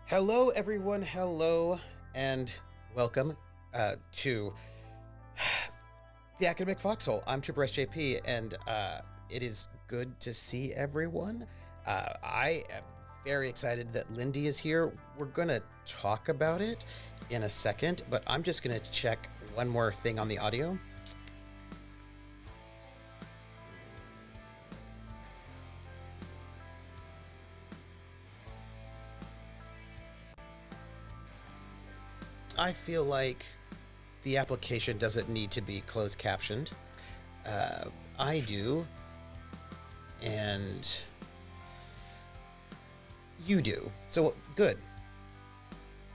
Hello, everyone. Hello, and welcome to the Academic Foxhole. I'm Trooper SJP, and it is good to see everyone. I am very excited that Lindy is here. We're going to talk about it in a second, but I'm just going to check one more thing on the audio. I feel like the application doesn't need to be closed captioned. I do. And You do. So, good.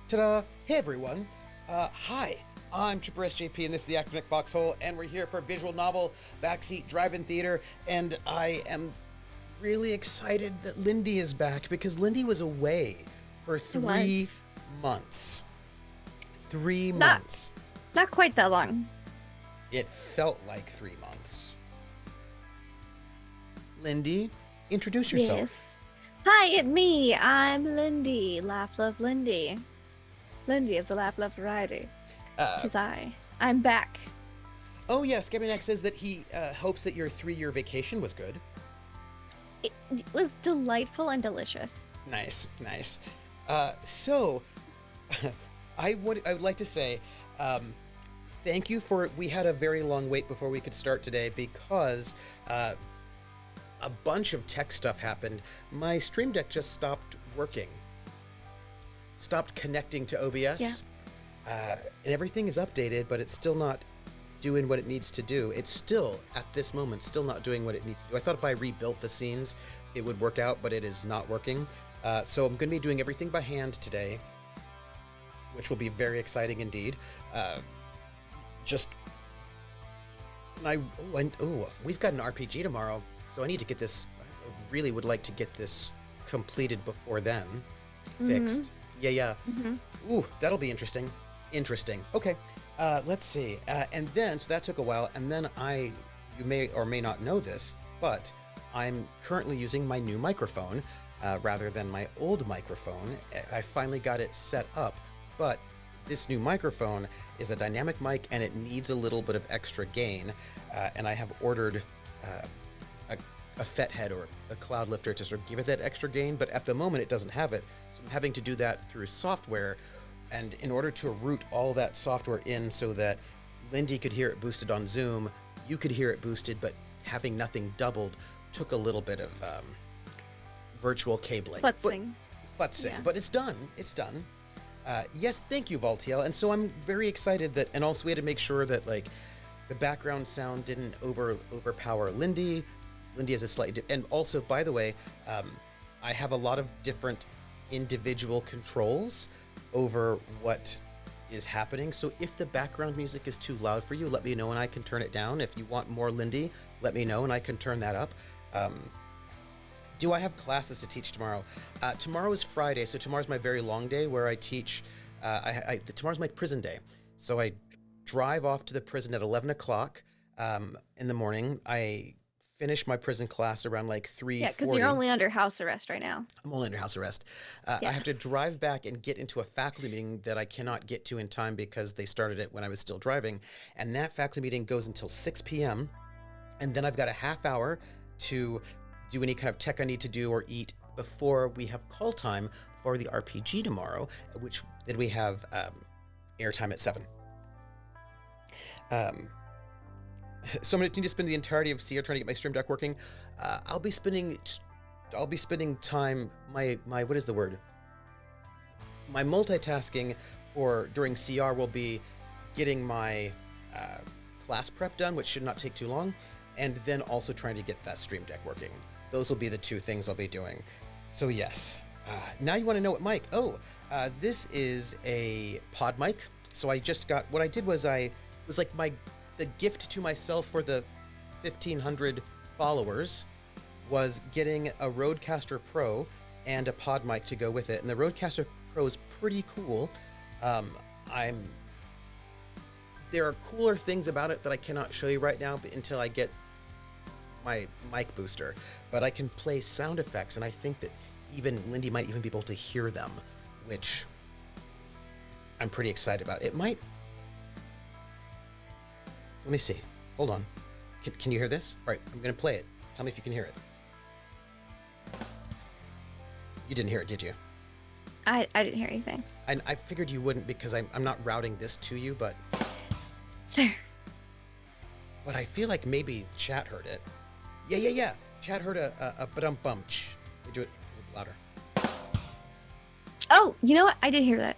Ta-da! Hey, everyone. Hi. I'm Trooper SJP, and this is the Academic Foxhole, and we're here for visual novel Backseat Drive-In Theater, and I am really excited that Lindy is back, because Lindy was away for 3 months. 3 months. Not quite that long. It felt like 3 months. Lindy, introduce yourself. Yes. Hi, it's me. I'm Lindy. Laugh, love, Lindy. Lindy of the Laugh, love variety. 'Tis I. I'm back. Oh, yeah, Scabbyneck says that he hopes that your 3-year vacation was good. It was delightful and delicious. Nice, nice. So, I would like to say thank you for... We had a very long wait before we could start today because a bunch of tech stuff happened. My Stream Deck just stopped working. Stopped connecting to OBS. Yeah. And everything is updated, but it's still not doing what it needs to do. It's still, at this moment, still not doing what it needs to do. I thought if I rebuilt the scenes, it would work out, but it is not working. So I'm going to be doing everything by hand today, which will be very exciting indeed. We've got an RPG tomorrow, so I need to get this. I really would like to get this completed before then. Fixed. Yeah. Ooh, that'll be interesting. Okay, let's see. And then, so that took a while, and then you may or may not know this, but I'm currently using my new microphone rather than my old microphone. I finally got it set up, but this new microphone is a dynamic mic, and it needs a little bit of extra gain, and I have ordered a FET head or a cloud lifter to sort of give it that extra gain, but at the moment it doesn't have it, so I'm having to do that through software. And in order to route all that software in so that Lindy could hear it boosted on Zoom, you could hear it boosted, but having nothing doubled took a little bit of virtual cabling. Futzing. Yeah. But it's done. Yes, thank you, Valtiel. And so I'm very excited that, and also we had to make sure that like the background sound didn't overpower Lindy. Lindy has a slightly, and also, by the way, I have a lot of different individual controls over what is happening. So if the background music is too loud for you, let me know and I can turn it down. If you want more Lindy, let me know and I can turn that up. Do I have classes to teach tomorrow? Tomorrow is Friday, so tomorrow's my very long day where I teach. Tomorrow's my prison day. So I drive off to the prison at 11 o'clock in the morning. I finish my prison class around like 3:40. Yeah, because you're only under house arrest right now. I'm only under house arrest. I have to drive back and get into a faculty meeting that I cannot get to in time because they started it when I was still driving. And that faculty meeting goes until 6 p.m. And then I've got a half hour to do any kind of tech I need to do or eat before we have call time for the RPG tomorrow, which then we have airtime at 7. So I'm going to need to spend the entirety of CR trying to get my Stream Deck working. I'll be spending time, my what is the word? My multitasking during CR will be getting my class prep done, which should not take too long, and then also trying to get that Stream Deck working. Those will be the 2 things I'll be doing. So yes. Now you want to know what mic? This is a pod mic. So I just got, what I did was the gift to myself for the 1,500 followers was getting a Rodecaster Pro and a pod mic to go with it. And the Rodecaster Pro is pretty cool. There are cooler things about it that I cannot show you right now until I get my mic booster. But I can play sound effects, and I think that even Lindy might even be able to hear them, which I'm pretty excited about. It might... Let me see. Hold on. Can you hear this? All right, I'm going to play it. Tell me if you can hear it. You didn't hear it, did you? I didn't hear anything. I figured you wouldn't because I'm not routing this to you, but... Sure. But I feel like maybe chat heard it. Yeah. Chat heard a ba-dum-bum. Do it louder. Oh, you know what? I did hear that.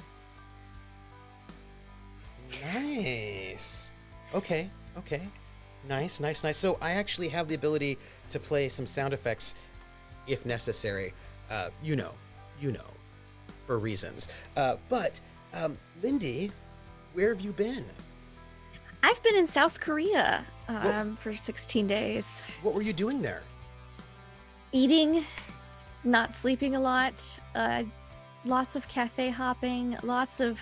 Nice. Okay. Nice. So I actually have the ability to play some sound effects if necessary. You you know, for reasons. But Lindy, where have you been? I've been in South Korea for 16 days. What were you doing there? Eating, not sleeping a lot, lots of cafe hopping, lots of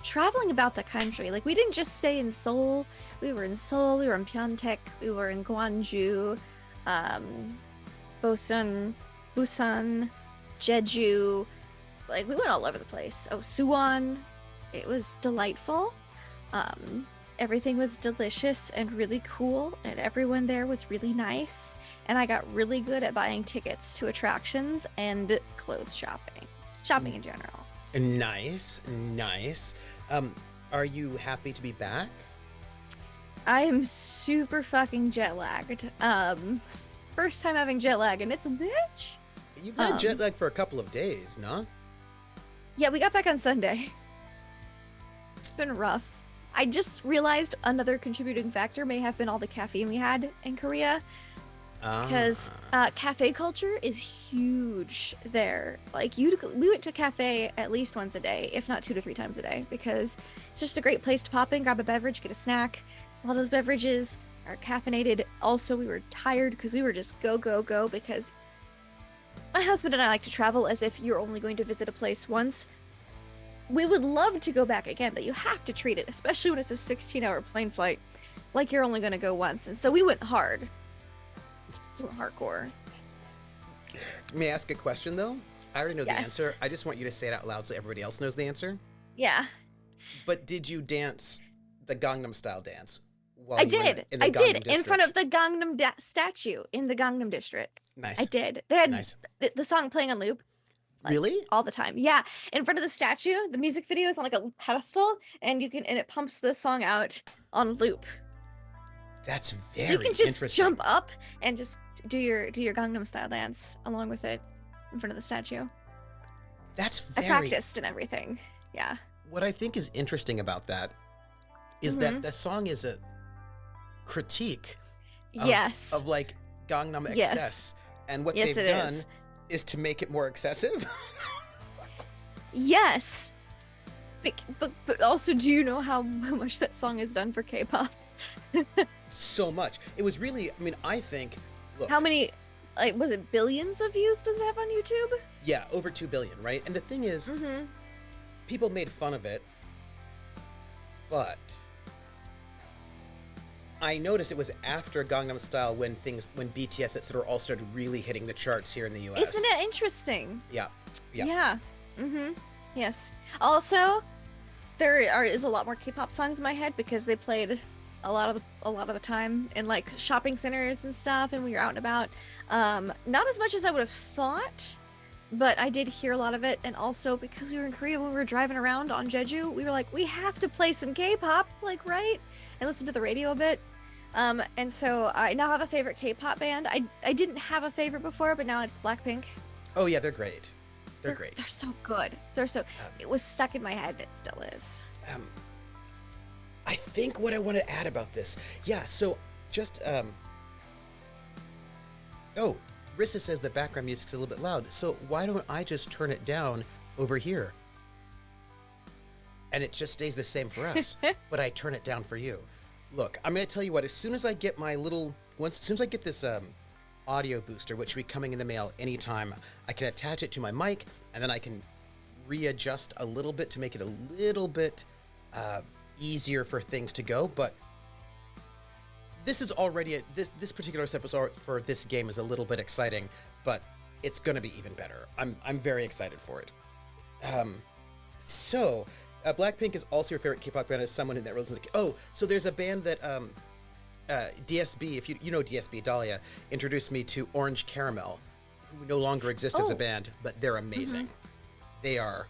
traveling about the country. Like, we didn't just stay in Seoul. We were in Seoul, we were in Pyeongtaek, we were in Gwangju, Busan, Jeju. Like, we went all over the place. Oh, Suwon. It was delightful. Everything was delicious and really cool, and everyone there was really nice. And I got really good at buying tickets to attractions and clothes shopping in general. Nice. Are you happy to be back? I am super fucking jet lagged. First time having jet lag, and it's a bitch. You've had jet lag for a couple of days, no? Yeah, we got back on Sunday. It's been rough. I just realized another contributing factor may have been all the caffeine we had in Korea. Because cafe culture is huge there. Like, we went to cafe at least once a day, if not 2 to 3 times a day, because it's just a great place to pop in, grab a beverage, get a snack. All those beverages are caffeinated. Also, we were tired because we were just go, because my husband and I like to travel as if you're only going to visit a place once. We would love to go back again, but you have to treat it, especially when it's a 16-hour plane flight, like you're only going to go once. And so we went hard. We went hardcore. May I ask a question, though? I already know the Yes. answer. I just want you to say it out loud so everybody else knows the answer. Yeah. But did you dance the Gangnam Style dance? I did. I did, in front of District? the Gangnam statue in the Gangnam district. Nice. I did. They had Nice. the song playing on loop. Like, Really? all the time. Yeah. In front of the statue, the music video is on like a pedestal, and it pumps the song out on loop. That's So very you can just interesting. jump up and just do your Gangnam Style dance along with it in front of the statue. That's I very. practiced and everything. Yeah. What I think is interesting about that is that the song is a critique of, Yes. of like Gangnam Yes. excess, and what Yes, they've it done is. is to make it more excessive. Yes. But also, do you know how much that song has done for K-pop? So much. It was really. I mean, I think. Look. How many, like, was it billions of views does it have on YouTube? Yeah, over 2 billion, right? And the thing is, people made fun of it, but I noticed it was after Gangnam Style when BTS etc. all started really hitting the charts here in the US. Isn't it interesting? Yeah. Yeah. Yes. Also, there is a lot more K-pop songs in my head because they played a lot of the time in like shopping centers and stuff, and when you're out and about. Not as much as I would have thought, but I did hear a lot of it. And also, because we were in Korea when we were driving around on Jeju, we were like, we have to play some K-pop, like, right? And listen to the radio a bit. And so I now have a favorite K-pop band. I didn't have a favorite before, but now it's Blackpink. Oh yeah, they're great. They're great. They're so good. It was stuck in my head. It still is. I think what I want to add about this, yeah. So just oh, Rissa says the background music's a little bit loud. So why don't I just turn it down over here? And it just stays the same for us, but I turn it down for you. Look, I'm going to tell you what, as soon as I get as soon as I get this audio booster, which will be coming in the mail anytime, I can attach it to my mic, and then I can readjust a little bit to make it a little bit easier for things to go. But this is already, this particular episode for this game is a little bit exciting, but it's going to be even better. I'm very excited for it. So Blackpink is also your favorite K-pop band as someone that listens to... Oh, so there's a band that DSB, if you know DSB, Dahlia, introduced me to Orange Caramel, who no longer exist as a band, but they're amazing. They are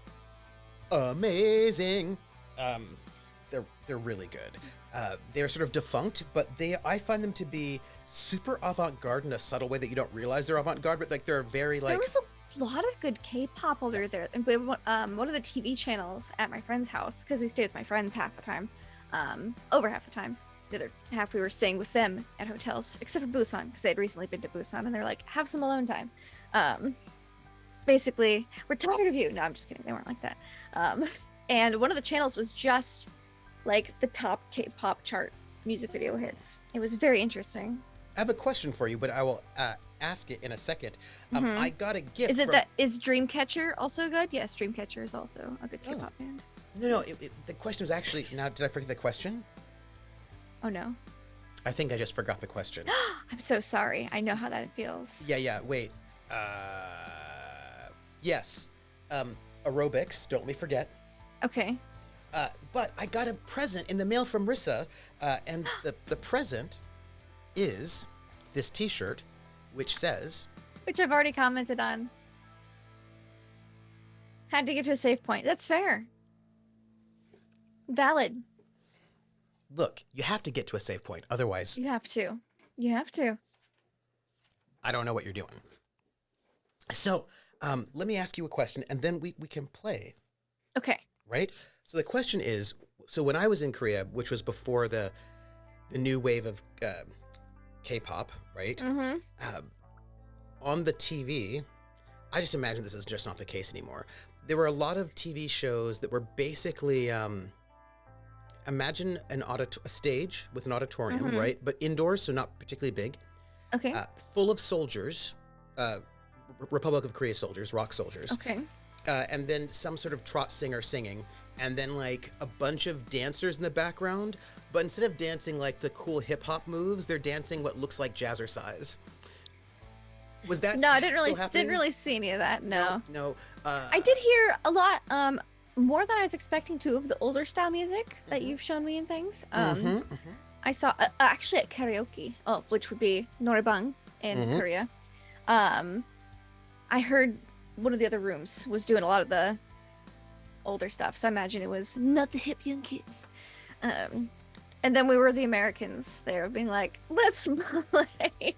amazing. They're really good. They're sort of defunct, but I find them to be super avant-garde in a subtle way that you don't realize they're avant-garde, but like they're very like... There was a lot of good K-pop over there. And one of the TV channels at my friend's house, because we stayed with my friends half the time, over half the time. The other half we were staying with them at hotels, except for Busan, because they had recently been to Busan, and they were like, have some alone time. But basically, we're tired of you. No, I'm just kidding. They weren't like that. Um, and one of the channels was just like the top K-pop chart music video hits. It was very interesting. I have a question for you, but I will ask it in a second. I got a gift. Is Dreamcatcher also good? Yes, Dreamcatcher is also a good K-pop band. No, the question was actually, now, did I forget the question? Oh, no. I think I just forgot the question. I'm so sorry. I know how that feels. Yeah, wait. Yes. Aerobics, don't let me forget. Okay. But I got a present in the mail from Rissa, and the present is this t-shirt, which says... Which I've already commented on. Had to get to a safe point. That's fair. Valid. Look, you have to get to a safe point, otherwise... You have to. You have to. I don't know what you're doing. So, let me ask you a question, and then we can play. Okay. Right? So the question is, so when I was in Korea, which was before the new wave of K-pop, right? Mm-hmm. On the TV, I just imagine this is just not the case anymore. There were a lot of TV shows that were basically, imagine a stage with an auditorium, right? But indoors, so not particularly big. Okay. Full of soldiers, Republic of Korea soldiers, rock soldiers. Okay. And then some sort of trot singer singing, and then like a bunch of dancers in the background, but instead of dancing like the cool hip hop moves, they're dancing what looks like jazzercise. Was that no? I didn't really see any of that. No. I did hear a lot, more than I was expecting to, of the older style music that you've shown me and things. I saw actually at karaoke, which would be norebang in Korea. I heard one of the other rooms was doing a lot of the older stuff, so I imagine it was not the hip young kids. And then we were the Americans there being like, let's play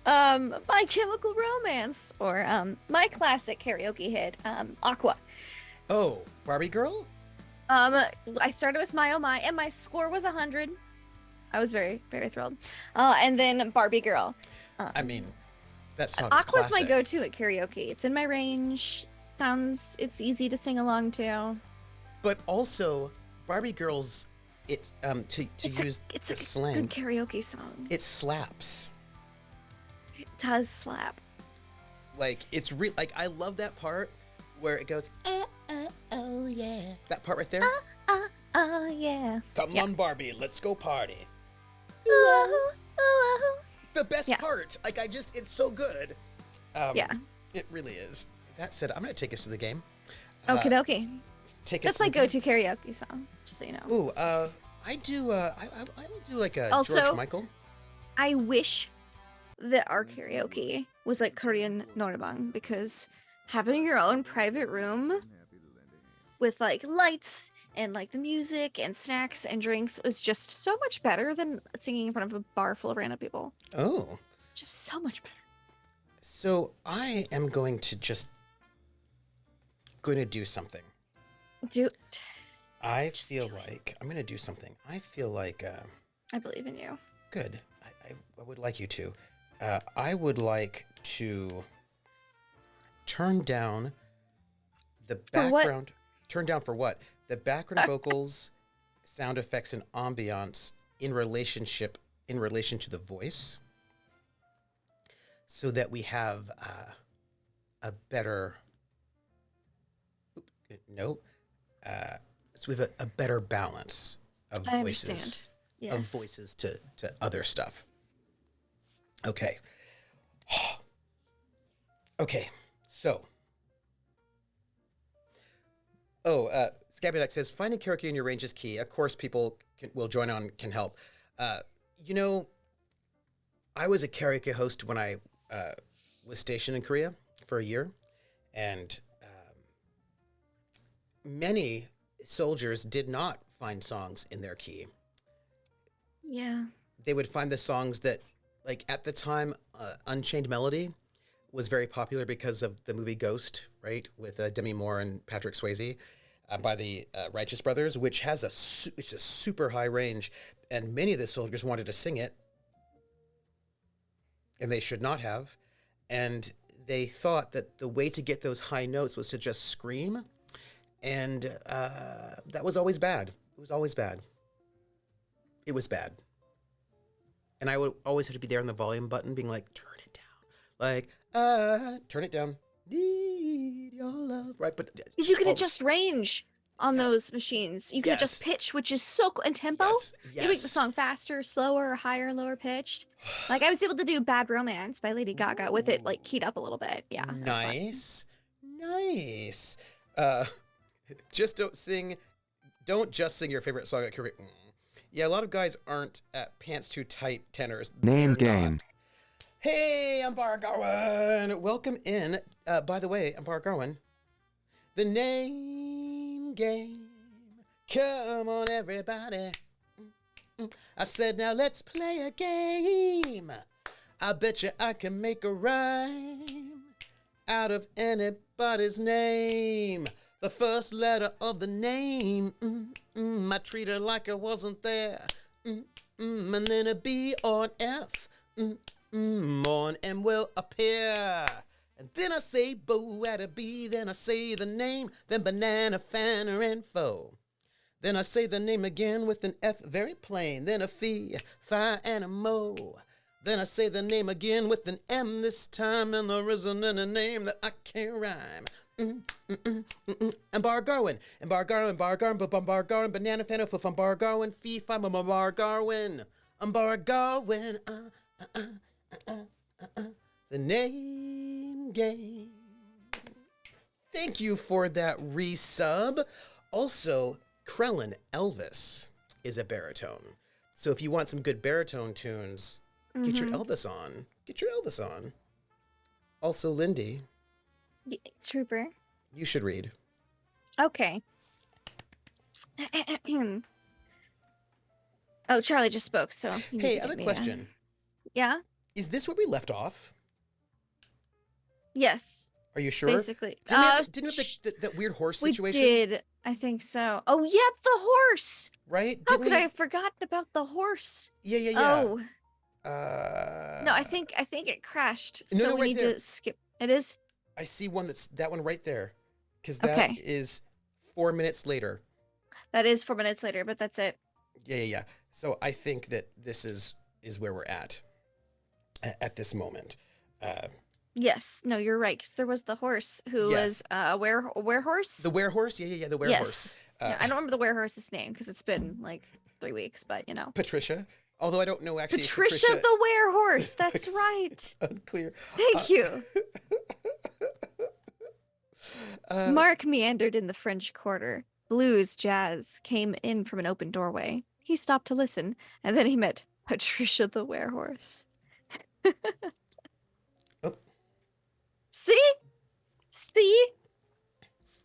My Chemical Romance, or my classic karaoke hit, Aqua. Oh, Barbie Girl? I started with My Oh My, and my score was 100. I was very, very thrilled. And then Barbie Girl. I mean, that song is Aqua's classic. my go-to at karaoke. It's in my range. It's easy to sing along to. But also, Barbie Girl's, it's the slang. Good karaoke song. It slaps. It does slap. Like, it's real. Like, I love that part where it goes, oh yeah. That part right there. Oh yeah. Come on, Barbie, let's go party. It's the best part. Like, it's so good. Yeah. It really is. That said, I'm going to take us to the game. Okie dokie. That's my go-to karaoke song, just so you know. Ooh, I do, I will do like a Also, George Michael. I wish that our karaoke was like Korean norebang, because having your own private room with like lights and like the music and snacks and drinks was just so much better than singing in front of a bar full of random people. Oh. Just so much better. So I am going to do something. I feel like I'm going to do something. I feel like... I believe in you. Good. I would like you to. I would like to turn down the background... Turn down for what? The background vocals, sound effects, and ambiance in relation to the voice, so that we have a better... so we have a better balance of voices. Yes. Of voices to other stuff. Okay. Okay, so... Scabby Duck says, finding karaoke in your range is key. Of course, people will join on, can help. I was a karaoke host when I was stationed in Korea for a year, and many soldiers did not find songs in their key. Yeah. They would find the songs that, like, at the time, Unchained Melody was very popular because of the movie Ghost, right, with Demi Moore and Patrick Swayze, by the Righteous Brothers, which has it's a super high range, and many of the soldiers wanted to sing it, and they should not have, and they thought that the way to get those high notes was to just scream, and that was always bad. It was always bad. It was bad. And I would always have to be there on the volume button being like, turn it down. Like, turn it down. Need your love. Right, but... Because you can adjust range on those machines. You can adjust pitch, which is so cool. And tempo. Yes. You make the song faster, slower, higher, lower pitched. Like, I was able to do Bad Romance by Lady Gaga with it, like, keyed up a little bit. Yeah. Nice. Nice. Just don't just sing your favorite song at karaoke. Yeah, a lot of guys aren't at pants too tight tenors. Name game. Hey, I'm Bar Garwin. Welcome in. By the way, I'm Bar Garwin. The name game. Come on, everybody. I said, now let's play a game. I bet you I can make a rhyme out of anybody's name. The first letter of the name. I treat her like I wasn't there. And then a B or an F. Or an M will appear. And then I say Bo at a B. Then I say the name. Then banana, fanner, and foe. Then I say the name again with an F very plain. Then a Fee, Fi, and a Mo. Then I say the name again with an M this time. And there isn't any name that I can't rhyme. And Bar Garwin, and Bar Garwin, Bar Garwin, banana fan of Bar Garwin, Fee, Fi, Bar Garwin, Bar Garwin, the name game. Thank you for that resub. Also, Krellin Elvis is a baritone. So if you want some good baritone tunes, get your Elvis on. Get your Elvis on. Also, Lindy. Trooper. You should read. Okay. Oh, Charlie just spoke, so... Hey, I have a question. Yeah? Is this where we left off? Yes. Are you sure? Basically. Didn't we have that weird horse situation? We did. I think so. Oh, yeah, the horse! Right? How could I have forgotten about the horse? Yeah. Oh. No, I think it crashed. So no, we need to skip. It is? I see that one right there. Because that is 4 minutes later. That is 4 minutes later, but that's it. Yeah. So I think that this is where we're at this moment. Yes. No, you're right. Because there was the horse who was werehorse? The werehorse? Yeah, the werehorse. Yes. I don't remember the werehorse's name because it's been like 3 weeks, but you know. Patricia. Although I don't know actually. Patricia the werehorse. That's right. Unclear. Thank you. Mark meandered in the French Quarter. Blues, jazz came in from an open doorway. He stopped to listen, and then he met Patricia the werehorse. Oh. See?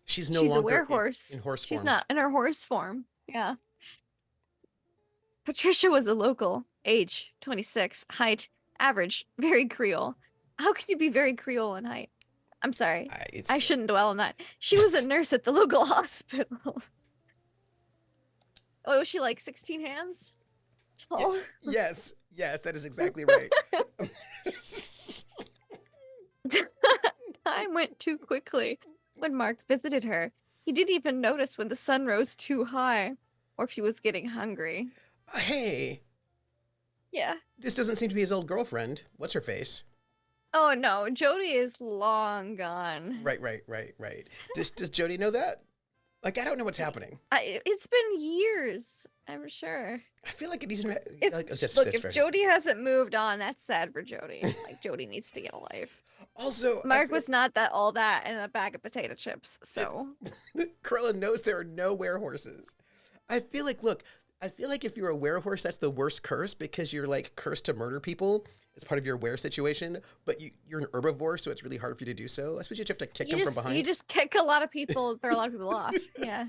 She's no longer a werehorse. in horse form. She's not in her horse form. Yeah. Patricia was a local. Age, 26. Height, average. Very Creole. How can you be very Creole in height? I'm sorry. I shouldn't dwell on that. She was a nurse at the local hospital. Oh, was she like 16 hands tall? Yes, that is exactly right. Time went too quickly. When Mark visited her, he didn't even notice when the sun rose too high or if he was getting hungry. Hey. Yeah. This doesn't seem to be his old girlfriend. What's her face? Oh no, Jody is long gone. Right. Does Jody know that? Like, I don't know what's happening. It's been years, I'm sure. I feel like it needs to... If Jody hasn't moved on, that's sad for Jody. Like, Jody needs to get a life. Also, Mark was not all that in a bag of potato chips, so... Krillin knows there are no werehorses. I feel like if you're a werehorse, that's the worst curse because you're, like, cursed to murder people as part of your were situation, but you're an herbivore, so it's really hard for you to do so. I suppose you have to kick them from behind. You just kick a lot of people, throw a lot of people off. Yeah.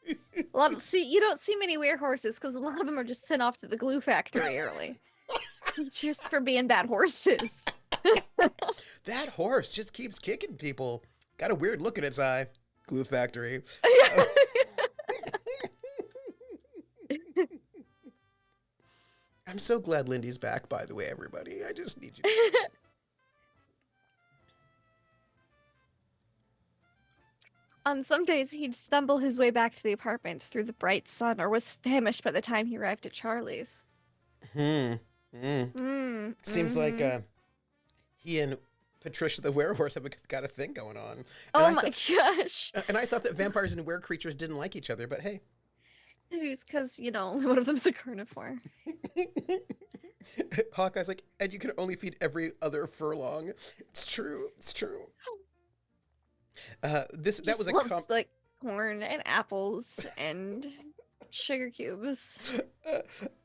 You don't see many werehorses because a lot of them are just sent off to the glue factory early. Just for being bad horses. That horse just keeps kicking people. Got a weird look in its eye. Glue factory. I'm so glad Lindy's back, by the way, everybody. I just need you to... On some days, he'd stumble his way back to the apartment through the bright sun, or was famished by the time he arrived at Charlie's. Hmm. Mm. Seems like Mm-hmm. he and Patricia the werehorse have got a thing going on. And Oh I my thought gosh. and I thought that vampires and were creatures didn't like each other, but hey. It's because, one of them's a carnivore. Hawkeye's like, and you can only feed every other furlong. It's true. It's true. That was Just a loves, like, corn and apples and sugar cubes.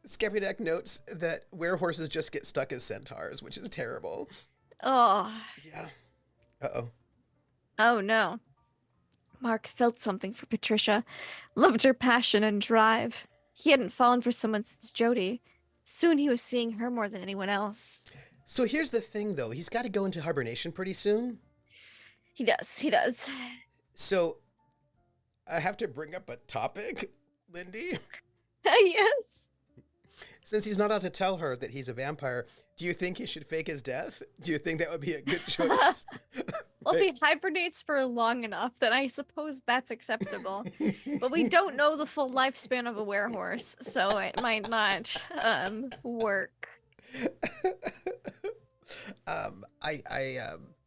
Scapudak notes that werehorses just get stuck as centaurs, which is terrible. Oh. Yeah. Uh-oh. Oh, no. Mark felt something for Patricia, loved her passion and drive. He hadn't fallen for someone since Jody. Soon he was seeing her more than anyone else. So here's the thing, though. He's got to go into hibernation pretty soon. He does. So I have to bring up a topic, Lindy. Yes. Since he's not allowed to tell her that he's a vampire, do you think he should fake his death? Do you think that would be a good choice? Well, if he hibernates for long enough, then I suppose that's acceptable. But we don't know the full lifespan of a werehorse, so it might not work.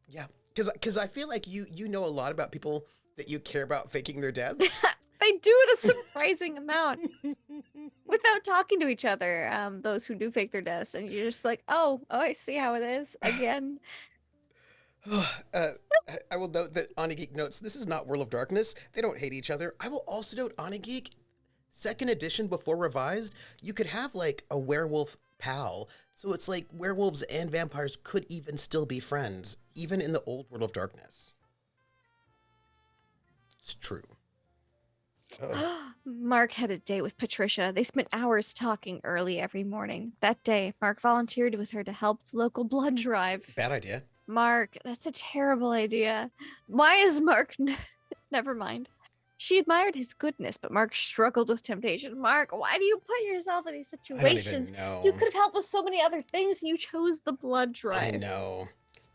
Yeah, because I feel like you know a lot about people that you care about faking their deaths. They do it a surprising amount without talking to each other. Those who do fake their deaths, and you're just like, oh, I see how it is again. I will note that Onigeek notes this is not World of Darkness. They don't hate each other. I will also note Onigeek, second edition before revised, you could have like a werewolf pal. So it's like werewolves and vampires could even still be friends, even in the old World of Darkness. It's true. Mark had a date with Patricia. They spent hours talking early every morning. That day, Mark volunteered with her to help the local blood drive. Bad idea. Mark, that's a terrible idea. Why is Mark... Never mind. She admired his goodness, but Mark struggled with temptation. Mark, why do you put yourself in these situations? I don't even know. You could have helped with so many other things. You chose the blood drive. I know.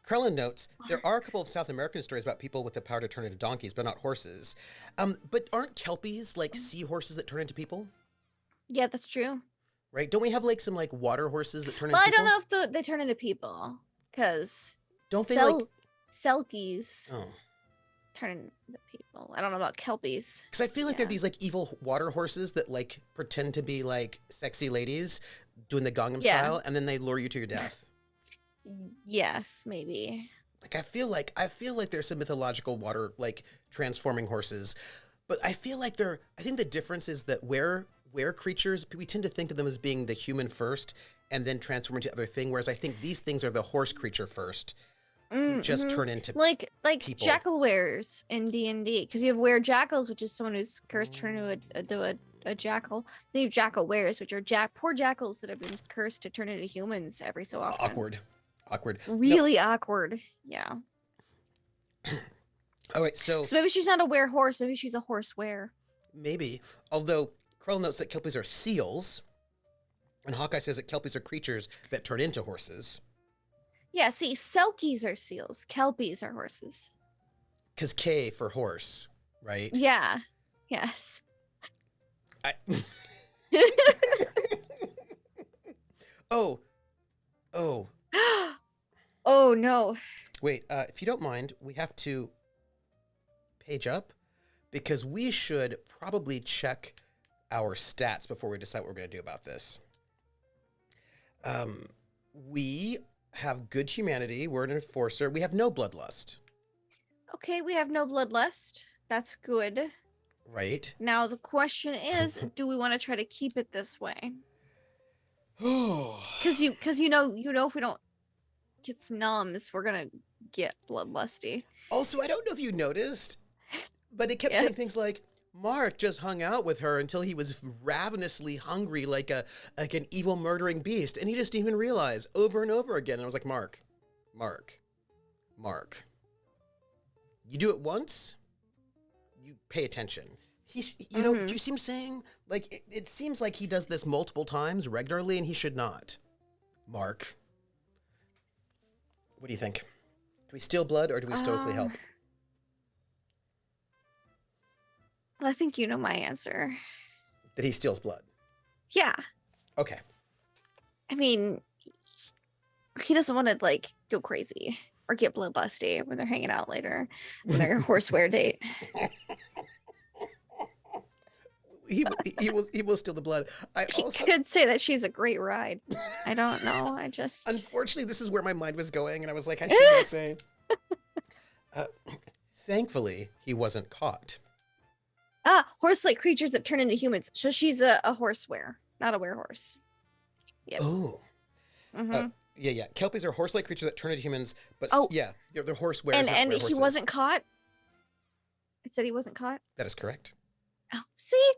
Krellin notes, there are a couple of South American stories about people with the power to turn into donkeys, but not horses. But aren't kelpies like seahorses that turn into people? Yeah, that's true. Right? Don't we have like some like water horses that turn into Well, I people? don't know if they turn into people, because don't they like Selkies turn into people. I don't know about kelpies. Because I feel like they're these like evil water horses that like pretend to be like sexy ladies doing the Gangnam style, and then they lure you to your death. Yes, maybe. Like I feel like there's some mythological water like transforming horses, but I think the difference is that where creatures, we tend to think of them as being the human first and then transform into other thing, whereas I think these things are the horse creature first. Just turn into like people. jackal wearers in D&D, because you have were jackals, which is someone who's cursed to turn into a jackal. Then you have jackal wearers, which are poor jackals that have been cursed to turn into humans every so often. Awkward. Really awkward. Yeah. All right, so maybe she's not a werehorse. Maybe she's a horse wear. Maybe. Although Krell notes that kelpies are seals, and Hawkeye says that kelpies are creatures that turn into horses. Yeah, see, Selkies are seals. Kelpies are horses. Because K for horse, right? Yeah. Yes. Oh, no. Wait, if you don't mind, we have to page up because we should probably check our stats before we decide what we're going to do about this. We have good humanity. We're an enforcer. We have no bloodlust. Okay, we have no bloodlust. That's good. Right. Now the question is, do we want to try to keep it this way? Because you know if we don't get some noms, we're gonna get bloodlusty. Also, I don't know if you noticed, but it kept saying things like, Mark just hung out with her until he was ravenously hungry like an evil murdering beast, and he just didn't even realize over and over again. And I was like, Mark. You do it once, you pay attention. Do you see him saying? Like, it seems like he does this multiple times regularly, and he should not. Mark. What do you think? Do we steal blood, or do we stoically help? Well, I think you know my answer. That he steals blood. Yeah. Okay. I mean, he doesn't want to like go crazy or get bloodlusty when they're hanging out later, when they're horseware date. He will steal the blood. He could say that she's a great ride. I don't know. I just unfortunately, this is where my mind was going, and I was like, I shouldn't say. Thankfully, he wasn't caught. Horse-like creatures that turn into humans. So she's a horseware, not a werehorse. Yep. Oh. Yeah. Kelpies are horse-like creatures that turn into humans, but they're horse wearers. And he wasn't caught. It said he wasn't caught. That is correct. Oh, see,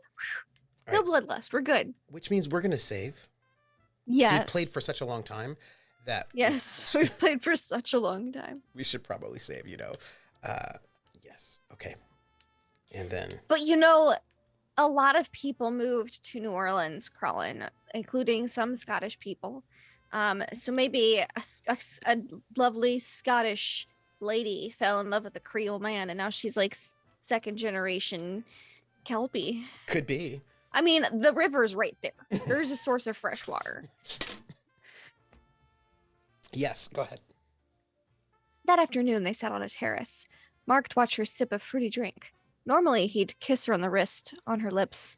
no bloodlust. We're good. Which means we're gonna save. Yes. So we played for such a long time that we've played for such a long time. We should probably save. Yes. Okay. And then. But a lot of people moved to New Orleans, Crowlin, including some Scottish people. So maybe a lovely Scottish lady fell in love with a Creole man, and now she's like second generation Kelpie. Could be. I mean, the river's right there. There's a source of fresh water. Yes, go ahead. That afternoon, they sat on a terrace. Mark watched her sip a fruity drink. Normally, he'd kiss her on the wrist, on her lips.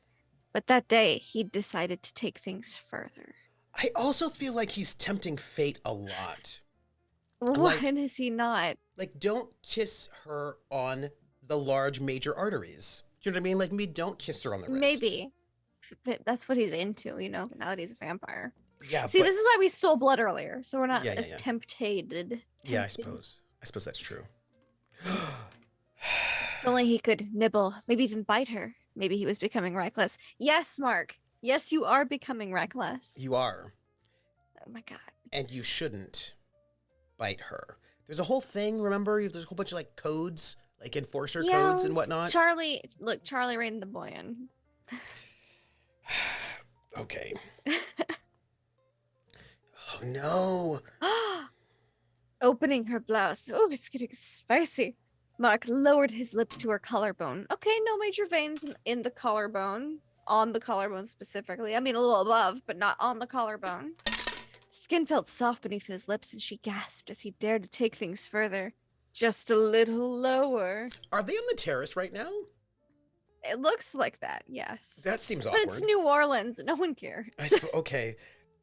But that day, he'd decided to take things further. I also feel like he's tempting fate a lot. Why is he not? Like, don't kiss her on the large major arteries. Do you know what I mean? Like, maybe don't kiss her on the wrist. Maybe. That's what he's into, now that he's a vampire. Yeah. See, this is why we stole blood earlier, so we're not as tempted. Yeah, I suppose that's true. If only he could nibble, maybe even bite her. Maybe he was becoming reckless. Yes, Mark. Yes, you are becoming reckless. You are. Oh my God. And you shouldn't bite her. There's a whole thing, remember? There's a whole bunch of like codes, like enforcer codes and whatnot. Charlie reined the boy in. Okay. Oh no. Opening her blouse. Oh, it's getting spicy. Mark lowered his lips to her collarbone. Okay, no major veins in the collarbone. On the collarbone specifically. I mean, a little above, but not on the collarbone. The skin felt soft beneath his lips, and she gasped as he dared to take things further. Just a little lower. Are they on the terrace right now? It looks like that, yes. That seems awkward. But it's New Orleans. No one cares. Okay.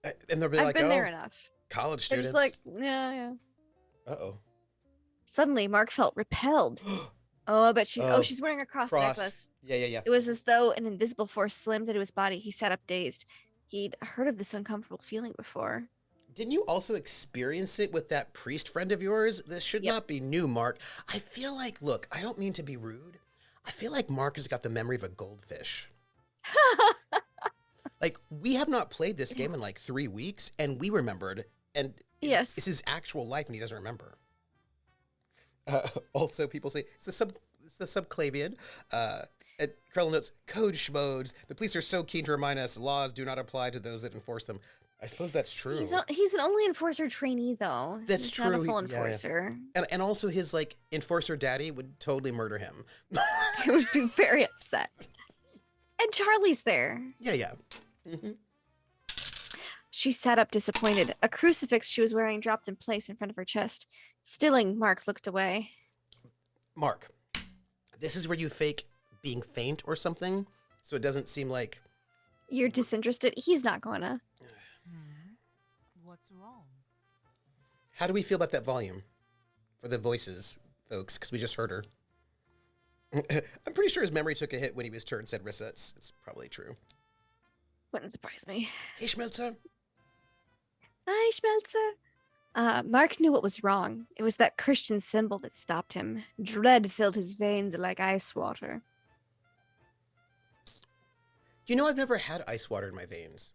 And they'll be I've been there enough. College students. They're just like, yeah. Uh-oh. Suddenly, Mark felt repelled. Oh, but she's wearing a cross necklace. Yeah. It was as though an invisible force slammed into his body. He sat up dazed. He'd heard of this uncomfortable feeling before. Didn't you also experience it with that priest friend of yours? This should not be new, Mark. I feel like, look, I don't mean to be rude. I feel like Mark has got the memory of a goldfish. Like, we have not played this game in like 3 weeks, and we remembered, and it's his actual life, and he doesn't remember. Also, people say it's the subclavian. And Krell notes, code schmodes. The police are so keen to remind us laws do not apply to those that enforce them. I suppose that's true. He's an only enforcer trainee, though. That's he's true. Not a full enforcer. Yeah. And also his like enforcer daddy would totally murder him. He would be very upset. And Charlie's there. Yeah. Mm-hmm. She sat up disappointed. A crucifix she was wearing dropped in place in front of her chest. Stilling, Mark looked away. Mark, this is where you fake being faint or something, so it doesn't seem like... You're disinterested? He's not gonna. What's wrong? How do we feel about that volume? For the voices, folks, because we just heard her. I'm pretty sure his memory took a hit when he was turned, said Rissa. It's probably true. Wouldn't surprise me. Hey, Schmelzer. Hi, Schmelzer. Mark knew what was wrong. It was that Christian symbol that stopped him. Dread filled his veins like ice water. You know, I've never had ice water in my veins.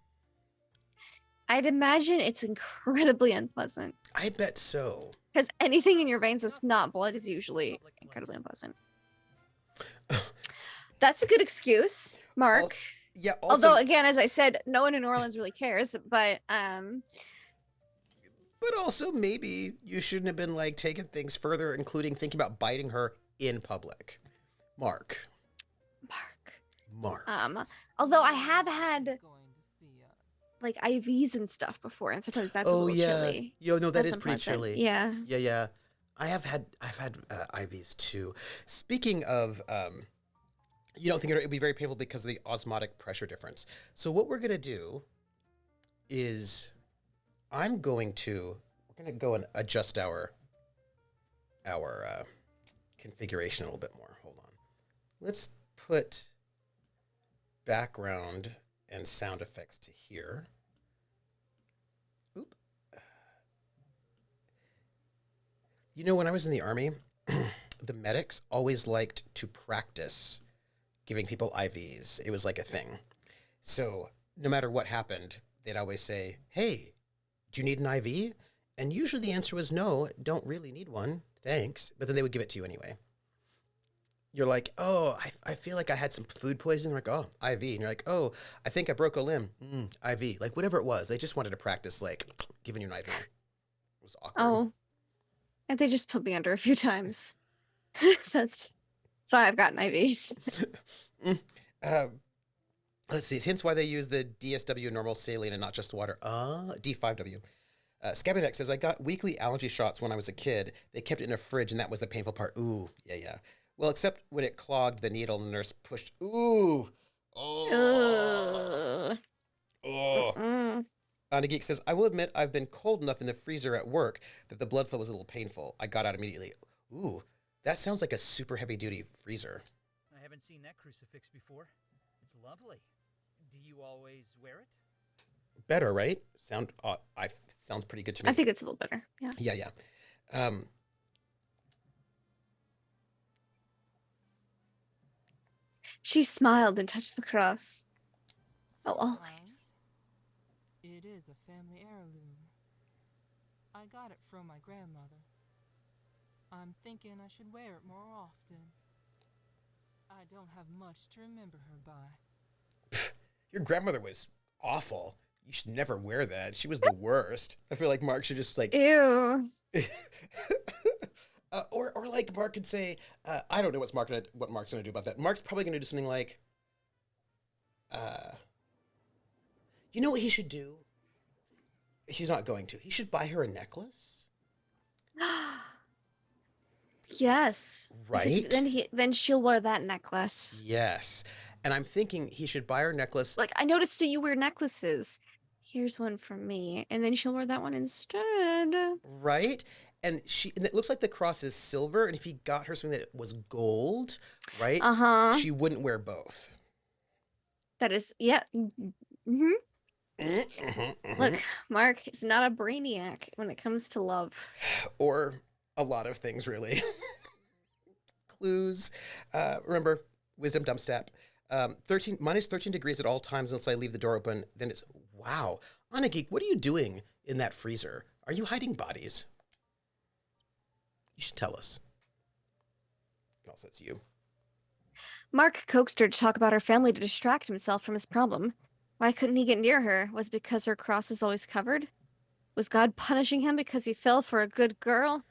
I'd imagine it's incredibly unpleasant. I bet so. Because anything in your veins that's not blood is usually incredibly unpleasant. That's a good excuse, Mark. Yeah. Also, although, again, as I said, no one in New Orleans really cares. But also, maybe you shouldn't have been like taking things further, including thinking about biting her in public. Mark. Mark. Um, although I have had like IVs and stuff before, and sometimes that's a Oh little yeah, chilly. yo, no, that That's is pretty unpleasant. chilly. Yeah. Yeah, yeah. I've had IVs too. Speaking of, you don't think it would be very painful because of the osmotic pressure difference. So what we're gonna do is we're gonna go and adjust our configuration a little bit more. Hold on. Let's put background and sound effects to here. Oop. You know, when I was in the army, the medics always liked to practice giving people IVs. It was like a thing. So no matter what happened, they'd always say, "Hey, do you need an IV?" And usually the answer was no, don't really need one. Thanks. But then they would give it to you anyway. You're like, oh, I feel like I had some food poisoning. They're like, oh, IV. And you're like, oh, I think I broke a limb. IV. Like, whatever it was. They just wanted to practice, like, giving you an IV. It was awkward. Oh, and they just put me under a few times. That's why I've gotten IVs. Mm. uh, let's see. Hence why they use the DSW normal saline and not just water. D5W. Scabinex says, I got weekly allergy shots when I was a kid. They kept it in a fridge, and that was the painful part. Ooh, yeah, yeah. Well, except when it clogged the needle and the nurse pushed. Ooh. Oh. Ugh. Oh. Mm-mm. Anna Geek says, I will admit I've been cold enough in the freezer at work that the blood flow was a little painful. I got out immediately. Ooh, that sounds like a super heavy duty freezer. I haven't seen that crucifix before. It's lovely. Do you always wear it? Better, right? Sounds pretty good to me. I think it's a little better. Yeah. Yeah, yeah. She smiled and touched the cross. Oh, Sometimes always. it is a family heirloom. I got it from my grandmother. I'm thinking I should wear it more often. I don't have much to remember her by. Your grandmother was awful. You should never wear that. She was the worst. I feel like Mark should just like Ew. or like Mark could say, I don't know what Mark's gonna do about that. Mark's probably gonna do something like, you know what he should do? He's not going to. He should buy her a necklace. Yes. Right? Then she'll wear that necklace. Yes. And I'm thinking he should buy her necklace. Like, I noticed that you wear necklaces. Here's one for me. And then she'll wear that one instead. Right? And it looks like the cross is silver, and if he got her something that was gold, right? Uh-huh. She wouldn't wear both. That is, yeah. Mm-hmm. Look, Mark is not a brainiac when it comes to love. Or a lot of things, really. Clues. Remember, wisdom dump stat. Minus 13 degrees at all times unless I leave the door open. Then it's, wow. Anna Geek, what are you doing in that freezer? Are you hiding bodies? You should tell us. Also, it's you. Mark coaxed her to talk about her family to distract himself from his problem. Why couldn't he get near her? Was it because her cross is always covered? Was God punishing him because he fell for a good girl?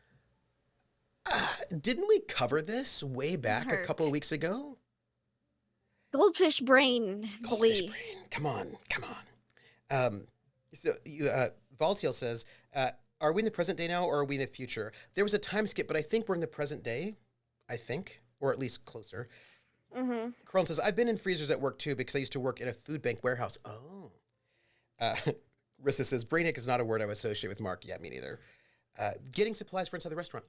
Didn't we cover this way back a couple of weeks ago? Goldfish brain. Goldfish brain. Come on. So Valtiel says, are we in the present day now or are we in the future? There was a time skip, but I think we're in the present day. I think, or at least closer. Mm-hmm. Carlin says, I've been in freezers at work too because I used to work in a food bank warehouse. Oh. Rissa says, brainiac is not a word I would associate with Mark. Yeah, me neither. Getting supplies for inside the restaurant.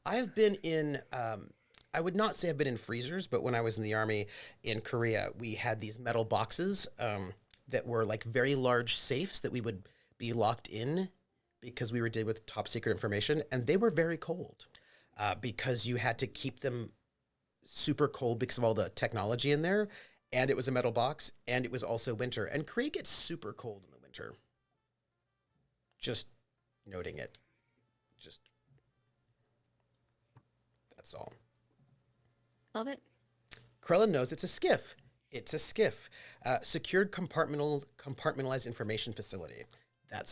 I have been in, I would not say I've been in freezers, but when I was in the Army in Korea, we had these metal boxes that were like very large safes that we would be locked in because we were dealing with top secret information, and they were very cold because you had to keep them super cold because of all the technology in there, and it was a metal box, and it was also winter, and Korea gets super cold in the winter. Just noting it. Just that's all. Love it. Krellin knows it's a skiff. It's a skiff. Secured compartmentalized information facility.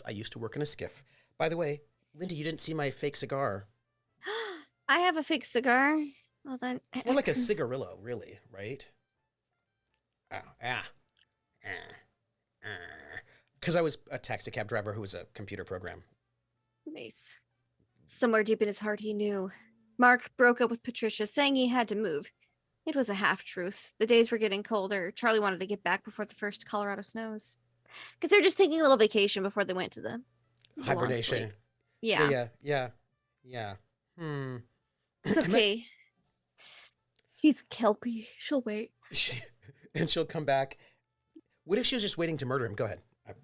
I used to work in a skiff. By the way, Linda, you didn't see my fake cigar. I have a fake cigar. Well then, It's more like a cigarillo, really, right? Oh, yeah. Because I was a taxi cab driver who was a computer program. Nice. Somewhere deep in his heart, he knew. Mark broke up with Patricia, saying he had to move. It was a half-truth. The days were getting colder. Charlie wanted to get back before the first Colorado snows. Because they were just taking a little vacation before they went to the long sleep. Hibernation. Yeah. Yeah. Hmm. It's okay. He's Kelpie. She'll wait. And she'll come back. What if she was just waiting to murder him? Go ahead. I'm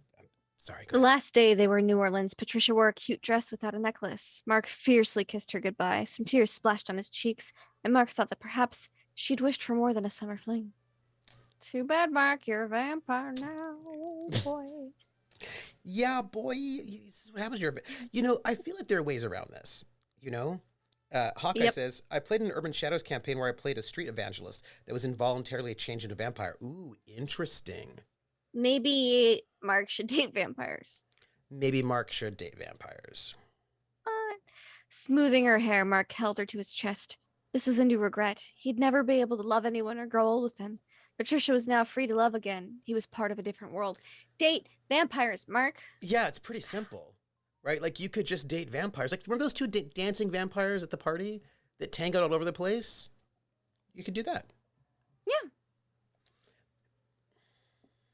sorry. The last day they were in New Orleans, Patricia wore a cute dress without a necklace. Mark fiercely kissed her goodbye. Some tears splashed on his cheeks, and Mark thought that perhaps she'd wished for more than a summer fling. Too bad, Mark. You're a vampire now, boy. Yeah, boy. This is what happens. I feel like there are ways around this. Hawkeye says, I played an Urban Shadows campaign where I played a street evangelist that was involuntarily changed into a vampire. Ooh, interesting. Maybe Mark should date vampires. Smoothing her hair, Mark held her to his chest. This was a new regret. He'd never be able to love anyone or grow old with them. Patricia was now free to love again. He was part of a different world. Date vampires, Mark. Yeah, it's pretty simple, right? Like, you could just date vampires. Like, remember those two dancing vampires at the party that tangled all over the place? You could do that. Yeah.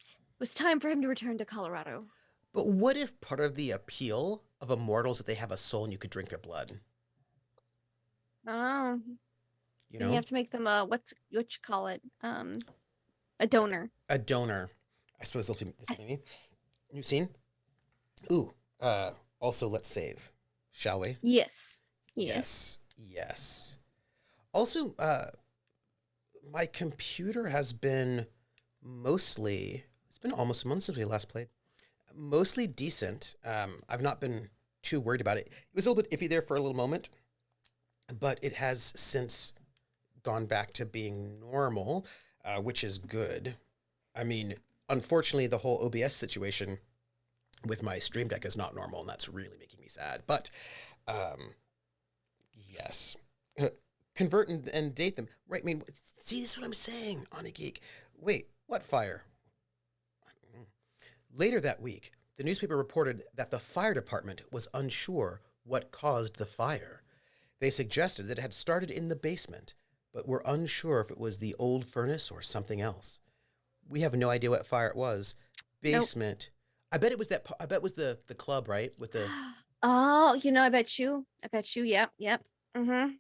It was time for him to return to Colorado. But what if part of the appeal of immortals is that they have a soul and you could drink their blood? Oh. You have to make them what you call it? A donor. A donor. I suppose this will be me. New scene? Ooh. Also, let's save. Shall we? Yes. Also, my computer has been it's been almost a month since we last played. Mostly decent. I've not been too worried about it. It was a little bit iffy there for a little moment, but it has since gone back to being normal, which is good. I mean, unfortunately, the whole OBS situation with my Stream Deck is not normal, and that's really making me sad. But, yes. Convert and date them. Right, I mean, see, this is what I'm saying, on a Geek. Wait, what fire? Later that week, the newspaper reported that the fire department was unsure what caused the fire. They suggested that it had started in the basement, but were unsure if it was the old furnace or something else. We have no idea what fire it was. Basement. Nope. I bet it was it was the club, right? With the. Oh, I bet you. Yep. Mm-hmm.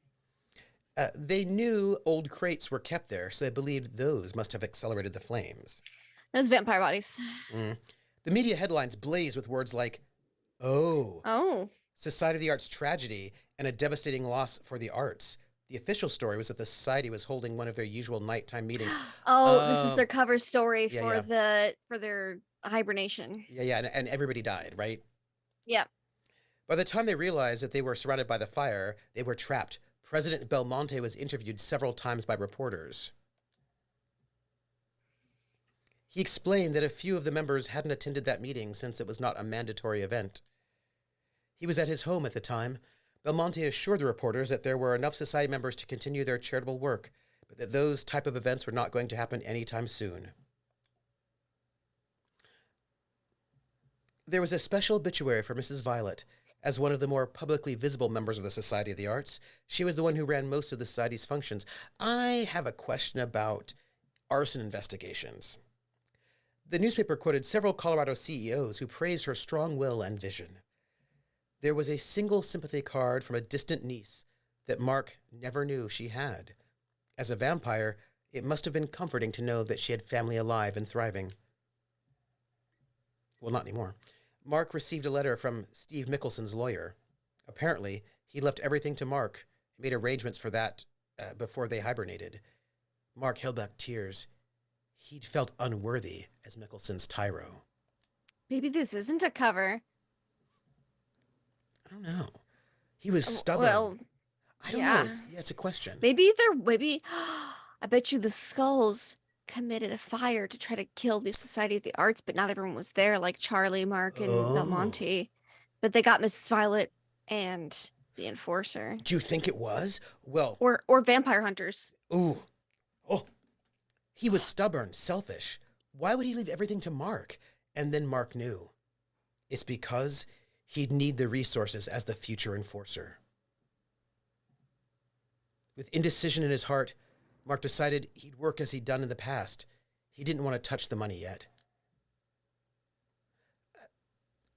They knew old crates were kept there, so they believed those must have accelerated the flames. Those vampire bodies. Mm. The media headlines blazed with words like, "Oh, Society of the Arts tragedy and a devastating loss for the arts." The official story was that the society was holding one of their usual nighttime meetings. This is their cover story for their hibernation. Yeah, and everybody died, right? Yeah. By the time they realized that they were surrounded by the fire, they were trapped. President Belmonte was interviewed several times by reporters. He explained that a few of the members hadn't attended that meeting since it was not a mandatory event. He was at his home at the time. Belmonte assured the reporters that there were enough society members to continue their charitable work, but that those type of events were not going to happen anytime soon. There was a special obituary for Mrs. Violet. As one of the more publicly visible members of the Society of the Arts, she was the one who ran most of the society's functions. I have a question about arson investigations. The newspaper quoted several Colorado CEOs who praised her strong will and vision. There was a single sympathy card from a distant niece that Mark never knew she had. As a vampire, it must have been comforting to know that she had family alive and thriving. Well, not anymore. Mark received a letter from Steve Mickelson's lawyer. Apparently, he left everything to Mark and made arrangements for that before they hibernated. Mark held back tears. He'd felt unworthy as Mickelson's tyro. Maybe this isn't a cover. I don't know. He was stubborn. Well, I don't know. Yeah, it's a question. Maybe I bet you the skulls committed a fire to try to kill the Society of the Arts, but not everyone was there, like Charlie, Mark, and Belmonte. But they got Mrs. Violet and the Enforcer. Do you think it was? Well... Or vampire hunters. Ooh. Oh. He was stubborn, selfish. Why would he leave everything to Mark? And then Mark knew. It's because he'd need the resources as the future enforcer. With indecision in his heart, Mark decided he'd work as he'd done in the past. He didn't want to touch the money yet.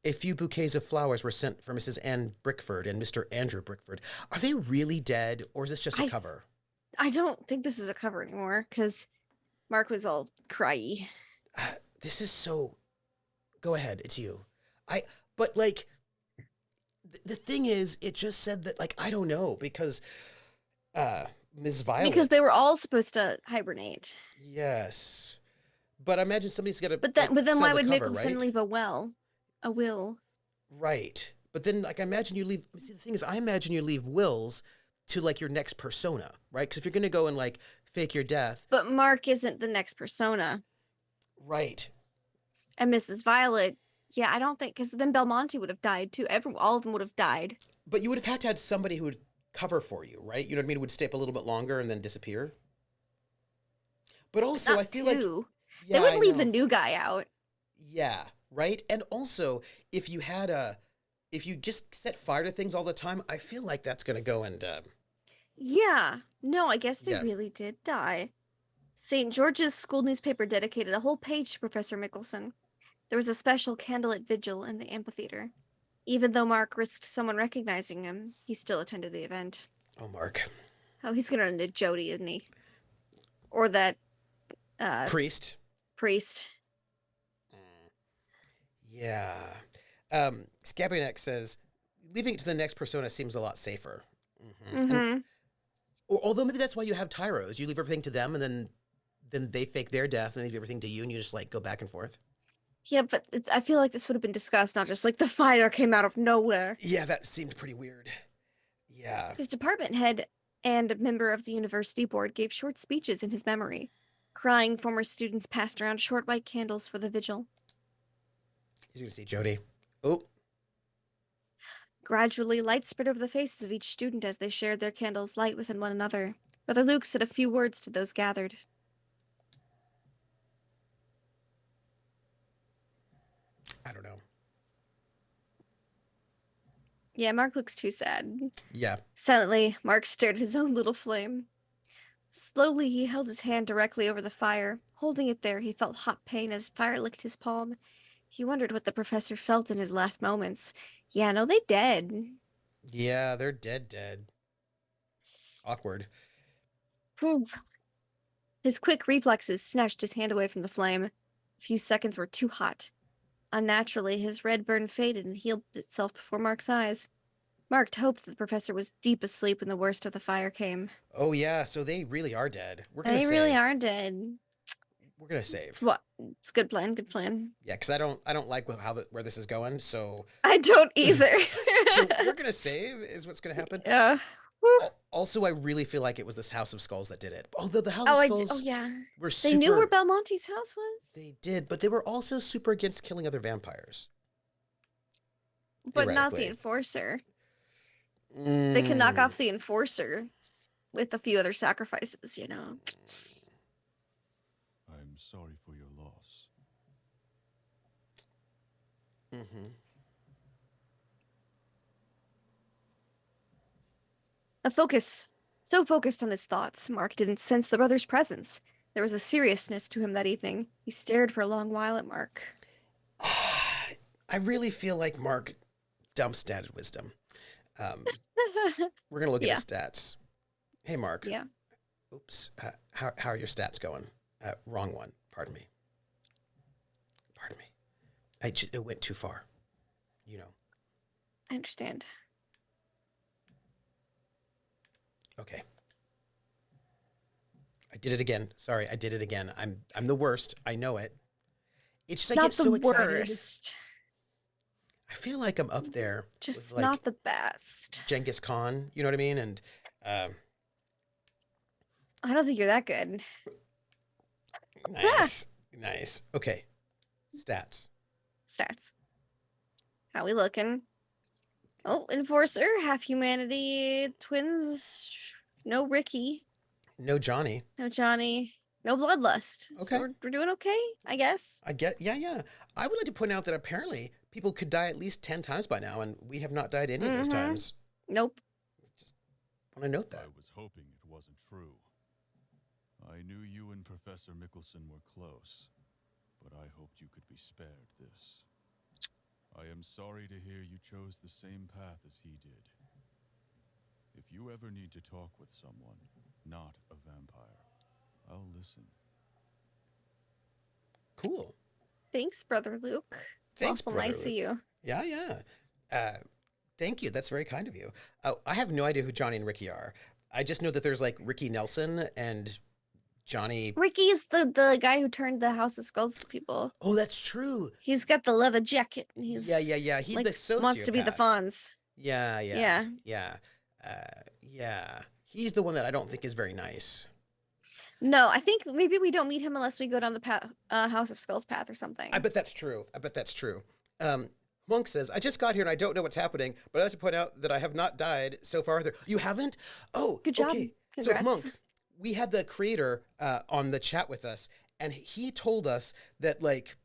A few bouquets of flowers were sent for Mrs. Anne Brickford and Mr. Andrew Brickford. Are they really dead, or is this just a cover? I don't think this is a cover anymore, because Mark was all cryy. This is so... Go ahead, it's you. But, like, the thing is, it just said that, like, I don't know, because Ms. Violet... Because they were all supposed to hibernate. Yes. But I imagine somebody's got to But then why would cover, Mickelson right? leave a will? Right. But then, like, I imagine you leave... See, the thing is, I imagine you leave wills to, like, your next persona, right? Because if you're going to go and, like, fake your death... But Mark isn't the next persona. Right. And Mrs. Violet, yeah, I don't think... Because then Belmonte would have died, too. All of them would have died. But you would have had to have somebody who would cover for you, right? You know what I mean? It would stay up a little bit longer and then disappear. But also, I feel like... Yeah, they wouldn't leave the new guy out. Yeah, right? And also, if you just set fire to things all the time, I feel like that's going to go and... Yeah. No, I guess they really did die. St. George's school newspaper dedicated a whole page to Professor Mickelson. There was a special candlelit vigil in the amphitheater. Even though Mark risked someone recognizing him, he still attended the event. Oh, Mark. Oh, he's going to run into Jody, isn't he? Or that... Priest. Yeah. Scabianek says, leaving it to the next persona seems a lot safer. Although maybe that's why you have tyros. You leave everything to them, and then they fake their death, and they leave everything to you, and you just, like, go back and forth. Yeah, but I feel like this would have been discussed, not just, like, the fire came out of nowhere. Yeah, that seemed pretty weird. Yeah. His department head and a member of the university board gave short speeches in his memory. Crying former students passed around short white candles for the vigil. He's going to see Jody. Oh. Gradually, light spread over the faces of each student as they shared their candles light within one another. Brother Luke said a few words to those gathered. I don't know. Yeah, Mark looks too sad. Yeah. Silently, Mark stared at his own little flame. Slowly, he held his hand directly over the fire. Holding it there, he felt hot pain as fire licked his palm. He wondered what the professor felt in his last moments. Yeah, no, they dead. Yeah, they're dead. Awkward. His quick reflexes snatched his hand away from the flame. A few seconds were too hot. Unnaturally, his red burn faded and healed itself before Mark's eyes. Mark hoped that the professor was deep asleep when the worst of the fire came. Oh, yeah, so they really are dead. They really are dead. We're going to save. It's a good plan, Yeah, because I don't like where this is going, so... I don't either. So we're going to save is what's going to happen. Yeah. Also, I really feel like it was this House of Skulls that did it. Although the House of Skulls were super... They knew where Belmonte's house was? They did, but they were also super against killing other vampires. But not the Enforcer. They can knock off the Enforcer with a few other sacrifices, you know. I'm sorry for your loss. So focused on his thoughts, Mark didn't sense the brother's presence. There was a seriousness to him that evening. He stared for a long while at Mark. I really feel like Mark dumps Dad wisdom. We're going to look at his stats. Hey, Mark. Yeah. Oops. How are your stats going? Wrong one. Pardon me. It went too far. You know. I understand. Okay. I did it again. Sorry, I did it again. I'm the worst. I know it. It's just I get so excited. Worst. I feel like I'm up there. Just with, like, not the best. Genghis Khan, you know what I mean? And I don't think you're that good. Nice. Okay. Stats. How we looking? Oh, Enforcer, half humanity, twins, no Ricky. No Johnny. No bloodlust. Okay. So we're doing okay, I guess. Yeah. I would like to point out that apparently people could die at least 10 times by now, and we have not died any of those times. Nope. Just want to note that. I was hoping it wasn't true. I knew you and Professor Mickelson were close, but I hoped you could be spared this. I am sorry to hear you chose the same path as he did. If you ever need to talk with someone, not a vampire, I'll listen. Cool. Thanks, Brother Luke. Thanks, Awful Brother nice Luke. of you. Yeah. Thank you. That's very kind of you. I have no idea who Johnny and Ricky are. I just know that there's like Ricky Nelson and Johnny. Ricky's the guy who turned the House of Skulls people. Oh, that's true. He's got the leather jacket. And he's Yeah. He's like, the sociopath. wants to be the Fonz. Yeah. He's the one that I don't think is very nice. No, I think maybe we don't meet him unless we go down the House of Skulls path or something. I bet that's true. Monk says, I just got here and I don't know what's happening, but I have to point out that I have not died so far. You haven't? Oh, good job. Okay. Congrats. So Monk, we had the creator on the chat with us, and he told us that like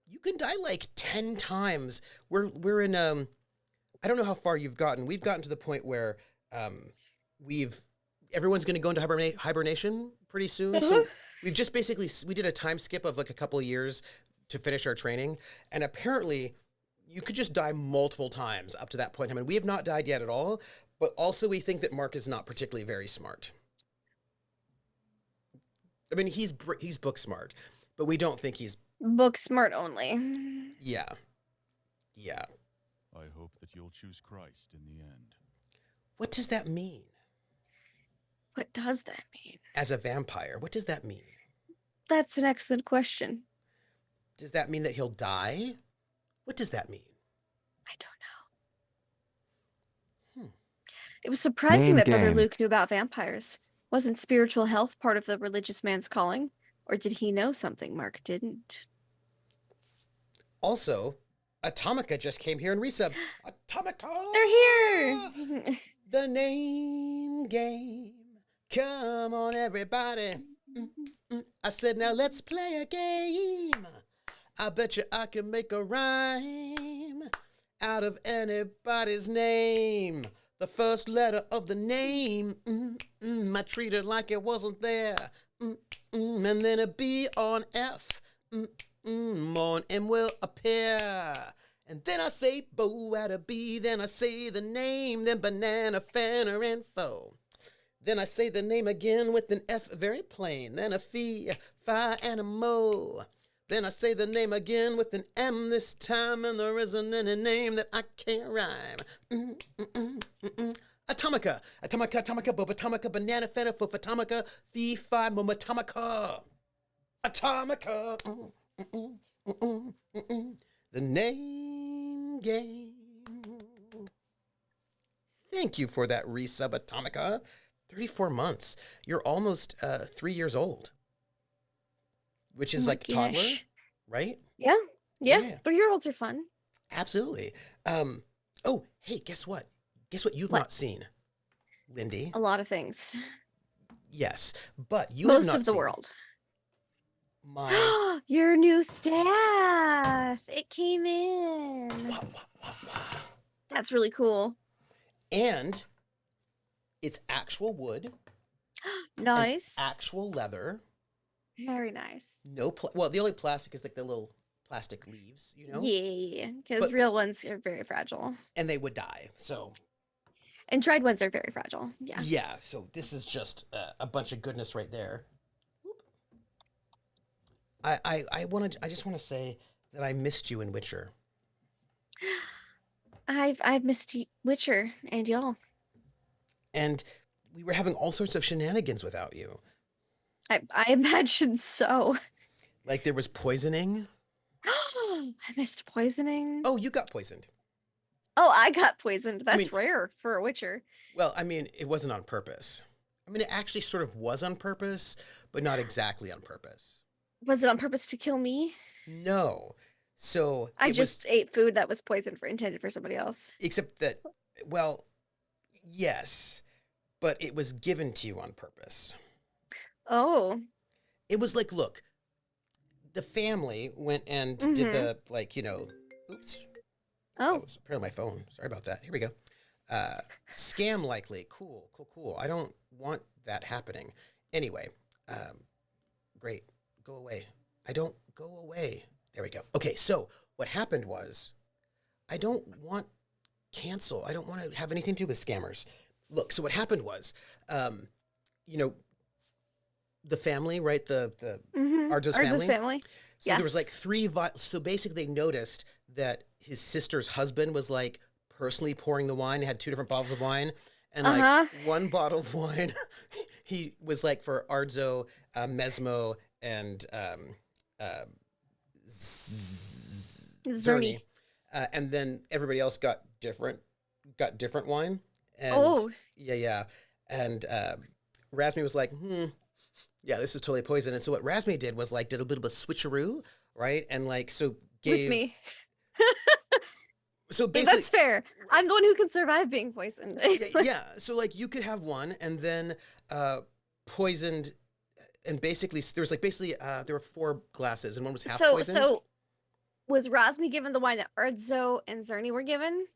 you can die like 10 times. We're in I don't know how far you've gotten. We've gotten to the point where everyone's going to go into hibernation pretty soon. So we've just we did a time skip of like a couple of years to finish our training, and apparently you could just die multiple times up to that point. I mean, we have not died yet at all, but also we think that Mark is not particularly very smart. I mean, he's book smart, but we don't think he's book smart only. Yeah. I hope that you'll choose Christ in the end. What does that mean? What does that mean? As a vampire, what does that mean? That's an excellent question. Does that mean that he'll die? What does that mean? I don't know. It was surprising that Brother Luke knew about vampires. Wasn't spiritual health part of the religious man's calling? Or did he know something Mark didn't? Also, Atomica just came here and resubbed. Atomica! They're here! The name game. Come on, everybody. I said, now let's play a game. I bet you I can make a rhyme out of anybody's name. The first letter of the name, I treat it like it wasn't there. And then a B on F, on M will appear. And then I say bow at a B, then I say the name, then banana, fanner, and foe. Then I say the name again with an F very plain, then a fee, fi, and a mo. Then I say the name again with an M this time, and there isn't any name that I can't rhyme. Atomica, Atomica, banana, fana, atomica, fee, fi, atomica. Atomica, the name game. Thank you for that resub, Atomica. 34 months. You're almost 3 years old. Which is like toddler, right? Yeah. 3-year-olds are fun. Absolutely. Oh, hey, guess what? Guess what you've not seen, Lindy? A lot of things. Yes, but you most have not of the seen world. My your new staff. It came in. That's really cool. And it's actual wood. Nice. Actual leather. Very nice. No, well, the only plastic is like the little plastic leaves, you know? Yeah, because real ones are very fragile. And they would die, so. And dried ones are very fragile, yeah. Yeah, so this is just a bunch of goodness right there. I just want to say that I missed you in Witcher. I've missed Witcher and y'all. And we were having all sorts of shenanigans without you. I imagine so. Like there was poisoning. I missed poisoning. Oh, you got poisoned. Oh, I got poisoned. That's rare for a Witcher. Well, I mean, it wasn't on purpose. I mean, it actually sort of was on purpose, but not exactly on purpose. Was it on purpose to kill me? No. So I just ate food that was poisoned intended for somebody else. Except that, well, yes, but it was given to you on purpose. Oh. It was like, look, the family went and did the, like, you know, oops. Oh. That was apparently my phone. Sorry about that. Here we go. Scam likely. Cool. I don't want that happening. Anyway, great. Go away. I don't go away. There we go. Okay, so what happened was I don't want cancel. I don't want to have anything to do with scammers. Look, so what happened was, you know, the family, right? The Arjo's family. So there was like so basically they noticed that his sister's husband was like personally pouring the wine, had 2 different bottles of wine. And like one bottle of wine, he was like for Arzo, Mesmo, and Zerny. And then everybody else got different wine. And yeah. And Razmi was like, yeah, this is totally poison. And so what Razmi did was like did a little bit of a switcheroo, right? And like so gave With me. So Yeah, basically, that's fair. I'm the one who can survive being poisoned. yeah. So like you could have one and then poisoned, and basically there was like there were 4 glasses and one was half poisoned. So was Razmi given the wine that Arzo and Zerny were given?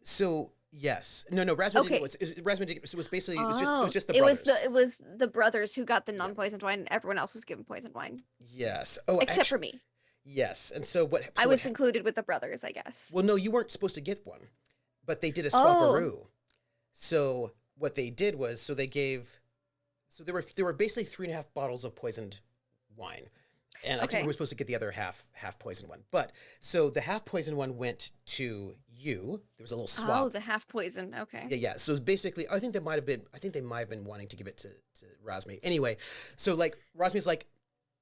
So yes, no. Razmi didn't. Razmi didn't. So it was basically it was just the it brothers. it was the brothers who got the non-poisoned wine, and everyone else was given poisoned wine. Yes. Except for me. Yes, and so what? I was included with the brothers, I guess. Well, no, you weren't supposed to get one, but they did a swap-a-roo. So what they did was, so they gave, so there were basically 3.5 bottles of poisoned wine, and I think we were supposed to get the other half poisoned one. But so the half poisoned one went to you. There was a little swap. Oh, the half poison. Okay. Yeah. So basically, I think they might have been wanting to give it to Razmi. Anyway, so like Razmi's like,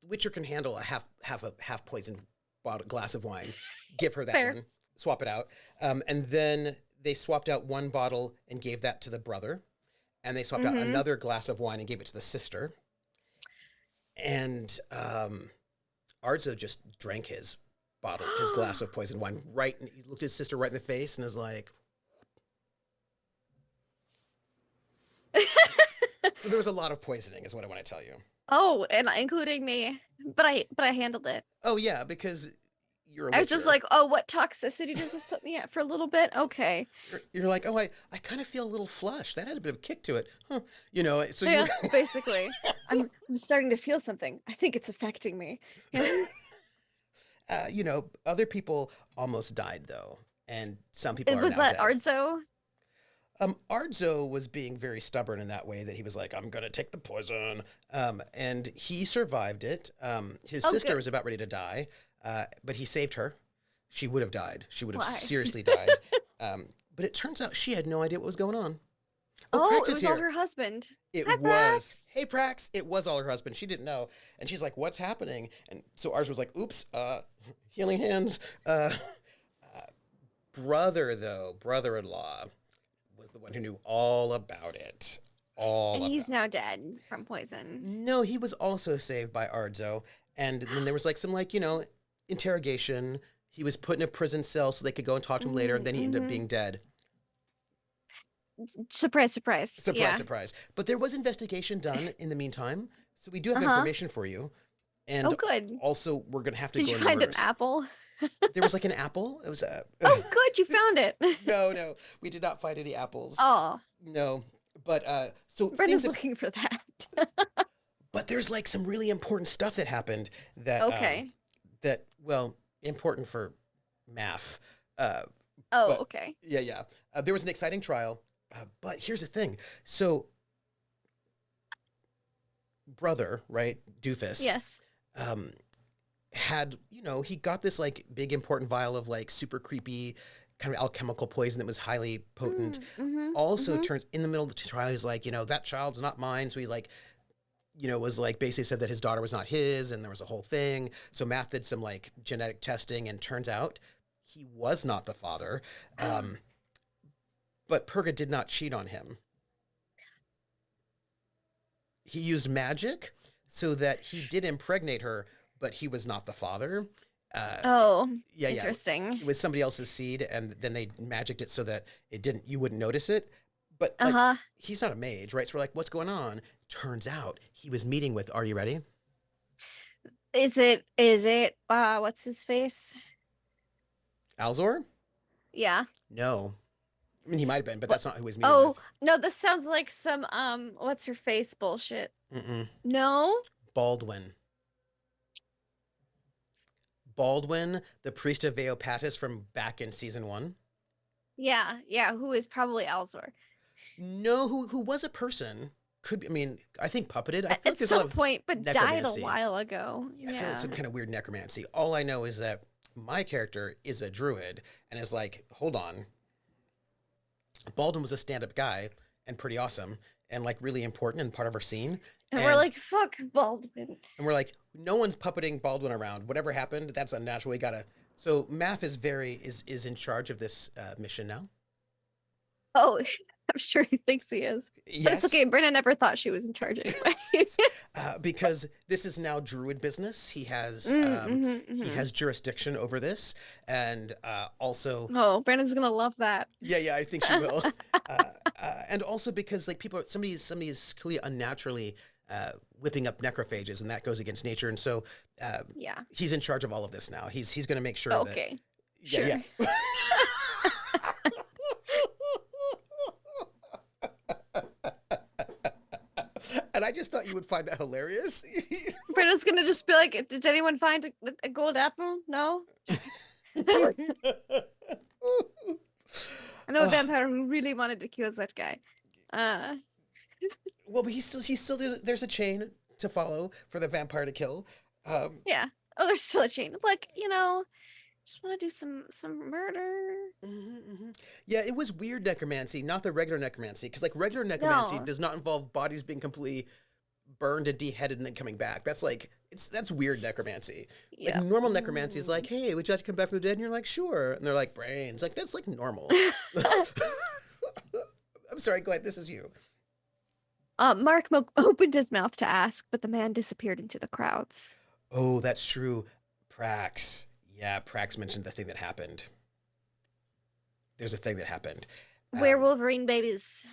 Witcher can handle a half poisoned glass of wine. Give her that one. Swap it out. And then they swapped out 1 bottle and gave that to the brother. And they swapped out another glass of wine and gave it to the sister. And Arzo just drank his glass of poisoned wine right. And he looked his sister right in the face and was like. So there was a lot of poisoning, is what I want to tell you. Oh, and including me, but I handled it. Oh yeah, because you're a I was Witcher. just like, oh, what toxicity does this put me at for a little bit? Okay. You're like, oh, I kind of feel a little flush. That had a bit of a kick to it, huh? You know, so yeah, basically, I'm starting to feel something. I think it's affecting me. You know, other people almost died though, and some people are was now that dead. Arzo? Arzo was being very stubborn in that way that he was like, I'm going to take the poison. And he survived it. His sister was about ready to die, but he saved her. She would have died. She would have seriously died. But it turns out she had no idea what was going on. Oh, it was all her husband. Hi, Prax. Hey, Prax. It was all her husband. She didn't know. And she's like, what's happening? And so Arzo was like, oops, healing hands. Brother-in-law, was the one who knew all about it. And he's now dead from poison. No, he was also saved by Arzo. And then there was like some like, you know, interrogation. He was put in a prison cell so they could go and talk to him later. And then he ended up being dead. Surprise. Surprise. But there was investigation done in the meantime. So we do have information for you. And good. Also, we're going to have to Did go you in find reverse. an apple? There was like an apple. It was Oh, good. You found it. No. We did not find any apples. Oh. No. But so Brenda's looking for that. But there's like some really important stuff that happened that important for math. Okay. Yeah. There was an exciting trial, but here's the thing. So brother, right? Doofus. Yes. Had, you know, he got this like big important vial of like super creepy kind of alchemical poison that was highly potent. Turns in the middle of the trial, he's like, you know, that child's not mine. So he like, you know, was like basically said that his daughter was not his, and there was a whole thing. So Math did some like genetic testing, and turns out he was not the father. But Purga did not cheat on him. He used magic so that he did impregnate her, but he was not the father. Interesting. It was somebody else's seed, and then they magicked it so that you wouldn't notice it. But like, he's not a mage, right? So we're like, what's going on? Turns out he was meeting with. Are you ready? Is it? What's his face? Alzor? Yeah. No. I mean, he might have been, but What? that's not who he's meeting Oh with. no, this sounds like some what's her face bullshit. Mm-mm. No. Baldwin. Baldwin, the priest of Veopatis from back in season 1. Yeah. Who is probably Alzor? No, who was a person. Could be, I mean, I think puppeted. I feel At like there's a lot some of point, but died a necromancy. while ago. Yeah, I feel like some kind of weird necromancy. All I know is that my character is a druid and is like, hold on. Baldwin was a stand-up guy and pretty awesome and like really important and part of our scene. And we're like, fuck Baldwin. And we're like, no one's puppeting Baldwin around. Whatever happened, that's unnatural. We gotta. So Math is in charge of this mission now. Oh, I'm sure he thinks he is. Yes. But it's okay. Brenna never thought she was in charge anyway. Because this is now druid business. He has he has jurisdiction over this, and also. Oh, Brenna's gonna love that. Yeah, I think she will. And also because like somebody's clearly unnaturally whipping up necrophages, and that goes against nature, and so he's in charge of all of this now. He's going to make sure that. Okay. Yeah. And I just thought you would find that hilarious. Brenna's gonna just be like, "Did anyone find a gold apple? No." I know a vampire who really wanted to kill that guy. Well, but he's still there's a chain to follow for the vampire to kill. Yeah. Oh, there's still a chain. Like, just want to do some murder. Yeah, it was weird necromancy, not the regular necromancy, because like regular necromancy does not involve bodies being completely burned and deheaded and then coming back. That's like that's weird necromancy. Yeah. Like normal necromancy is like, hey, would you like to come back from the dead? And you're like, sure. And they're like, brains. Like that's like normal. I'm sorry. Go ahead. This is you. Mark opened his mouth to ask, but the man disappeared into the crowds. Oh, that's true. Prax. Yeah, Prax mentioned the thing that happened. There's a thing that happened. Werewolverine babies.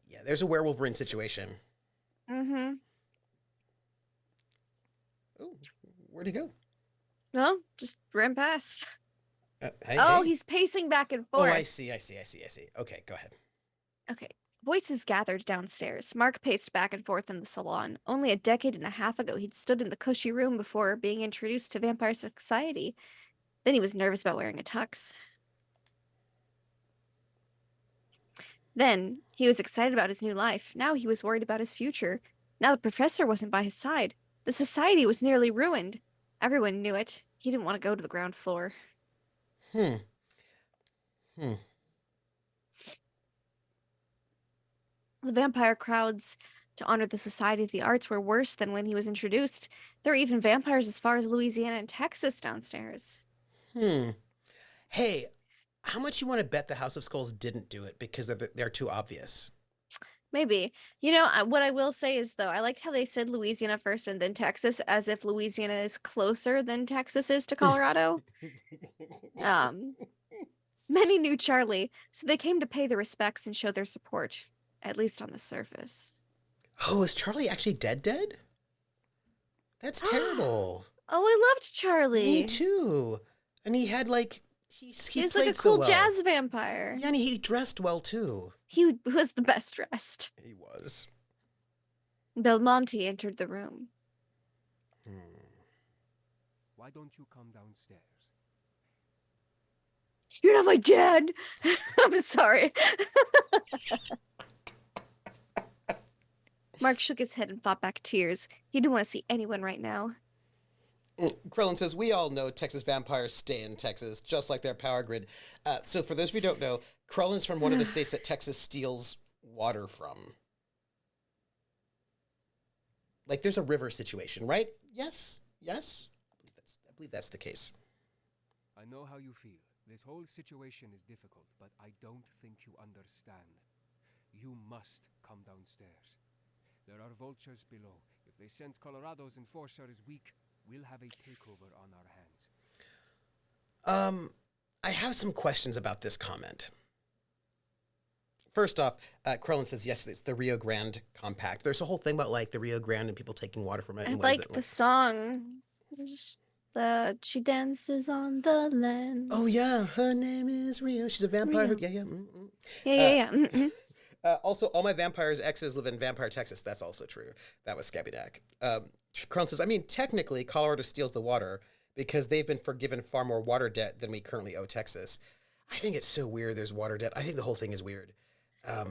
Yeah, there's a werewolverine situation. Mm-hmm. Oh, where'd he go? No, just ran past. Hey. He's pacing back and forth. Oh, I see. Okay, go ahead. Okay. Voices gathered downstairs. Mark paced back and forth in the salon. Only a decade and a half ago, he'd stood in the cushy room before being introduced to vampire society. Then he was nervous about wearing a tux. Then he was excited about his new life. Now he was worried about his future. Now the professor wasn't by his side. The society was nearly ruined. Everyone knew it. He didn't want to go to the ground floor. The vampire crowds to honor the Society of the Arts were worse than when he was introduced. There were even vampires as far as Louisiana and Texas downstairs. Hey, how much you want to bet the House of Skulls didn't do it because they're too obvious? Maybe. What I will say is, though, I like how they said Louisiana first and then Texas, as if Louisiana is closer than Texas is to Colorado. Many knew Charlie, so they came to pay their respects and show their support, at least on the surface. Oh, is Charlie actually dead? That's terrible. Oh, I loved Charlie. Me too. And he had like he was played like a so cool well. jazz vampire. Yeah, and he dressed well too. He was the best dressed. He was. Belmonte entered the room. Why don't you come downstairs? You're not my dad. I'm sorry. Mark shook his head and fought back tears. He didn't want to see anyone right now. Krillin says, we all know Texas vampires stay in Texas, just like their power grid. So for those of you who don't know, Krellin's from one of the states that Texas steals water from. Like, there's a river situation, right? Yes? I believe that's the case. I know how you feel. This whole situation is difficult, but I don't think you understand. You must come downstairs. There are vultures below. If they sense Colorado's enforcer is weak, we'll have a takeover on our hands. I have some questions about this comment. first off, Krellin says, yes, it's the Rio Grande Compact. There's a whole thing about, like, the Rio Grande and people taking water from it. I And like the song. She dances on the land. Oh, yeah. Her name is Rio. She's a vampire. Rio. Yeah, yeah. Yeah. Also, all my vampires' exes live in Vampire, Texas. That's also true. That was Scabby Dak. Krellin says, I mean, technically, Colorado steals the water because they've been forgiven far more water debt than we currently owe Texas. I think it's so weird there's water debt. I think the whole thing is weird. Yeah.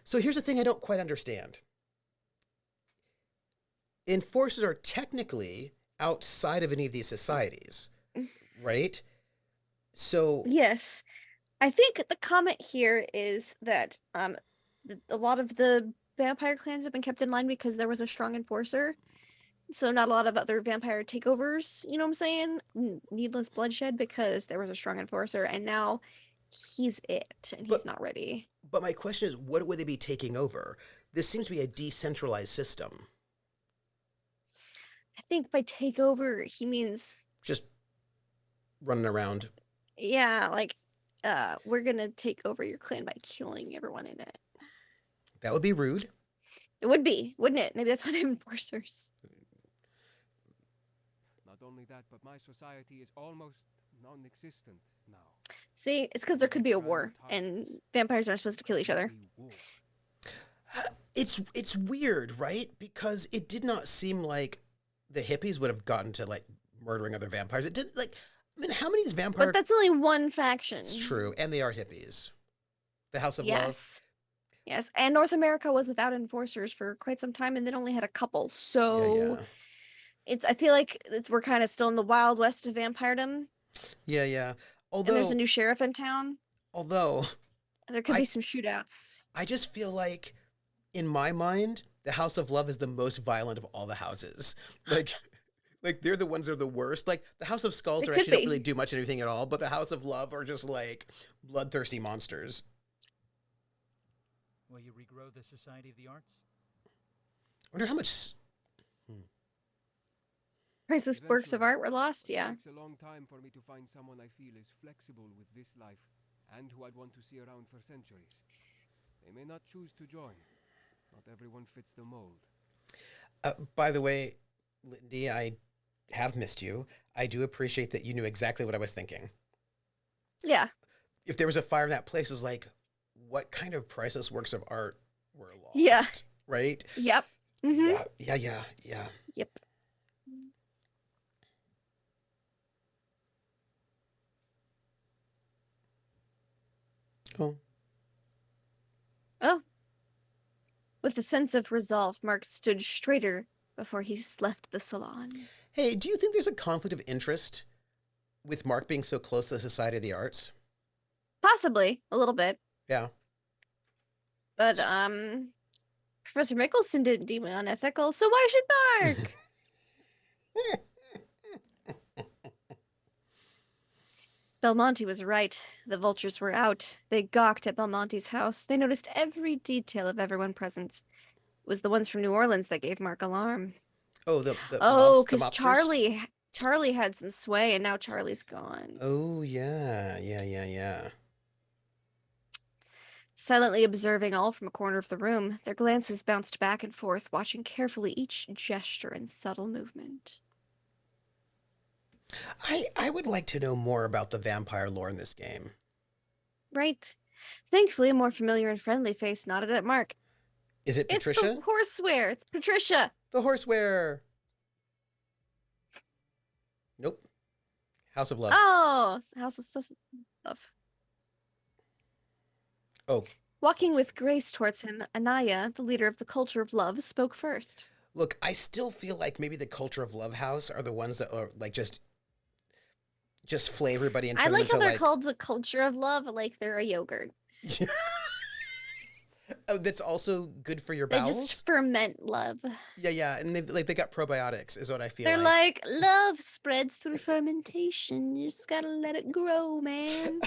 So here's the thing I don't quite understand. Enforcers are technically outside of any of these societies, right? So Yes. I think the comment here is that a lot of the vampire clans have been kept in line because there was a strong enforcer. So not a lot of other vampire takeovers, you know what I'm saying? Needless bloodshed because there was a strong enforcer and now he's it and he's not ready. But my question is, what would they be taking over? This seems to be a decentralized system. I think by takeover he means Just running around. yeah, like we're gonna take over your clan by killing everyone in it. That would be rude. It would be, wouldn't it? Maybe that's why they have enforcers. Not only that, but my society is almost non-existent now. See, it's because there could be a war, and vampires aren't supposed to kill each other. It's weird, right? Because it did not seem like the hippies would have gotten to, like, murdering other vampires. It did, like, I mean, how many of these vampires... But that's only one faction. It's true, and they are hippies. The House of Yes. Yes, and North America was without enforcers for quite some time, and then only had a couple. So I feel like we're kind of still in the wild west of vampiredom. Yeah. Although, And there's a new sheriff in town. Although... There could be some shootouts. I just feel like, in my mind, the House of Love is the most violent of all the houses. Like they're the ones that are the worst. Like, the House of Skulls don't really do much anything at all, but the House of Love are just, like, bloodthirsty monsters. Will you regrow the Society of the Arts? I wonder how much... Priceless works of art were lost, yeah. It takes a long time for me to find someone I feel is flexible with this life and who I'd want to see around for centuries. They may not choose to join. Not everyone fits the mold. By the way, Lindy, I have missed you. I do appreciate that you knew exactly what I was thinking. Yeah. If there was a fire in that place, it was like, what kind of priceless works of art were lost? Yeah. Right? Yep. Mm-hmm. Yeah. Yep. Oh. With a sense of resolve, Mark stood straighter before he left the salon. Hey, do you think there's a conflict of interest with Mark being so close to the Society of the Arts? Possibly, a little bit. Yeah. But, Professor Mickelson didn't deem it unethical, so why should Mark? Belmonte was right. The vultures were out. They gawked at Belmonte's house. They noticed every detail of everyone present. It was the ones from New Orleans that gave Mark alarm. Oh, because Charlie had some sway, and now Charlie's gone. Oh, yeah. Silently observing all from a corner of the room, their glances bounced back and forth, watching carefully each gesture and subtle movement. I would like to know more about the vampire lore in this game. Right. Thankfully, a more familiar and friendly face nodded at Mark. Is it Patricia? It's the horseware. It's Patricia. The horseware. Nope. House of Love. Oh, House of Love. Oh. Walking with grace towards him, Anaya, the leader of the Culture of Love, spoke first. Look, I still feel like maybe the Culture of Love House are the ones that are like just flay everybody and turn I like how they're like... called the Culture of Love, like they're a yogurt. Oh, that's also good for your bowels. They just ferment love. Yeah, and they got probiotics, is what I feel. They're like love spreads through fermentation. You just gotta let it grow, man.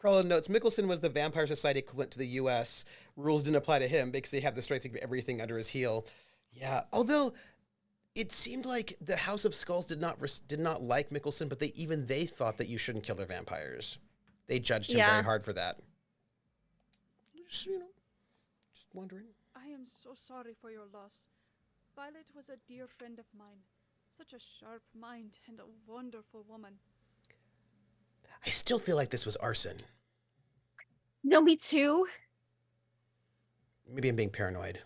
Krellin notes, Mickelson was the Vampire Society equivalent to the U.S. Rules didn't apply to him because they have the strength to keep everything under his heel. Yeah, although it seemed like the House of Skulls did not like Mickelson, but they thought that you shouldn't kill their vampires. They judged him very hard for that. Just, just wondering. I am so sorry for your loss. Violet was a dear friend of mine. Such a sharp mind and a wonderful woman. I still feel like this was arson. No, me too. Maybe I'm being paranoid.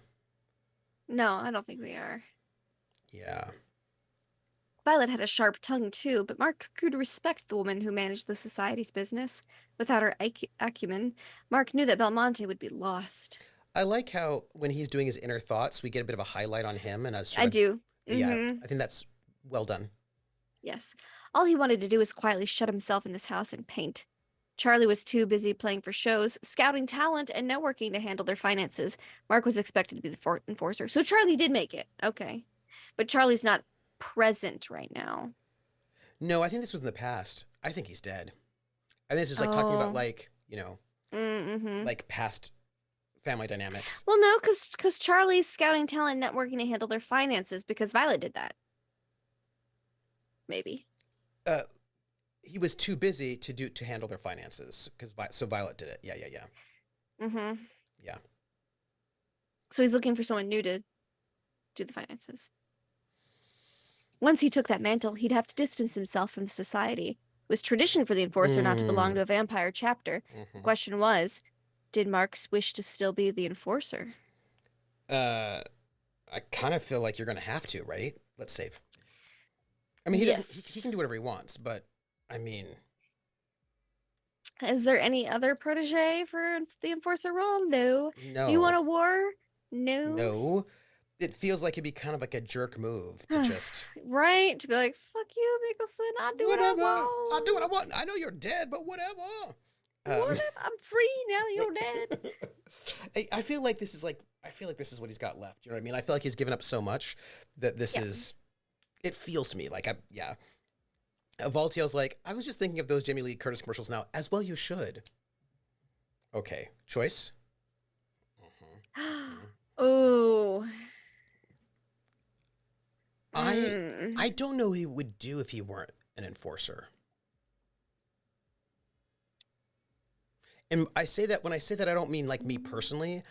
No, I don't think we are. Yeah. Violet had a sharp tongue too, but Mark grew to respect the woman who managed the society's business. Without her acumen, Mark knew that Belmonte would be lost. I like how when he's doing his inner thoughts, we get a bit of a highlight on him. And I do. Yeah, I think that's well done. Yes. All he wanted to do was quietly shut himself in this house and paint. Charlie was too busy playing for shows, scouting talent, and networking to handle their finances. Mark was expected to be the enforcer. So Charlie did make it. Okay. But Charlie's not present right now. No, I think this was in the past. I think he's dead. I think this is like talking about like, like past family dynamics. Well, no, because Charlie's scouting talent, networking to handle their finances because Violet did that. Maybe. He was too busy to handle their finances so Violet did it. Yeah. Yeah. So he's looking for someone new to do the finances. Once he took that mantle, he'd have to distance himself from the society. It was tradition for the enforcer not to belong to a vampire chapter. The question was, did Marx wish to still be the enforcer? I kind of feel like you're going to have to, right? Let's save. I mean, he can do whatever he wants, but I mean... Is there any other protege for the enforcer role? No. You want a war? No. No. It feels like it'd be kind of like a jerk move to just... Right? To be like, fuck you, Mickelson. I'll do what I want. I'll do what I want. I know you're dead, but whatever. I'm free now that you're dead. I feel like this is what he's got left. You know what I mean? I feel like he's given up so much that this is... It feels to me like Valtiel's like, I was just thinking of those Jamie Lee Curtis commercials now. As well you should. Okay. Choice? Oh... I don't know what he would do if he weren't an enforcer. And when I say that, I don't mean like me personally.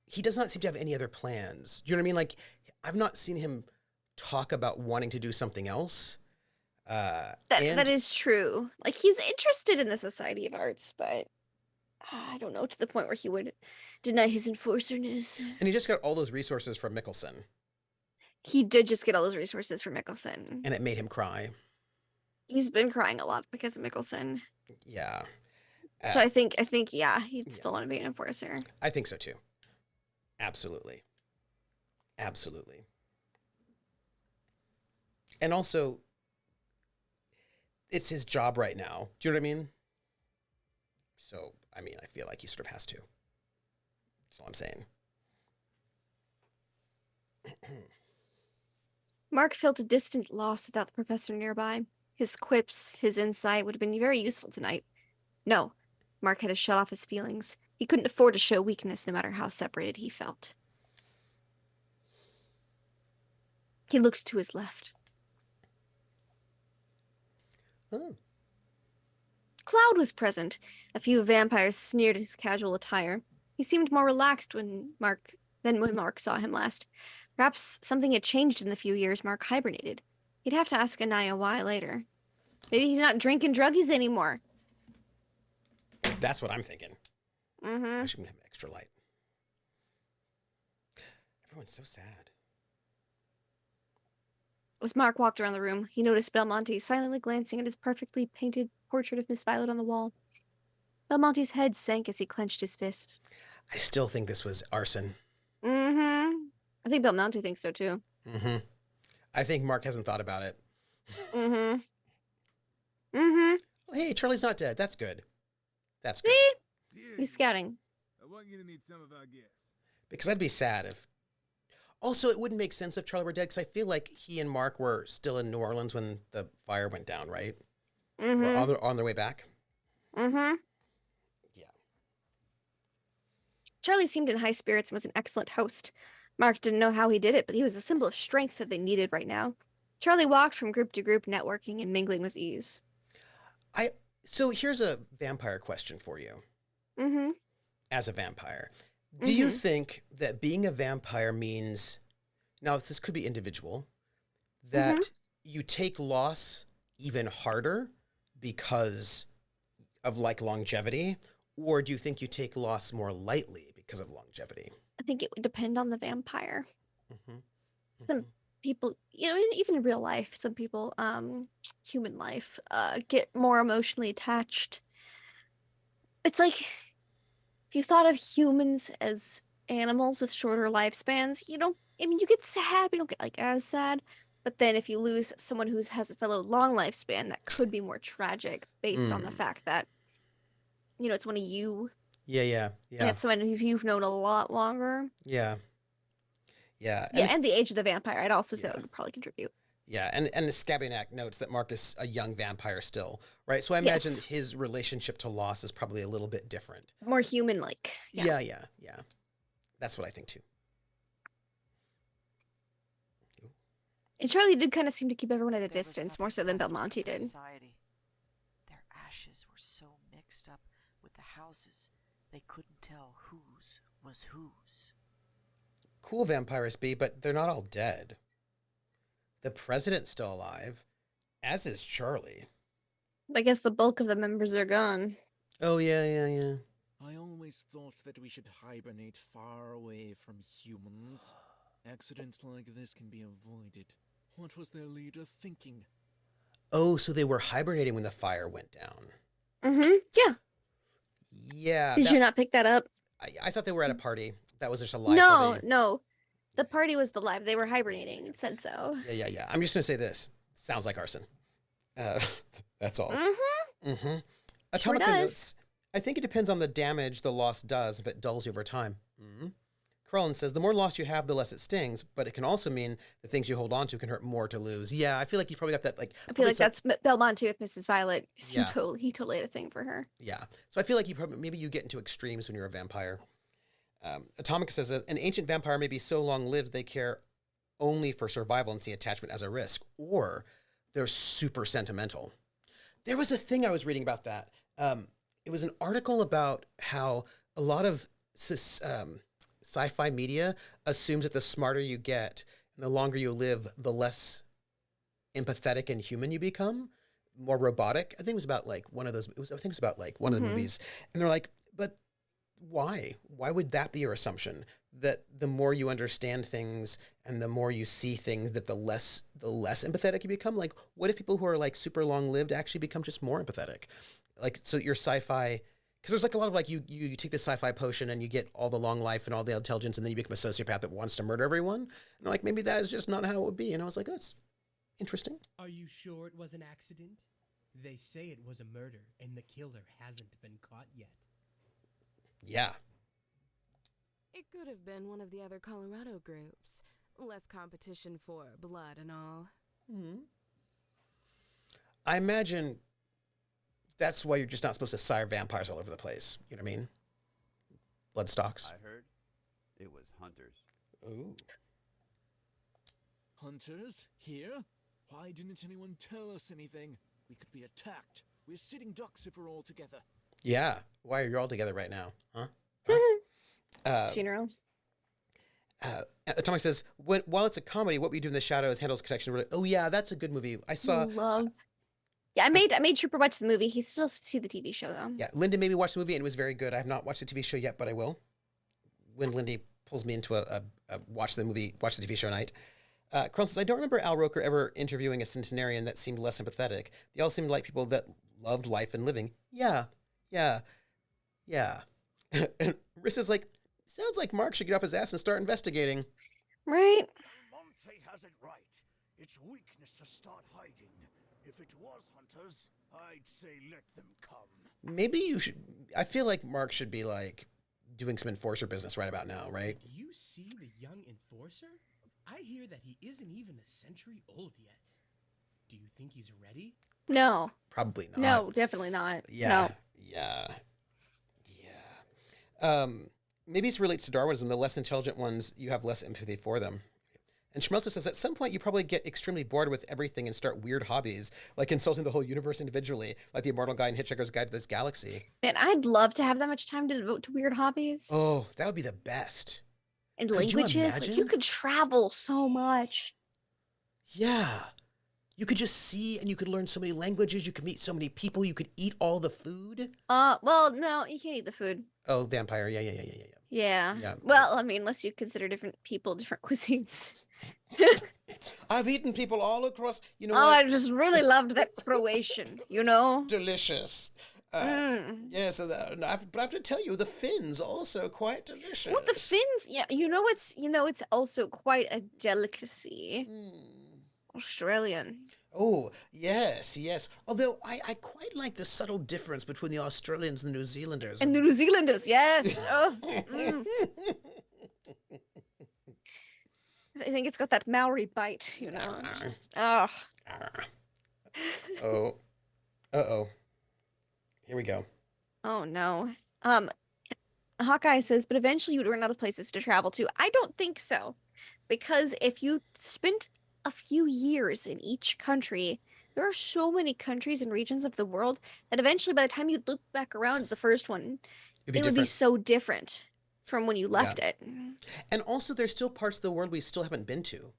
He does not seem to have any other plans. Do you know what I mean? Like, I've not seen him talk about wanting to do something else. That is true. Like, he's interested in the Society of Arts, but I don't know, to the point where he would deny his enforcerness. And he just got all those resources from Mickelson. He did just get all those resources from Mickelson. And it made him cry. He's been crying a lot because of Mickelson. Yeah. So I think, yeah, he'd still want to be an enforcer. I think so too. Absolutely. Absolutely. And also, it's his job right now. Do you know what I mean? So, I mean, I feel like he sort of has to. That's all I'm saying. Mark felt a distant loss without the professor nearby. His quips, his insight would have been very useful tonight. No, Mark had to shut off his feelings. He couldn't afford to show weakness no matter how separated he felt. He looked to his left. Oh. Cloud was present. A few vampires sneered at his casual attire. He seemed more relaxed than when Mark saw him last. Perhaps something had changed in the few years Mark hibernated. He'd have to ask Anaya why later. Maybe he's not drinking druggies anymore. That's what I'm thinking. I should have an extra light. Everyone's so sad. As Mark walked around the room, he noticed Belmonte silently glancing at his perfectly painted portrait of Miss Violet on the wall. Belmonte's head sank as he clenched his fist. I still think this was arson. I think Belmonte thinks so too. I think Mark hasn't thought about it. Oh, hey, Charlie's not dead. That's good. That's good. See? Yeah. He's scouting. I want you to meet some of our guests. Because I'd be sad if... Also, it wouldn't make sense if Charlie were dead, because I feel like he and Mark were still in New Orleans when the fire went down, right? Were on their way back? Yeah. Charlie seemed in high spirits and was an excellent host. Mark didn't know how he did it, but he was a symbol of strength that they needed right now. Charlie walked from group to group, networking and mingling with ease. So here's a vampire question for you. Mm-hmm. As a vampire, do you think that being a vampire means, now this could be individual, that you take loss even harder because of like longevity, or do you think you take loss more lightly because of longevity? I think it would depend on the vampire. Mm-hmm. Some people, even in real life, some people, human life, get more emotionally attached. It's like if you thought of humans as animals with shorter lifespans, you get sad, but you don't get like as sad. But then if you lose someone who has a fellow long lifespan, that could be more tragic based on the fact that, it's one of you. Yeah. And it's someone who you've known a lot longer. Yeah. Yeah, and the age of the vampire, I'd also say that would probably contribute. Yeah, and the Scabianac notes that Mark is a young vampire still, right? So I imagine his relationship to loss is probably a little bit different. More human-like. Yeah. That's what I think too. And Charlie did kind of seem to keep everyone at a distance, more so than Belmonte did. Society. Their ashes were so mixed up with the houses, they couldn't tell whose was whose. Cool vampires be, but they're not all dead. The president's still alive, as is Charlie. I guess the bulk of the members are gone. Oh, yeah. I always thought that we should hibernate far away from humans. Accidents like this can be avoided. What was their leader thinking? Oh, so they were hibernating when the fire went down. Mm-hmm, yeah. Yeah. Did you not pick that up? I thought they were at a party. That was just a lie. No. The party was the live. They were hibernating. It said so. Yeah. I'm just going to say this. Sounds like arson. That's all. Atomic notes. I think it depends on the damage the loss does if it dulls you over time. Carlin says, the more loss you have, the less it stings, but it can also mean the things you hold on to can hurt more to lose. Yeah, I feel like you probably got that. I feel like that's Belmonte with Mrs. Violet. Yeah. He totally had a thing for her. Yeah. So I feel like maybe you get into extremes when you're a vampire. Atomic says, an ancient vampire may be so long-lived they care only for survival and see attachment as a risk, or they're super sentimental. There was a thing I was reading about that. It was an article about how a lot of sci-fi media assumes that the smarter you get and the longer you live, the less empathetic and human you become, more robotic. I think it was about like one of those. I think it's about like one of the movies, and they're like, but why? Why would that be your assumption? That the more you understand things and the more you see things, that the less empathetic you become. Like, what if people who are like super long lived actually become just more empathetic? Like, so your sci-fi, because there's like a lot of like you take the sci-fi potion and you get all the long life and all the intelligence, and then you become a sociopath that wants to murder everyone. And they're like, maybe that is just not how it would be. And I was like, that's interesting. Are you sure it was an accident? They say it was a murder and the killer hasn't been caught yet. Yeah. It could have been one of the other Colorado groups. Less competition for blood and all. I imagine that's why you're just not supposed to sire vampires all over the place. You know what I mean? Bloodstocks. I heard it was hunters. Ooh. Hunters? Here? Why didn't anyone tell us anything? We could be attacked. We're sitting ducks if we're all together. Yeah. Why are you all together right now? Huh? Funeral. Atomic says, while it's a comedy, What We Do in the Shadows handles connection. Really, oh yeah, that's a good movie. I saw. Yeah, I made Trooper watch the movie. He still see the TV show though. Yeah, Linda made me watch the movie and it was very good. I have not watched the TV show yet, but I will. When Lindy pulls me into a watch the TV show night. Carl says, I don't remember Al Roker ever interviewing a centenarian that seemed less sympathetic. They all seemed like people that loved life and living. Yeah. And Riss is like, sounds like Mark should get off his ass and start investigating. Right? Monte has it right. It's weakness to start hiding. If it was hunters, I'd say let them come. Maybe you should. I feel like Mark should be like doing some enforcer business right about now, right? Do you see the young enforcer? I hear that he isn't even a century old yet. Do you think he's ready? No. Probably not. No, definitely not. Yeah. No. Yeah. Maybe it relates to Darwinism. The less intelligent ones, you have less empathy for them. And Schmelzer says, at some point you probably get extremely bored with everything and start weird hobbies, like consulting the whole universe individually, like the immortal guy in Hitchhiker's Guide to this Galaxy. Man, I'd love to have that much time to devote to weird hobbies. Oh, that would be the best. And Could you languages. Like, you imagine? could travel so much. Yeah. You could just see and you could learn so many languages. You could meet so many people. You could eat all the food. Well, no, you can't eat the food. Oh, vampire. Yeah. Yeah. Yeah. Well, I mean, unless you consider different people, different cuisines. I've eaten people all across, you know. Oh, I just really loved that Croatian, you know? Delicious. Yeah, so but I have to tell you, the Finns also quite delicious. Well, the Finns, yeah, it's also quite a delicacy. Australian. Oh, yes. Although I quite like the subtle difference between the Australians and the New Zealanders. And the New Zealanders, yes. Oh, I think it's got that Maori bite, you know. Oh. Oh. Uh-oh. Here we go. Oh no. Hawkeye says, but eventually you would run out of places to travel to. I don't think so. Because if you spent a few years in each country, there are so many countries and regions of the world that eventually by the time you look back around at the first one, it would be so different from when you left it. And also there's still parts of the world we still haven't been to.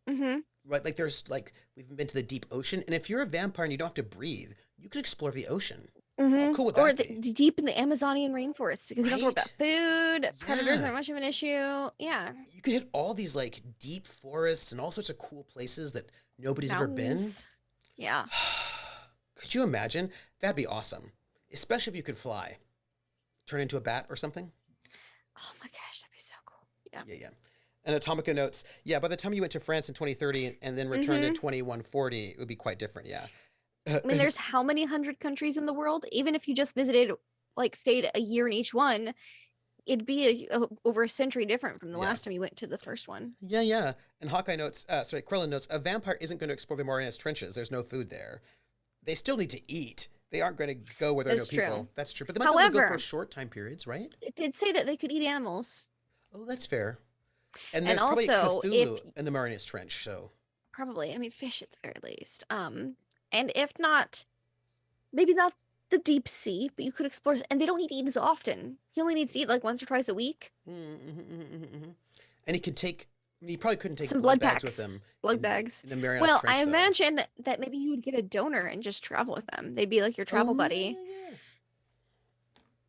Mm-hmm. Right, like we've been to the deep ocean, and if you're a vampire and you don't have to breathe, you could explore the ocean. Mm-hmm. How cool would Or that be? deep in the Amazonian rainforest because you don't have to worry about food. Predators Yeah. aren't much of an issue. Yeah. You could hit all these like deep forests and all sorts of cool places that nobody's ever been. Mountains. Yeah. Could you imagine? That'd be awesome. Especially if you could fly. Turn into a bat or something. Oh my gosh, that'd be so cool. Yeah. Yeah. And Atomica notes, by the time you went to France in 2030 and then returned in 2140, it would be quite different, yeah. I mean, there's how many 100 countries in the world? Even if you just visited, stayed a year in each one, it'd be over a century different from the last time you went to the first one. Yeah. And Hawkeye notes, Krillin notes, a vampire isn't going to explore the Marianas Trenches. There's no food there. They still need to eat. They aren't going to go where there are no people. That's true. But they might only go for short time periods, right? It did say that they could eat animals. Oh, that's fair. And there's probably Cthulhu in the Marianas Trench, so. Probably. I mean, fish at the very least. And if not, maybe not the deep sea, but you could explore. And they don't need to eat as often. He only needs to eat like once or twice a week. And he probably couldn't take some blood bags packs with him. Blood bags. In the Marianas well, Trench, I imagine that maybe you would get a donor and just travel with them. They'd be like your travel buddy.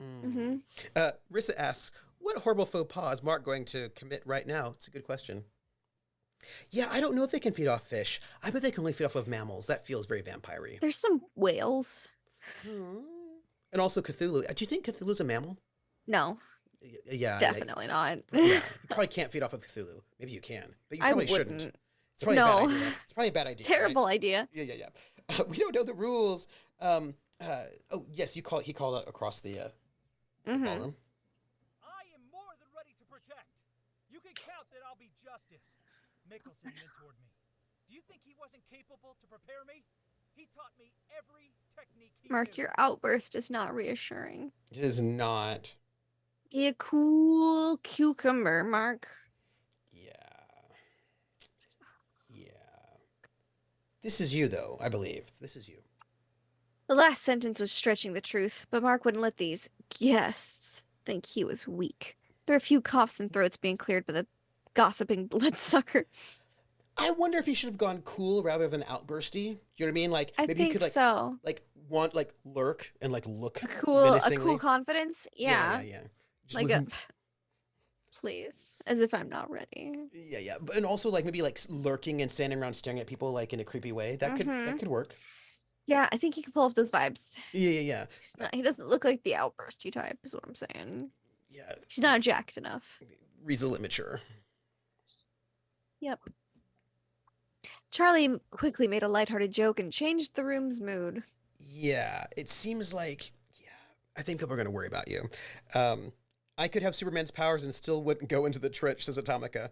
Rissa asks, what horrible faux pas is Mark going to commit right now? It's a good question. Yeah, I don't know if they can feed off fish. I bet they can only feed off of mammals. That feels very vampire-y. There's some whales. And also Cthulhu. Do you think Cthulhu's a mammal? No. Yeah. Definitely not. Yeah. You probably can't feed off of Cthulhu. Maybe you can, but you probably shouldn't. It's probably a bad idea. It's probably a bad idea. Terrible right? idea. Yeah. We don't know the rules. Oh, yes, he called out across the ballroom. I am more than ready to protect. You can count that I'll be justice. Mickelson mentored me. Do you think he wasn't capable to prepare me? He taught me every technique he Mark, knew. your outburst is not reassuring. It is not. Be a cool cucumber, Mark. Yeah. This is you, though, I believe. This is you. The last sentence was stretching the truth, but Mark wouldn't let these guests think he was weak. There are a few coughs and throats being cleared by the gossiping bloodsuckers. I wonder if he should have gone cool rather than outbursty. You know what I mean? Like I maybe think he could so. Lurk and look A cool menacingly. confidence. Yeah. Just Like looking- please, as if I'm not ready. Yeah. And also maybe lurking and standing around staring at people in a creepy way. That could work. Yeah, I think he could pull off those vibes. Yeah. He doesn't look like the outbursty type, is what I'm saying. Yeah. He's not jacked enough. He's a little immature. Yep. Charlie quickly made a lighthearted joke and changed the room's mood. Yeah, it seems like, I think people are going to worry about you. I could have Superman's powers and still wouldn't go into the trench, says Atomica.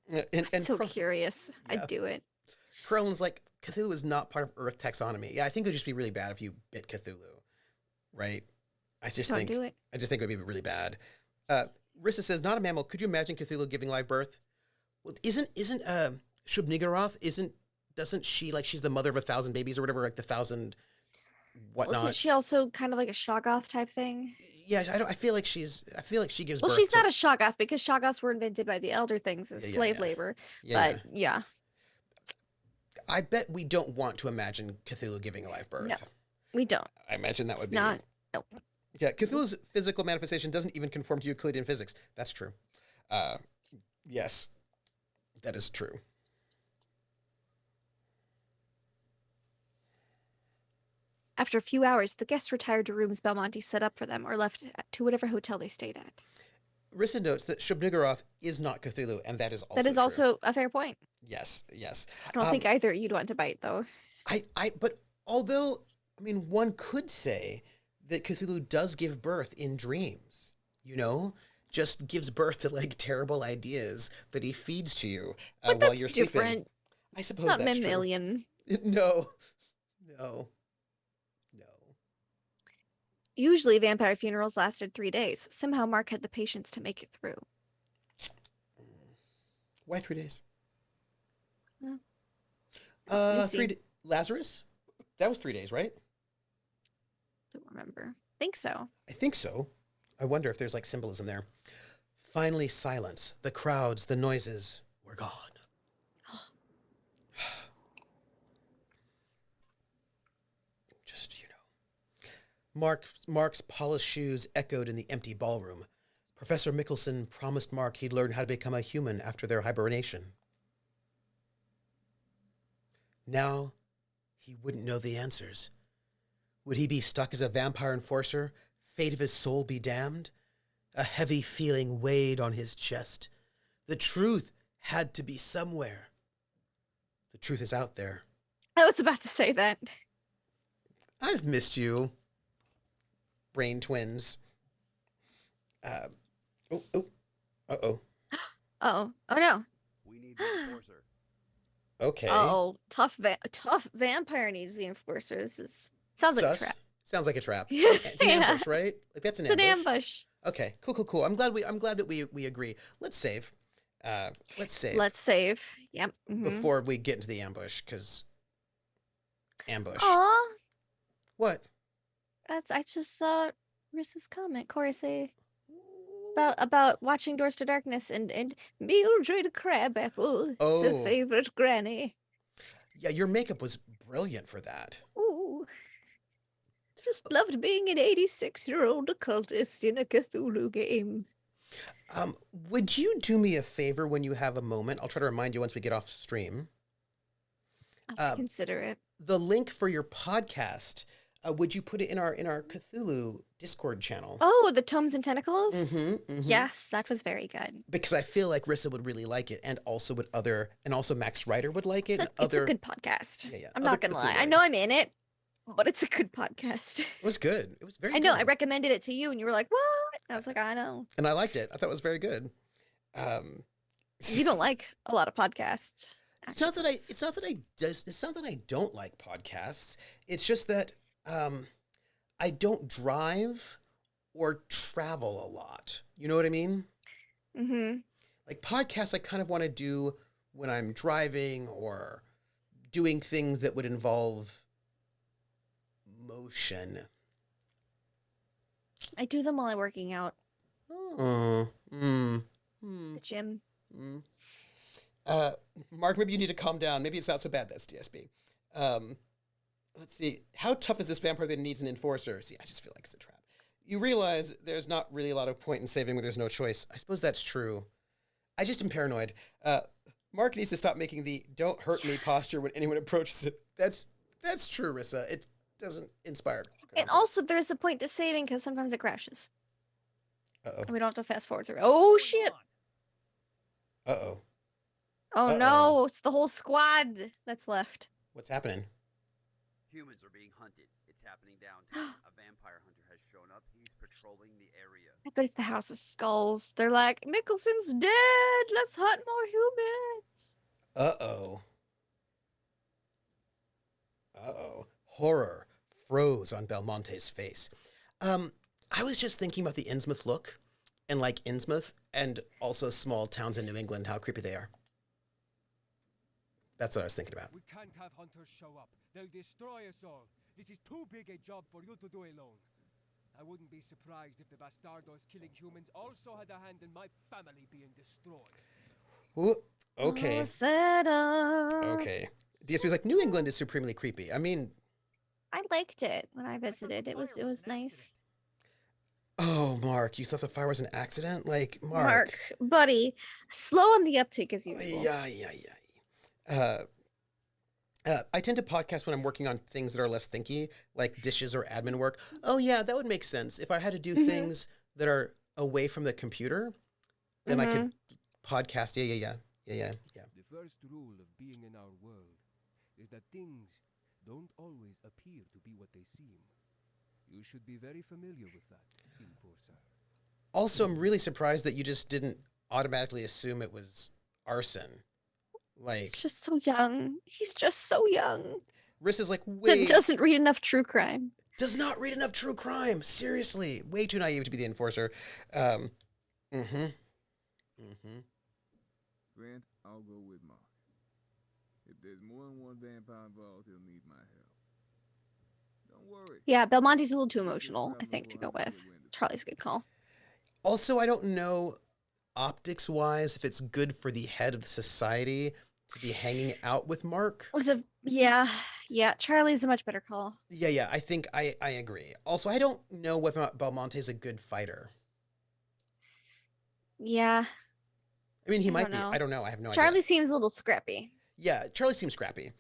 I'm so curious. I'd do it. Krellin's like, Cthulhu is not part of Earth taxonomy. Yeah, I think it would just be really bad if you bit Cthulhu, right? I just think it would be really bad. Rissa says, not a mammal. Could you imagine Cthulhu giving live birth? Well, isn't Shub-Niggurath, doesn't she, like, she's the mother of 1,000 babies or whatever, like the 1,000 whatnot? Wasn't she also kind of like a Shoggoth type thing? Yeah, I feel like she gives Well, birth she's to... not a Shoggoth because Shoggoths were invented by the Elder Things as slave labor. Yeah, But yeah. I bet we don't want to imagine Cthulhu giving a live birth. No, we don't. I imagine that would be... Not. Nope. Yeah, Cthulhu's physical manifestation doesn't even conform to Euclidean physics. That's true. Yes, that is true. After a few hours, the guests retired to rooms Belmonte set up for them or left to whatever hotel they stayed at. Rissa notes that Shub-Niggurath is not Cthulhu, and that is also That is true. also a fair point. Yes. I don't think either you'd want to bite, though. But although, I mean, one could say that Cthulhu does give birth in dreams, just gives birth to, like, terrible ideas that he feeds to you while you're sleeping. Different. I suppose it's not that's mammalian. True. No. Usually, vampire funerals lasted 3 days. Somehow, Mark had the patience to make it through. Why 3 days? No. 3 Lazarus? That was 3 days, right? Don't remember. Think so. I think so. I wonder if there's, like, symbolism there. Finally, silence. The crowds, the noises were gone. Just, Mark's polished shoes echoed in the empty ballroom. Professor Mickelson promised Mark he'd learn how to become a human after their hibernation. Now, he wouldn't know the answers. Would he be stuck as a vampire enforcer? Fate of his soul be damned? A heavy feeling weighed on his chest. The truth had to be somewhere. The truth is out there. I was about to say that. I've missed you. Brain twins. Uh-oh. Oh no. We need the enforcer. Okay. Oh, tough vampire needs the enforcer. Sounds like a trap. Sounds like a trap. It's an ambush, right? Like, that's an ambush. It's an ambush. Okay, cool. I'm glad that we agree. Let's save. Let's save. Yep. Mm-hmm. Before we get into the ambush, because ambush. Aw. What? I just saw Rissa's comment. Corey say about watching Doors to Darkness and Mildred Crabapple. Oh. It's her favorite granny. Yeah, your makeup was brilliant for that. Ooh. Just loved being an 86-year-old occultist in a Cthulhu game. Would you do me a favor when you have a moment? I'll try to remind you once we get off stream. I'll consider it. The link for your podcast, would you put it in our Cthulhu Discord channel? Oh, the Tomes and Tentacles? Mm-hmm. Yes, that was very good. Because I feel like Rissa would really like it, and also Max Ryder would like it. It's a good podcast. Yeah. I'm not gonna lie. I know I'm in it, but it's a good podcast. It was good. It was very good. I know. I recommended it to you, and you were like, what? I was like, I know. And I liked it. I thought it was very good. You don't like a lot of podcasts. It's not that I don't like podcasts. It's just that I don't drive or travel a lot. You know what I mean? Mm-hmm. Like, podcasts I kind of want to do when I'm driving or doing things that would involve motion. I do them while I'm working out. The gym. Mark, maybe you need to calm down. Maybe it's not so bad, that's DSB. Let's see. How tough is this vampire that needs an enforcer? See, I just feel like it's a trap. You realize there's not really a lot of point in saving when there's no choice. I suppose that's true. I just am paranoid. Mark needs to stop making the "don't hurt me" posture when anyone approaches it. That's true, Rissa. It doesn't inspire. And also, there's a point to saving because sometimes it crashes. Uh-oh. We don't have to fast forward through. Oh, shit. Uh-oh. Oh, no. It's the whole squad that's left. What's happening? Humans are being hunted. It's happening downtown. A vampire hunter has shown up. He's patrolling the area. I bet it's the House of Skulls. They're like, Mickelson's dead. Let's hunt more humans. Uh-oh. Horror froze on Belmonte's face. I was just thinking about the Innsmouth look, and like Innsmouth, and also small towns in New England, how creepy they are. That's what I was thinking about. We can't have hunters show up. They'll destroy us all. This is too big a job for you to do alone. I wouldn't be surprised if the bastardos killing humans also had a hand in my family being destroyed. Ooh, okay. Oh, set up. Okay. DSP's like, New England is supremely creepy. I mean, I liked it when I visited. It was nice. oh, Mark, you thought the fire was an accident? Like, Mark, buddy, slow on the uptake as usual. Yeah. I tend to podcast when I'm working on things that are less thinky, like dishes or admin work. Oh, yeah, that would make sense. If I had to do things that are away from the computer, then I could podcast. Yeah. The first rule of being in our world is that things don't always appear to be what they seem. You should be very familiar with that, Enforcer. Also, I'm really surprised that you just didn't automatically assume it was arson. Like, he's just so young. He's just so young. Riss is like, wait. Doesn't read enough true crime. Does not read enough true crime. Seriously. Way too naive to be the Enforcer. Grant, I'll go with Mark. If there's more than one vampire involved, he'll need my help. Don't worry. Yeah, Belmonte's a little too emotional, I think, to go with. Charlie's a good call. Also, I don't know, optics-wise, if it's good for the head of the society to be hanging out with Mark. Yeah, Charlie's a much better call. Yeah, I think I agree. Also, I don't know whether or not Belmonte's a good fighter. Yeah. I mean, he might be. I don't know. I have no idea. Charlie seems a little scrappy. Yeah, Charlie seems scrappy.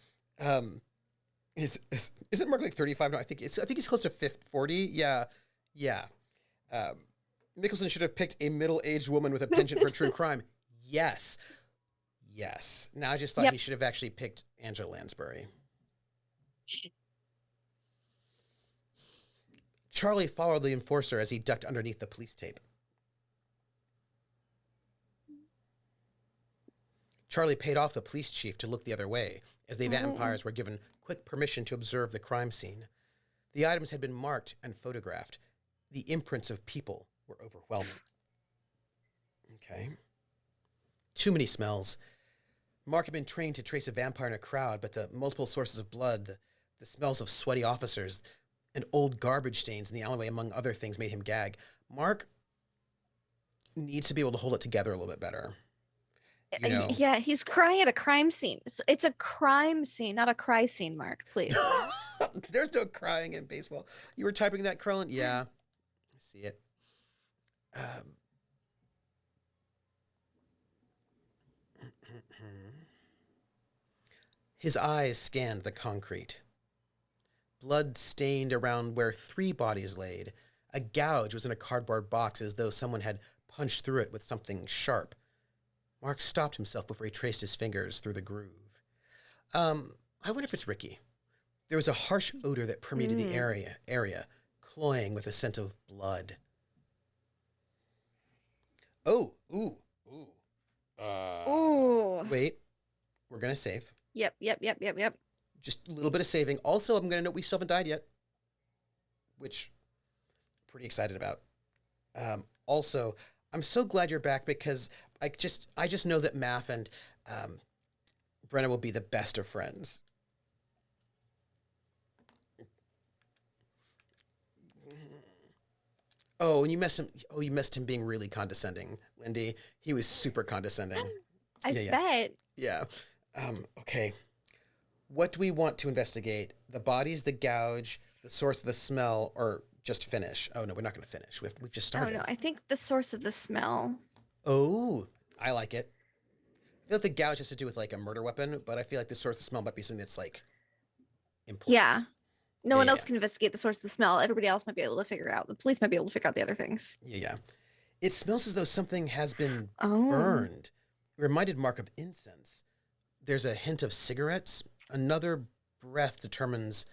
Isn't Mark like 35? No, I think he's close to 40. Yeah. Mickelson should have picked a middle-aged woman with a penchant for true crime. Yes. Now I just thought he should have actually picked Angela Lansbury. Charlie followed the Enforcer as he ducked underneath the police tape. Charlie paid off the police chief to look the other way, as the vampires were given quick permission to observe the crime scene. The items had been marked and photographed. The imprints of people were overwhelming. Okay. Too many smells. Mark had been trained to trace a vampire in a crowd, but the multiple sources of blood, the smells of sweaty officers, and old garbage stains in the alleyway, among other things, made him gag. Mark needs to be able to hold it together a little bit better. You know? Yeah, he's crying at a crime scene. It's a crime scene, not a cry scene, Mark, please. There's no crying in baseball. You were typing that, Krellin? Yeah. I see it. His eyes scanned the concrete. Blood stained around where 3 bodies laid. A gouge was in a cardboard box as though someone had punched through it with something sharp. Mark stopped himself before he traced his fingers through the groove. I wonder if it's Ricky. There was a harsh odor that permeated the area, cloying with a scent of blood. Oh, ooh. Wait, we're going to save. Yep. Just a little bit of saving. Also, I'm going to note we still haven't died yet, which I'm pretty excited about. Also, I'm so glad you're back because I just know that Math and Brenna will be the best of friends. Oh, and you missed him. Oh, you missed him being really condescending, Lindy. He was super condescending. I bet. Yeah. Okay. What do we want to investigate? The bodies, the gouge, the source of the smell, or just finish? Oh, no, we're not going to finish. We've just started. Oh, no, I think the source of the smell. Oh, I like it. I feel like the gouge has to do with like a murder weapon, but I feel like the source of the smell might be something that's like important. Yeah. No one else can investigate the source of the smell. Everybody else might be able to figure it out. The police might be able to figure out the other things. Yeah. It smells as though something has been burned. It reminded Mark of incense. There's a hint of cigarettes. Another breath determines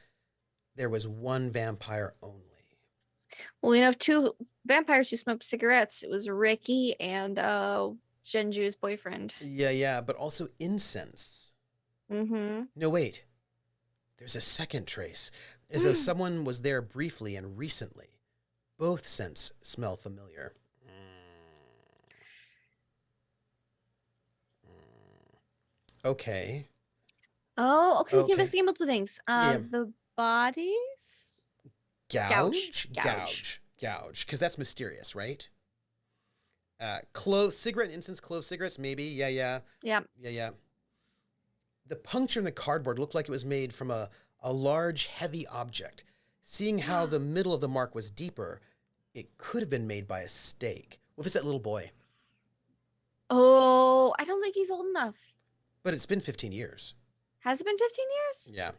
there was one vampire only. Well, we know of 2 vampires who smoked cigarettes. It was Ricky and Genju's boyfriend. Yeah, but also incense. Mm-hmm. No, wait. There's a second trace, as though someone was there briefly and recently. Both scents smell familiar. Okay. Oh, okay. We can Okay. investigate multiple things. Yeah. The bodies. Gouge. Because that's mysterious, right? Cigarette and incense clove cigarettes, maybe. Yeah. The puncture in the cardboard looked like it was made from a large, heavy object. Seeing how the middle of the mark was deeper, it could have been made by a stake. What if it's that little boy? Oh, I don't think he's old enough. But it's been 15 years. Has it been 15 years? Yeah.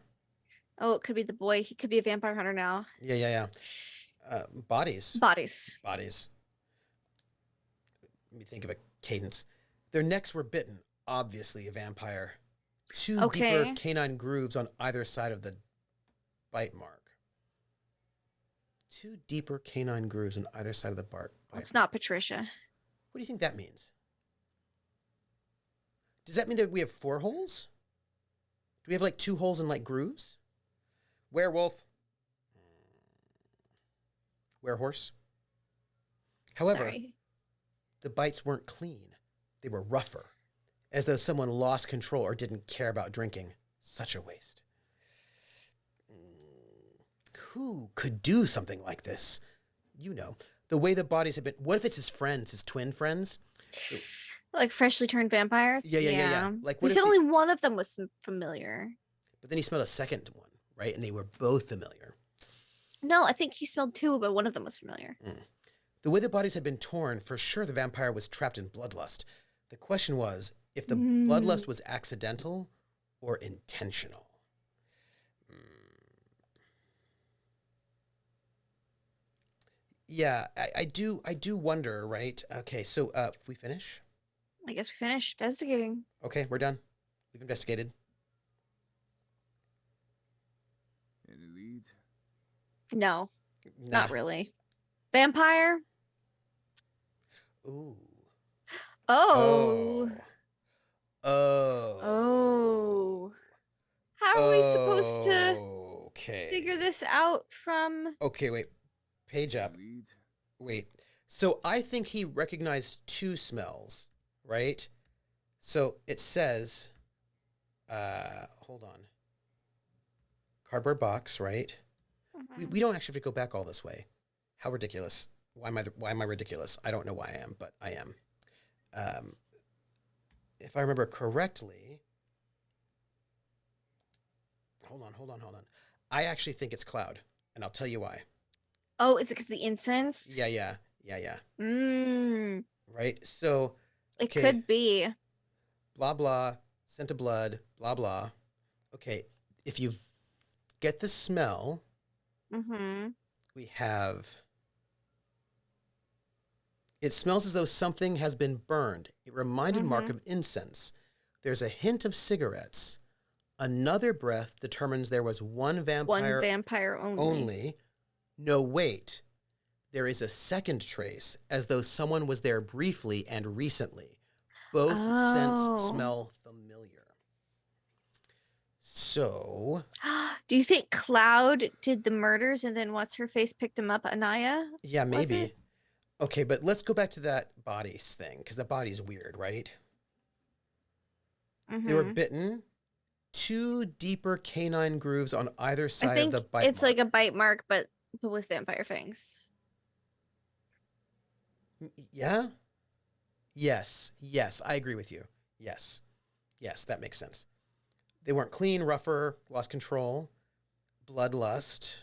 Oh, it could be the boy. He could be a vampire hunter now. Yeah. Bodies. Bodies. Let me think of a cadence. Their necks were bitten, obviously a vampire. 2 deeper canine grooves on either side of the bite mark. 2 deeper canine grooves on either side of the bite It's not Patricia. What do you think that means? Does that mean that we have 4 holes? Do we have like 2 holes and like grooves? Werewolf. Werehorse. However, the bites weren't clean. They were rougher, as though someone lost control or didn't care about drinking. Such a waste. Who could do something like this? You know, the way the bodies have been. What if it's his friends, his twin friends? Like freshly turned vampires? Yeah. Like, we said only one of them was familiar. But then he smelled a second one, right? And they were both familiar. No, I think he smelled 2, but one of them was familiar. The way the bodies had been torn, for sure the vampire was trapped in bloodlust. The question was if the bloodlust was accidental or intentional. Yeah, I do wonder, right? Okay, so if we finish? I guess we finished investigating. Okay, we're done. We've investigated. Any leads? No, not really. Vampire? Ooh. Oh. Oh. How are we supposed to figure this out from... Okay, wait. Page up. Wait. So I think he recognized 2 smells, right? So it says, hold on. Cardboard box, right? We don't actually have to go back all this way. How ridiculous. Why am I ridiculous? I don't know why I am, but I am. If I remember correctly, hold on. I actually think it's Cloud, and I'll tell you why. Oh, it's because the incense? Yeah. Mmm. Right? So it could be. Blah, blah, scent of blood, blah, blah. Okay, if you get the smell, we have... It smells as though something has been burned. It reminded Mark of incense. There's a hint of cigarettes. Another breath determines there was one vampire only. No, wait. There is a second trace, as though someone was there briefly and recently. Both scents smell familiar. So... Do you think Cloud did the murders and then what's-her-face picked him up, Anaya? Yeah, maybe. Okay, but let's go back to that bodies thing, because the body's weird, right? They were bitten. 2 deeper canine grooves on either side of the bite it's like a bite mark, but with vampire fangs. Yeah? Yes, I agree with you. Yes, that makes sense. They weren't clean, rougher, lost control, bloodlust.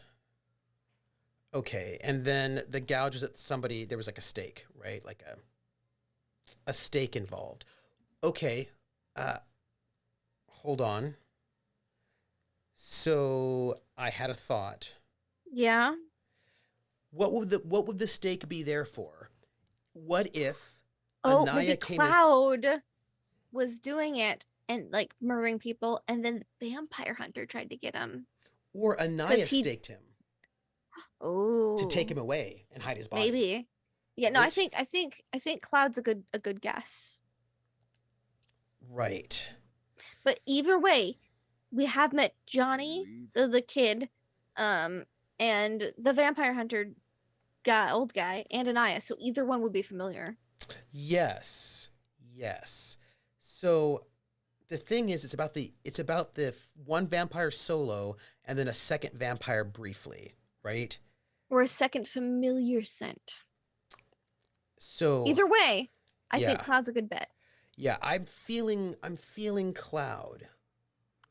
Okay, and then the gouge was at somebody, there was like a stake, right? Like a stake involved. Okay, hold on. So I had a thought. Yeah? What would the stake be there for? What if Anaya maybe Cloud was doing it and like murdering people, and then the vampire hunter tried to get him? Or Anaya staked him. Oh. To take him away and hide his body. Maybe. Yeah, no, I think Cloud's a good guess. Right. But either way, we have met Johnny, the kid, and the vampire hunter guy, old guy, and Anaya. So either one would be familiar. Yes. So the thing is, it's about the one vampire solo and then a second vampire briefly, right? Or a second familiar scent. So either way, I think yeah. Cloud's a good bet. Yeah, I'm feeling Cloud.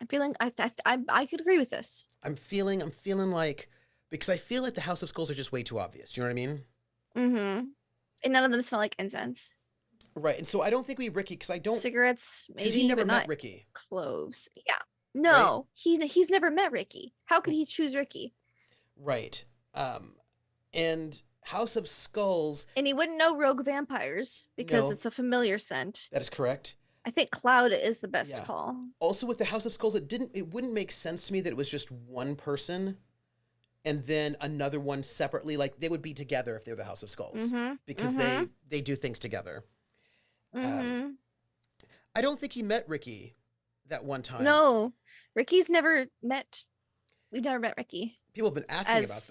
I'm feeling I could agree with this. I'm feeling like, because I feel like the House of Skulls are just way too obvious. You know what I mean? Mm-hmm. And none of them smell like incense. Right. And so I don't think we Ricky, because I don't, Cigarettes, maybe, because he never but met not Ricky. cloves. Yeah. No, he's never met Ricky. How could he choose Ricky? Right. And House of Skulls. And he wouldn't know rogue vampires because No. it's a familiar scent. That is correct. I think Cloud is the best Yeah. call. Also with the House of Skulls, it wouldn't make sense to me that it was just one person and then another one separately. Like, they would be together if they're the House of Skulls, because they do things together. I don't think he met Ricky that one time. No, Ricky's never met. We've never met Ricky. People have been asking about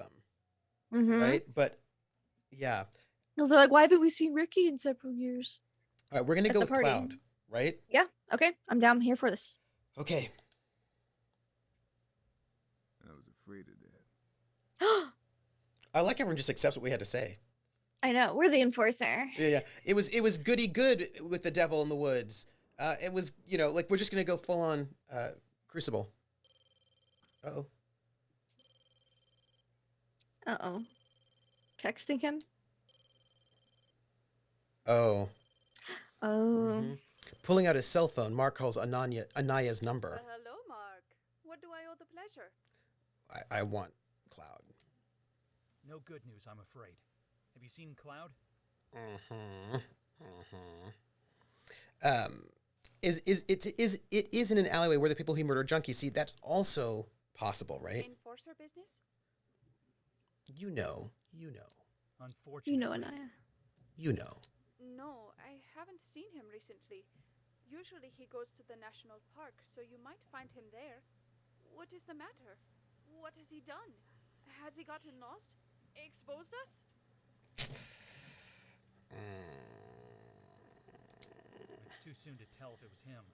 them, right? But yeah. Because they're like, why haven't we seen Ricky in several years? All right, we're gonna go with Cloud, right? Yeah. Okay, I'm down here for this. Okay. I was afraid of that. I like everyone just accepts what we had to say. I know, we're the enforcer. Yeah. It was goody good with the devil in the woods. It was, like, we're just gonna go full on Crucible. Uh-oh. Uh-oh. Texting him? Oh. Oh. Pulling out his cell phone, Mark calls Anaya's number. Hello, Mark. What do I owe the pleasure? I want Cloud. No good news, I'm afraid. Have you seen Cloud? It is in an alleyway where the people he murdered junkies. See, that's also possible, right? Enforcer business? You know. Unfortunately. You know, Anaya. You know. No, I haven't seen him recently. Usually he goes to the national park, so you might find him there. What is the matter? What has he done? Has he gotten lost? Exposed us? It's too soon to tell if it was him,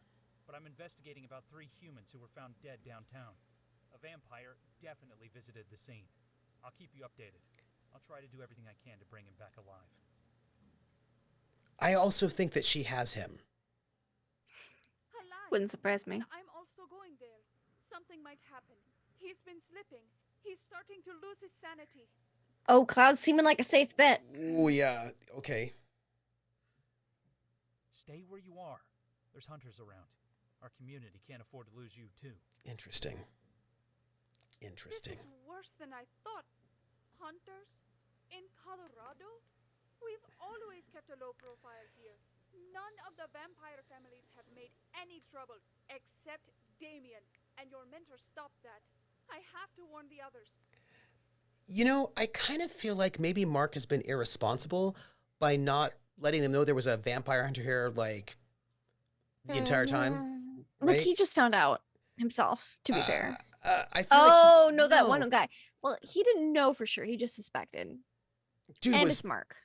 but I'm investigating about 3 humans who were found dead downtown. A vampire definitely visited the scene. I'll keep you updated. I'll try to do everything I can to bring him back alive. I also think that she has him. Wouldn't surprise me. I'm also going there. Something might happen. He's been slipping. He's starting to lose his sanity. Oh, Cloud's seeming like a safe bet. Oh, yeah. Okay. Stay where you are. There's hunters around. Our community can't afford to lose you, too. Interesting. This is worse than I thought. Hunters? In Colorado? We've always kept a low profile here. None of the vampire families have made any trouble, except Damien, and your mentor stopped that. I have to warn the others. I kind of feel like maybe Mark has been irresponsible by not letting them know there was a vampire hunter here, like, the entire time. Look, he just found out himself, to be fair. I feel no, that one guy. Well, he didn't know for sure. He just suspected. Dude, and it's Mark.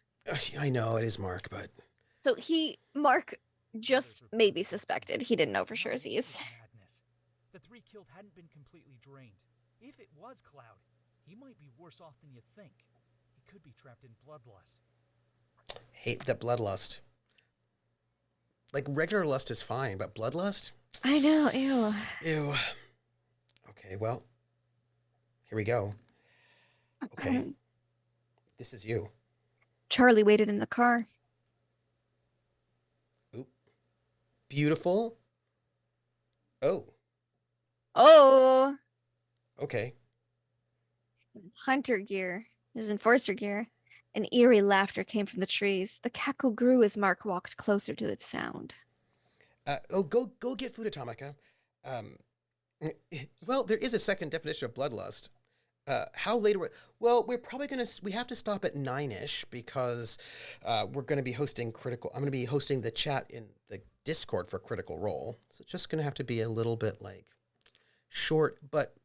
I know it is Mark, but so Mark just maybe suspected. He didn't know for sure. Aziz. Madness. The 3 killed hadn't been completely drained. If it was Cloud, he might be worse off than you think. He could be trapped in bloodlust. Hate that bloodlust. Like, regular lust is fine, but bloodlust? I know. Ew. Ew. Okay, well, here we go. Okay. This is you. Charlie waited in the car. Oop. Beautiful. Oh. Oh. Okay. His hunter gear, his enforcer gear. An eerie laughter came from the trees. The cackle grew as Mark walked closer to its sound. Go get food, Atomica. Well, there is a second definition of bloodlust. How late are we? Well, we have to stop at 9-ish because we're gonna be hosting I'm gonna be hosting the chat in the Discord for Critical Role. So it's just gonna have to be a little bit like short, but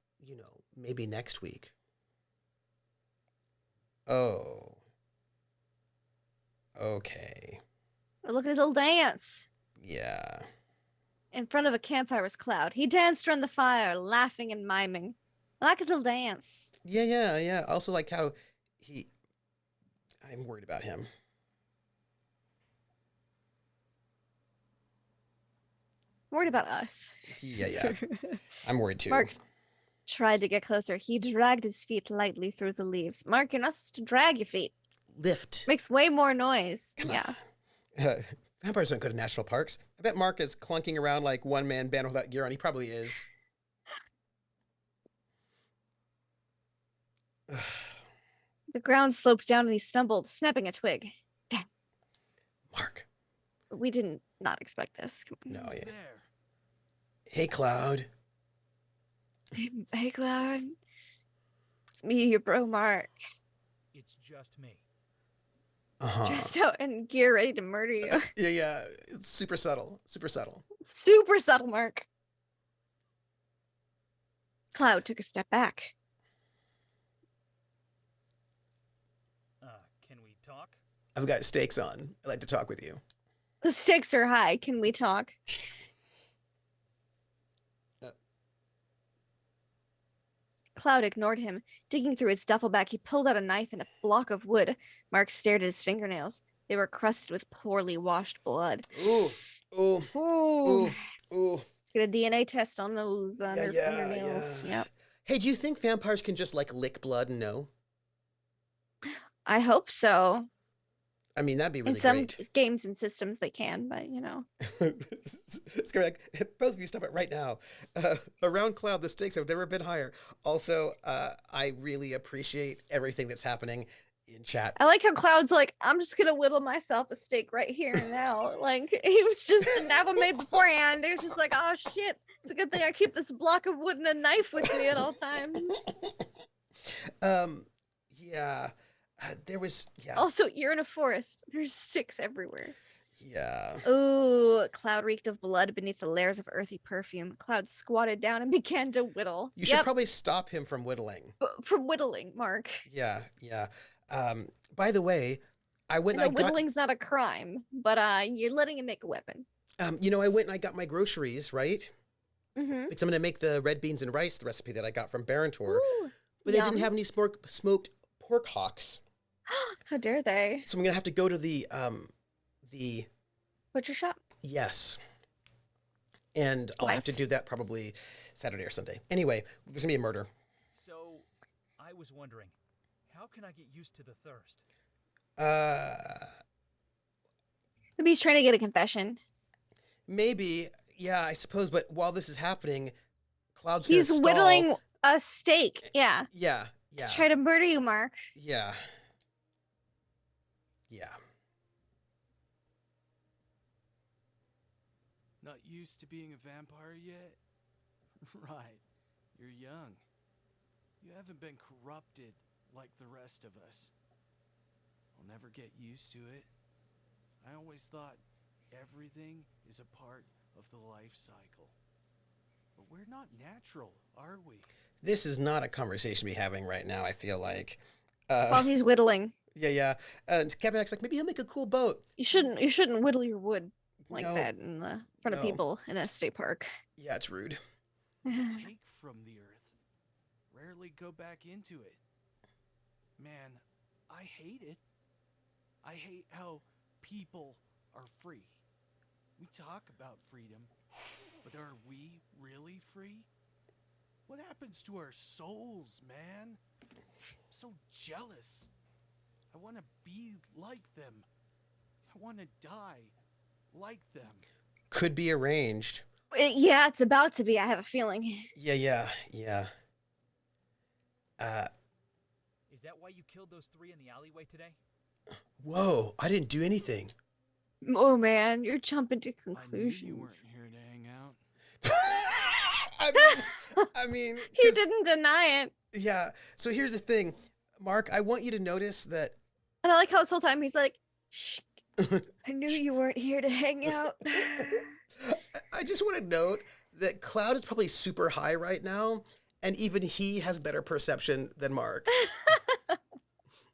maybe next week. Oh. Okay. Look at his little dance. Yeah. In front of a campfire was Cloud. He danced around the fire, laughing and miming. I like his little dance. Yeah. Also, like how I'm worried about him. Worried about us. Yeah. I'm worried too. Mark tried to get closer. He dragged his feet lightly through the leaves. Mark, you're not supposed to drag your feet. Lift. Makes way more noise. Come yeah. on. Vampires don't go to national parks. I bet Mark is clunking around like one-man band without gear on. He probably is. The ground sloped down and he stumbled, snapping a twig. Damn. Mark. We didn't not expect this. Come on. No, yeah. Hey, Cloud. Hey, Cloud. It's me, your bro, Mark. It's just me. Dressed out in gear, ready to murder you. Yeah. It's super subtle. Super subtle. Super subtle, Mark. Cloud took a step back. Can we talk? I've got stakes on. I'd like to talk with you. The stakes are high. Can we talk? Cloud ignored him. Digging through his duffel bag, he pulled out a knife and a block of wood. Mark stared at his fingernails. They were crusted with poorly washed blood. Ooh. Get a DNA test on those fingernails. Yeah. Yep. Hey, do you think vampires can just like lick blood and know? I hope so. I mean, that'd be really in some great. games and systems they can, but you know. It's correct. Both of you stop it right now. Around Cloud, the stakes have never been higher. Also, I really appreciate everything that's happening in chat. I like how Cloud's like, I'm just gonna whittle myself a steak right here and now. Like he was just never made beforehand. He was just like, oh shit, it's a good thing I keep this block of wood and a knife with me at all times. Yeah. There was, Also, you're in a forest. There's sticks everywhere. Yeah. Ooh, Cloud reeked of blood beneath the layers of earthy perfume. Cloud squatted down and began to whittle. You should probably stop him from whittling. From whittling, Mark. Yeah. By the way, I went and I got... Whittling's not a crime, but you're letting him make a weapon. I went and I got my groceries, right? Mm-hmm. Because I'm going to make the red beans and rice, the recipe that I got from Barentor. Ooh, but they didn't have any smoked pork hocks. How dare they? So I'm gonna have to go to the butcher shop. Yes, and I'll have to do that probably Saturday or Sunday. Anyway, there's gonna be a murder. So, I was wondering, how can I get used to the thirst? Maybe he's trying to get a confession. Maybe, yeah, I suppose. But while this is happening, Cloud's he's whittling a steak. Yeah. Yeah. To try to murder you, Mark. Yeah. Not used to being a vampire yet? Right. You're young. You haven't been corrupted like the rest of us. I'll never get used to it. I always thought everything is a part of the life cycle. But we're not natural, are we? This is not a conversation to be having right now, I feel like. While he's whittling. Yeah. And Captain X's like, maybe he'll make a cool boat. You shouldn't whittle your wood like that in the front of people in a state park. Yeah, it's rude. Take from the earth. Rarely go back into it. Man, I hate it. I hate how people are free. We talk about freedom, but are we really free? What happens to our souls, man? I'm so jealous. I want to be like them. I want to die like them. Could be arranged. Yeah, it's about to be. I have a feeling. Yeah. Is that why you killed those 3 in the alleyway today? Whoa, I didn't do anything. Oh man, you're jumping to conclusions. I knew you weren't here to hang out. I mean, he didn't deny it. Yeah. So here's the thing, Mark. I want you to notice that. And I like how this whole time he's like, shh, I knew you weren't here to hang out. I just want to note that Cloud is probably super high right now, and even he has better perception than Mark.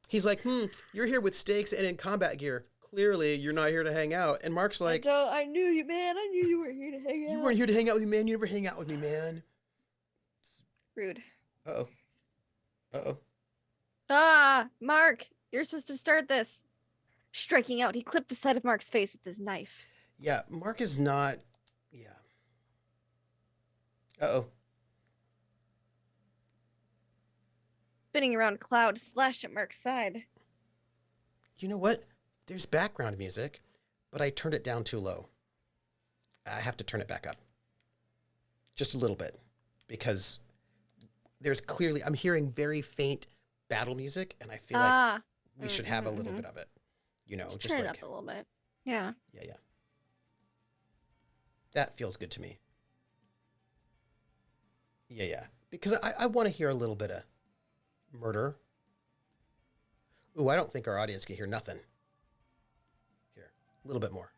He's like, you're here with stakes and in combat gear. clearly you're not here to hang out. And Mark's like, I knew you, man. I knew you were here to hang out. You weren't here to hang out with me, man. You never hang out with me, man. Rude. Uh-oh. Uh-oh. Ah, Mark, you're supposed to start this. Striking out, he clipped the side of Mark's face with his knife. Yeah, Mark is not... Yeah. Uh-oh. Spinning around, Cloud slashed at Mark's side. You know what? There's background music, but I turned it down too low. I have to turn it back up. Just a little bit. Because there's clearly... I'm hearing very faint battle music, and I feel like we should have a little bit of it. You know, just turn like... it up a little bit. Yeah. Yeah. That feels good to me. Yeah. Because I want to hear a little bit of murder. Ooh, I don't think our audience can hear nothing. Here, a little bit more.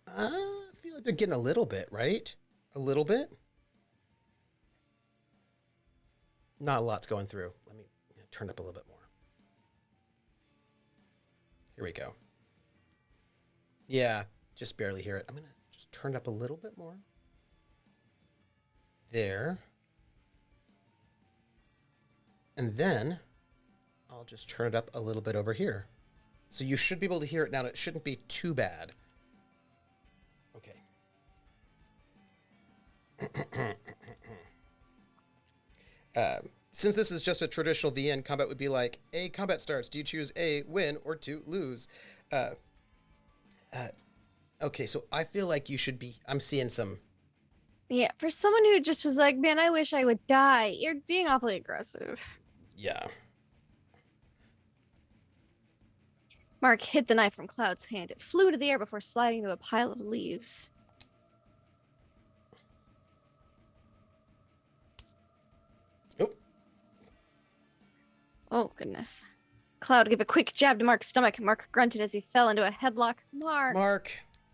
I feel like they're getting a little bit, right? A little bit? Not a lot's going through. Let me turn up a little bit more. Here we go. Yeah, just barely hear it. I'm going to just turn it up a little bit more. There. And then I'll just turn it up a little bit over here. So you should be able to hear it now. It shouldn't be too bad. Okay. Since this is just a traditional VN, combat would be like, A, combat starts. Do you choose A, win, or 2, lose? Okay, so I feel like you should be... I'm seeing some... Yeah, for someone who just was like, man, I wish I would die, you're being awfully aggressive. Yeah. Mark hit the knife from Cloud's hand. It flew to the air before sliding into a pile of leaves. Oh, goodness. Cloud gave a quick jab to Mark's stomach. Mark grunted as he fell into a headlock. Mark,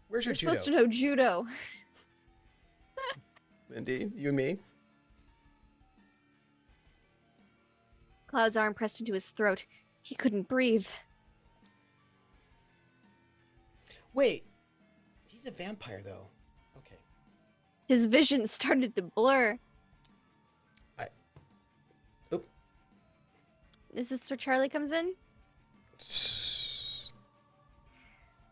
where's your You're judo? supposed to know judo. Lindy, you and me? Cloud's arm pressed into his throat. He couldn't breathe. Wait. He's a vampire, though. Okay. His vision started to blur. Is this where Charlie comes in?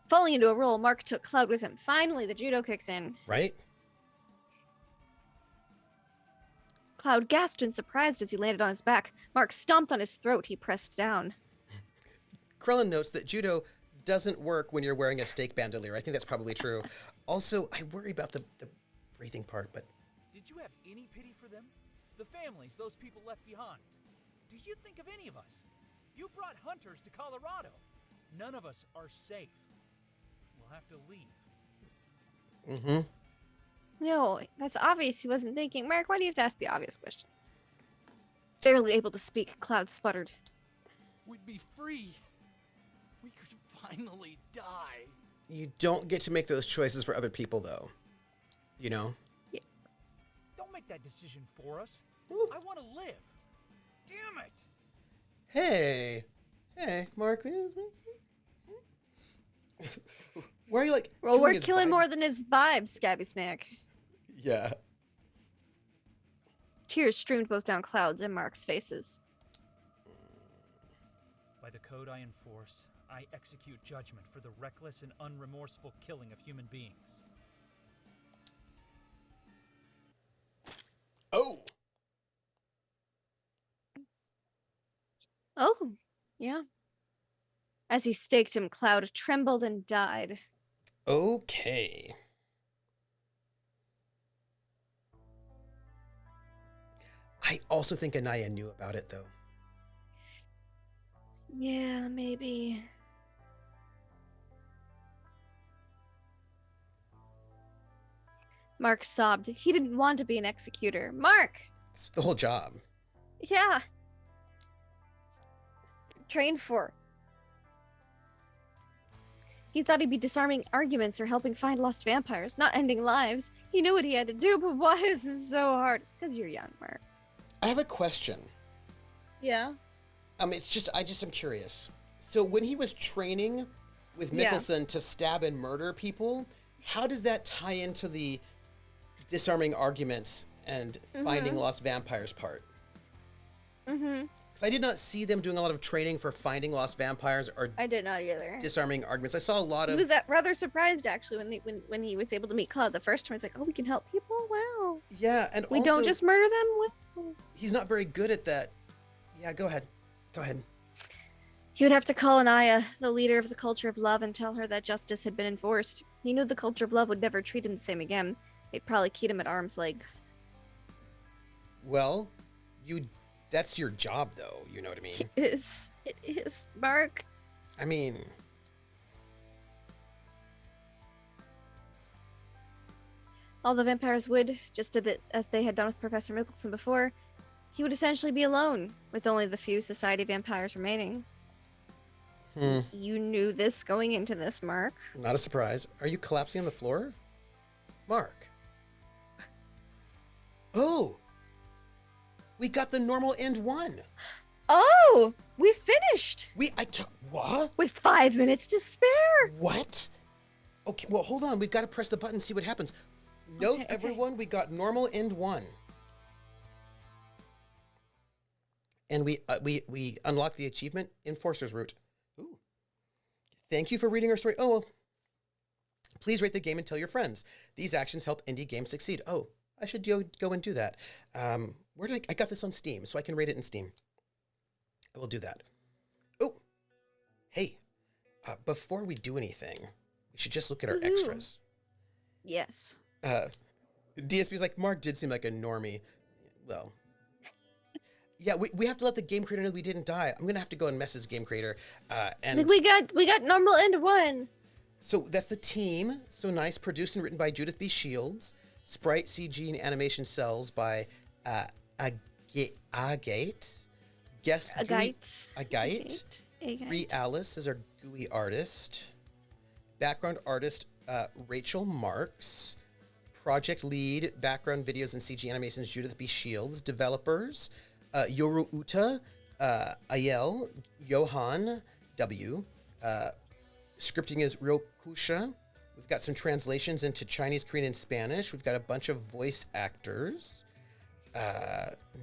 Falling into a roll, Mark took Cloud with him. Finally, the judo kicks in. Right? Cloud gasped in surprise as he landed on his back. Mark stomped on his throat. He pressed down. Krellin notes that judo doesn't work when you're wearing a steak bandolier. I think that's probably true. Also, I worry about the breathing part, but... Did you have any pity for them? The families those people left behind? Do you think of any of us? You brought hunters to Colorado. None of us are safe. We'll have to leave. Mm-hmm. No, that's obvious he wasn't thinking. Mark, why do you have to ask the obvious questions? Barely able to speak, Cloud sputtered. We'd be free. We could finally die. You don't get to make those choices for other people, though. You know? Yeah. Don't make that decision for us. I want to live. Damn it! Hey, Mark. Why are you like? Well, we're killing more than his vibe, Scabby Snack. Yeah. Tears streamed both down Cloud's and Mark's faces. By the code I enforce, I execute judgment for the reckless and unremorseful killing of human beings. Oh! Oh, yeah. As he staked him, Cloud trembled and died. Okay. I also think Anaya knew about it, though. Yeah, maybe. Mark sobbed. He didn't want to be an executor. Mark! It's the whole job. Yeah. Trained for. He thought he'd be disarming arguments or helping find lost vampires, not ending lives. He knew what he had to do, but why is it so hard? It's because you're young, Mark. I have a question. Yeah? It's just, I just am curious. So when he was training with Mickelson to stab and murder people, how does that tie into the disarming arguments and finding lost vampires part? Mm-hmm. Because I did not see them doing a lot of training for finding lost vampires or I did not either. disarming arguments. I saw a lot of... He was rather surprised, actually, when he was able to meet Cloud the first time. He's like, oh, we can help people? Wow. Yeah, and we also, don't just murder them? Wow. He's not very good at that. Yeah, go ahead. Go ahead. He would have to call Anaya, the leader of the culture of love, and tell her that justice had been enforced. He knew the culture of love would never treat him the same again. They'd probably keep him at arm's length. Well, that's your job, though. You know what I mean? It is. It is, Mark. I mean... All the vampires would, just as they had done with Professor Mickelson before. He would essentially be alone, with only the few society vampires remaining. You knew this going into this, Mark. Not a surprise. Are you collapsing on the floor? Mark. Oh! We got the normal end one. Oh! We finished! What? With 5 minutes to spare! What? Okay, well, hold on. We've got to press the button and see what happens. Note, everyone, we got normal end one. And we unlocked the achievement Enforcer's Route. Ooh. Thank you for reading our story. Oh, please rate the game and tell your friends. These actions help indie games succeed. Oh, I should go and do that. Where did I got this on Steam, so I can rate it in Steam. I will do that. Oh, hey, before we do anything, we should just look at our extras. Yes. DSP's like, Mark did seem like a normie. Well... Yeah, we have to let the game creator know we didn't die. I'm gonna have to go and message the game creator. And we got normal end one. So that's the team. So nice. Produced and written by Judith B. Shields. Sprite, CG, and animation cells by Agate. Guest Agate. Ree Alice is our GUI artist. Background artist Rachel Marks. Project lead background videos and CG animations Judith B. Shields. Developers. Yoru Uta, Ayel, Johan W. Scripting is Ryokusha. We've got some translations into Chinese, Korean, and Spanish. We've got a bunch of voice actors.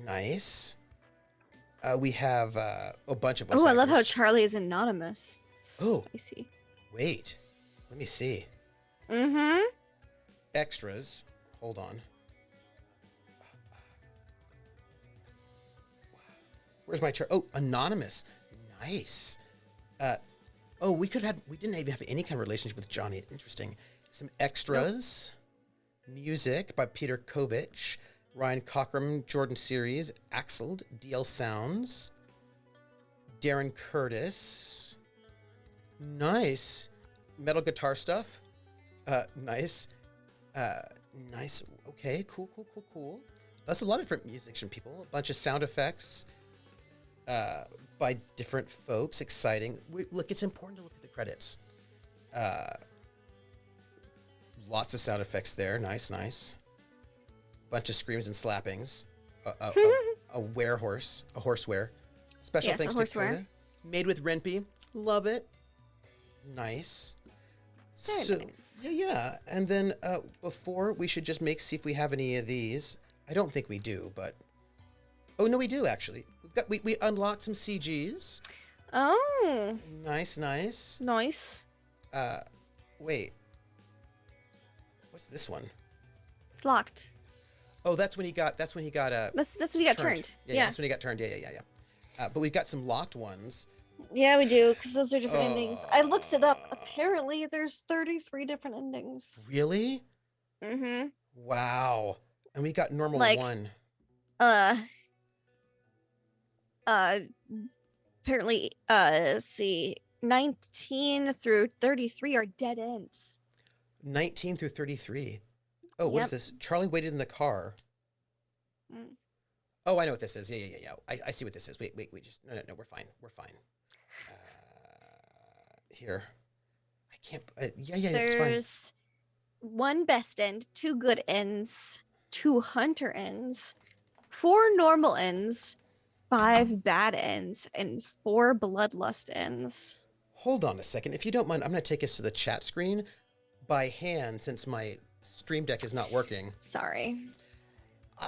Nice. We have a bunch of voice actors. Oh, I love how Charlie is anonymous. Oh. Spicy. Wait. Let me see. Mm-hmm. Extras. Hold on. Where's my chart? Oh, anonymous. Nice. We didn't even have any kind of relationship with Johnny. Interesting. Some extras. Nope. Music by Peter Kovich. Ryan Cockrum, Jordan Series. Axeld, DL Sounds. Darren Curtis. Nice. Metal guitar stuff. Nice. Nice. Okay, cool. That's a lot of different musician people. A bunch of sound effects. By different folks. Exciting. Look, it's important to look at the credits. Lots of sound effects there. Nice. Bunch of screams and slappings. A werehorse. A horseware. Special thanks to Kona. Made with Renpy. Love it. Nice. Very nice. Yeah. And then before, we should just see if we have any of these. I don't think we do, but... Oh, no, we do, actually. We unlocked some CGs. Oh. Nice. Wait. What's this one? It's locked. Oh, that's when he got That's when he got turned. Yeah, that's when he got turned. Yeah. But we've got some locked ones. Yeah, we do, because those are different endings. I looked it up. Apparently, there's 33 different endings. Really? Mm-hmm. Wow. And we got normal one. Apparently, let's see, 19 through 33 are dead ends. 19 through 33. Oh, what is this? Charlie waited in the car. Oh, I know what this is. Yeah. I see what this is. Wait. No, we're fine. Here. I can't. It's fine. There's 1 best end, 2 good ends, 2 hunter ends, 4 normal ends, 5 bad ends, and 4 bloodlust ends. Hold on a second. If you don't mind, I'm going to take us to the chat screen by hand since my stream deck is not working. Sorry.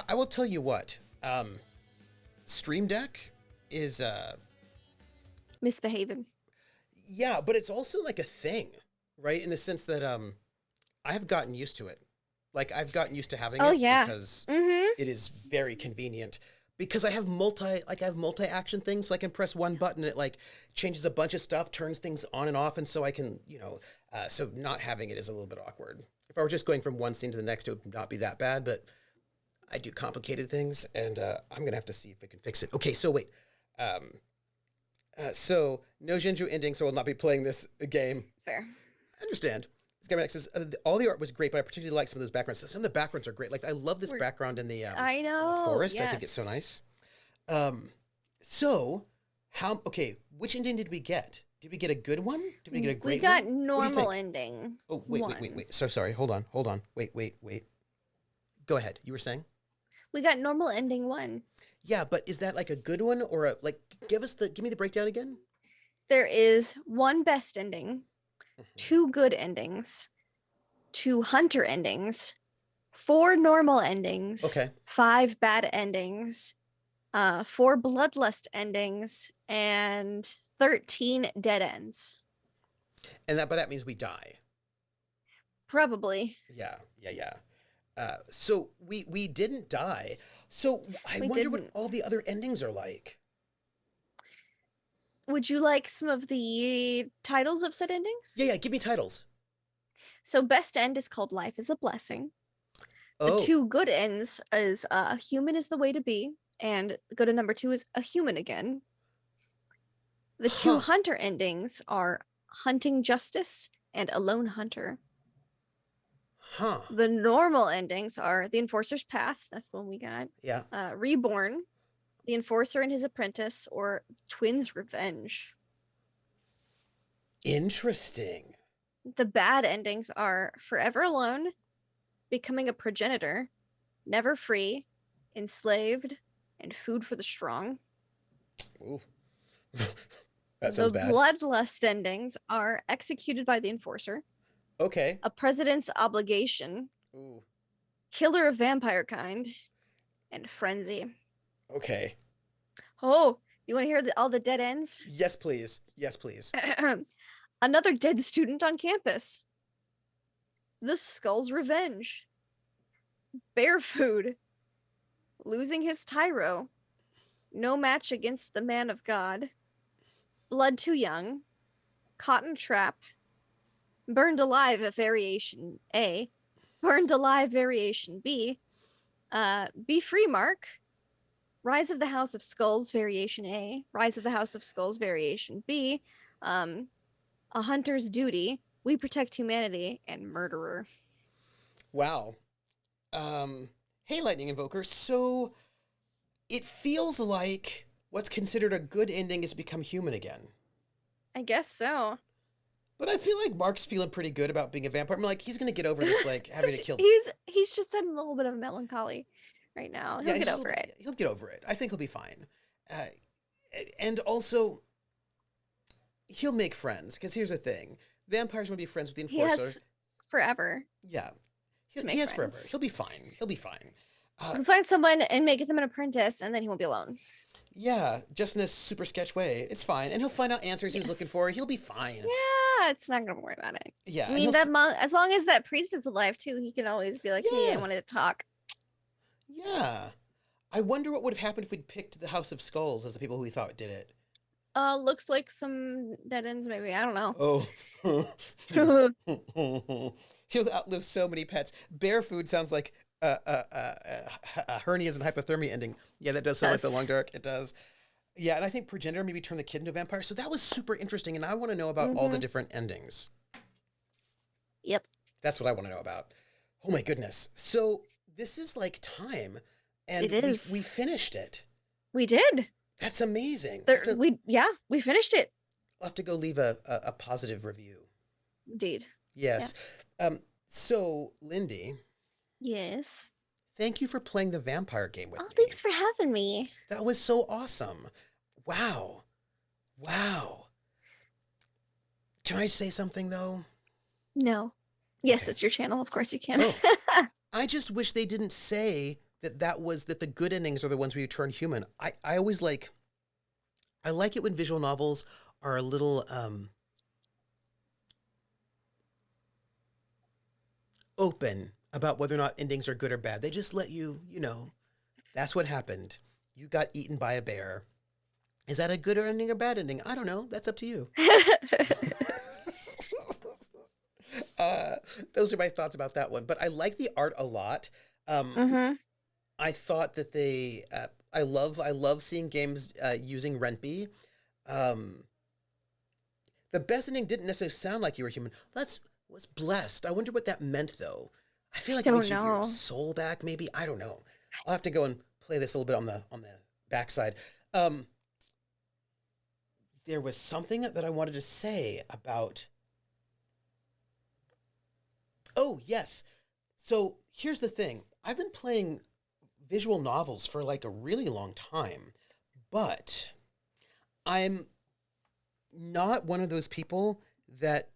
I will tell you what. Stream deck is Misbehaving. yeah, but it's also like a thing, right? In the sense that I have gotten used to it. Like I've gotten used to having it because it is very convenient. Because I have multi-action things, so I can press one button, it like changes a bunch of stuff, turns things on and off, and so I can, so not having it is a little bit awkward. If I were just going from one scene to the next, it would not be that bad, but I do complicated things, and I'm going to have to see if I can fix it. Okay, so wait. So no Jinju ending, so I will not be playing this game. Fair. I understand. This guy next says, all the art was great, but I particularly like some of those backgrounds. Some of the backgrounds are great. Like, I love this background in the I know, forest. yes. I think it's so nice. Okay, which ending did we get? Did we get a good one? Did we get a great one? We got normal ending. Oh, wait. So sorry. Hold on. Wait. Go ahead. You were saying? We got normal ending 1. Yeah, but is that like a good one or give me the breakdown again? There is 1 best ending, 2 good endings, 2 hunter endings, 4 normal endings, 5 bad endings, 4 bloodlust endings, and 13 dead ends. And that means we die. Probably. Yeah. So we didn't die. So I wonder what all the other endings are like. Would you like some of the titles of said endings? Yeah, give me titles. So best end is called Life is a Blessing. The 2 good ends is Human is the Way to Be, and go to number 2 is A Human Again. The 2 hunter endings are Hunting Justice and A Lone Hunter. The normal endings are The Enforcer's Path. That's the one we got. Yeah. Reborn, The Enforcer and His Apprentice, or Twins' Revenge. Interesting. The bad endings are Forever Alone, Becoming a Progenitor, Never Free, Enslaved, and Food for the Strong. Ooh. That sounds bad. The bloodlust endings are Executed by the Enforcer. Okay. A President's Obligation. Ooh. Killer of Vampire Kind. And Frenzy. Okay. Oh, you want to hear all the dead ends? Yes, please. Another dead student on campus. The Skull's Revenge. Bear Food. Losing his Tyro. No Match Against the Man of God. Blood Too Young. Cotton Trap. Burned Alive Variation A. Burned Alive Variation B. Be Free Mark. Rise of the House of Skulls Variation A. Rise of the House of Skulls Variation B. A Hunter's Duty. We Protect Humanity. And Murderer. Wow. Hey, Lightning Invoker. So it feels like what's considered a good ending is become human again. I guess so. But I feel like Mark's feeling pretty good about being a vampire. I'm like, he's going to get over this, like, having to kill... He's just in a little bit of melancholy right now. He'll get over it. He'll get over it. I think he'll be fine. And also, he'll make friends. Because here's the thing. Vampires want to be friends with the Enforcer. He has forever. Yeah. He has forever. He'll be fine. He'll find someone and make them an apprentice, and then he won't be alone. Yeah, just in a super sketch way. It's fine. And he'll find out answers he was looking for. He'll be fine. Yeah, it's not going to worry about it. Yeah. I mean, that monk, as long as that priest is alive, too, he can always be like, hey, I wanted to talk. Yeah. I wonder what would have happened if we'd picked the House of Skulls as the people who we thought did it. Looks like some dead ends, maybe. I don't know. Oh. He'll outlive so many pets. Bear Food sounds like hernias and hypothermia ending. Yeah, that does sound like the Long Dark. It does. Yeah, and I think Progenitor maybe turned the kid into a vampire. So that was super interesting, and I want to know about all the different endings. Yep. That's what I want to know about. Oh my goodness. So this is like time, and it is. We finished it. We did. That's amazing. We finished it. I'll have to go leave a positive review. Indeed. Yes. So, Lindy. Yes. Thank you for playing the vampire game with me. Oh, thanks for having me. That was so awesome. Wow. Can I say something, though? No. Yes, it's your channel. Of course you can. Oh. I just wish they didn't say that the good endings are the ones where you turn human. I always I like it when visual novels are a little open about whether or not endings are good or bad. They just let you know, that's what happened. You got eaten by a bear. Is that a good ending or bad ending? I don't know. That's up to you. Those are my thoughts about that one. But I like the art a lot. I thought that I love seeing games using Rentby. The best ending didn't necessarily sound like you were human. Was blessed. I wonder what that meant, though. I feel like it means you get your soul back, maybe. I don't know. I'll have to go and play this a little bit on the backside. There was something that I wanted to say about... Oh, yes. So here's the thing. I've been playing visual novels for like a really long time, but I'm not one of those people that...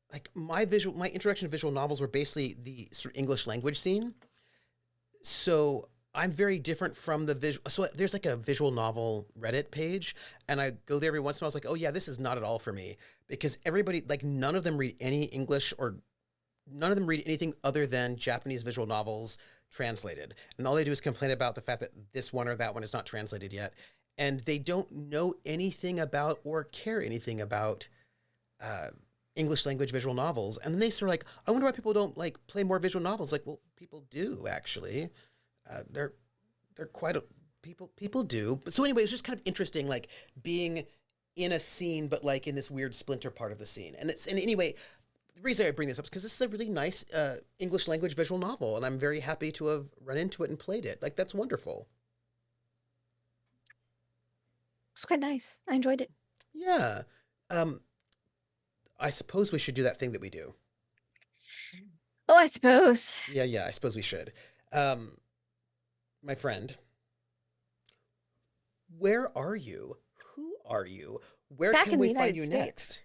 Like, my introduction to visual novels were basically the sort of English language scene. So I'm very different from the visual. So there's like a visual novel Reddit page, and I go there every once in a while. I was like, oh yeah, this is not at all for me, because everybody, like, none of them read any English, or none of them read anything other than Japanese visual novels translated. And all they do is complain about the fact that this one or that one is not translated yet. And they don't know anything about or care anything about English language visual novels. And then they sort of like, I wonder why people don't like play more visual novels. Like, well, people do actually. They're quite people do. But so anyway, it's just kind of interesting, like being in a scene, but like in this weird splinter part of the scene. And anyway, the reason I bring this up is because this is a really nice English language visual novel, and I'm very happy to have run into it and played it. Like, that's wonderful. It's quite nice. I enjoyed it. Yeah. I suppose we should do that thing that we do. Oh, I suppose. Yeah, I suppose we should. My friend, where are you? Who are you? Where can we find you next?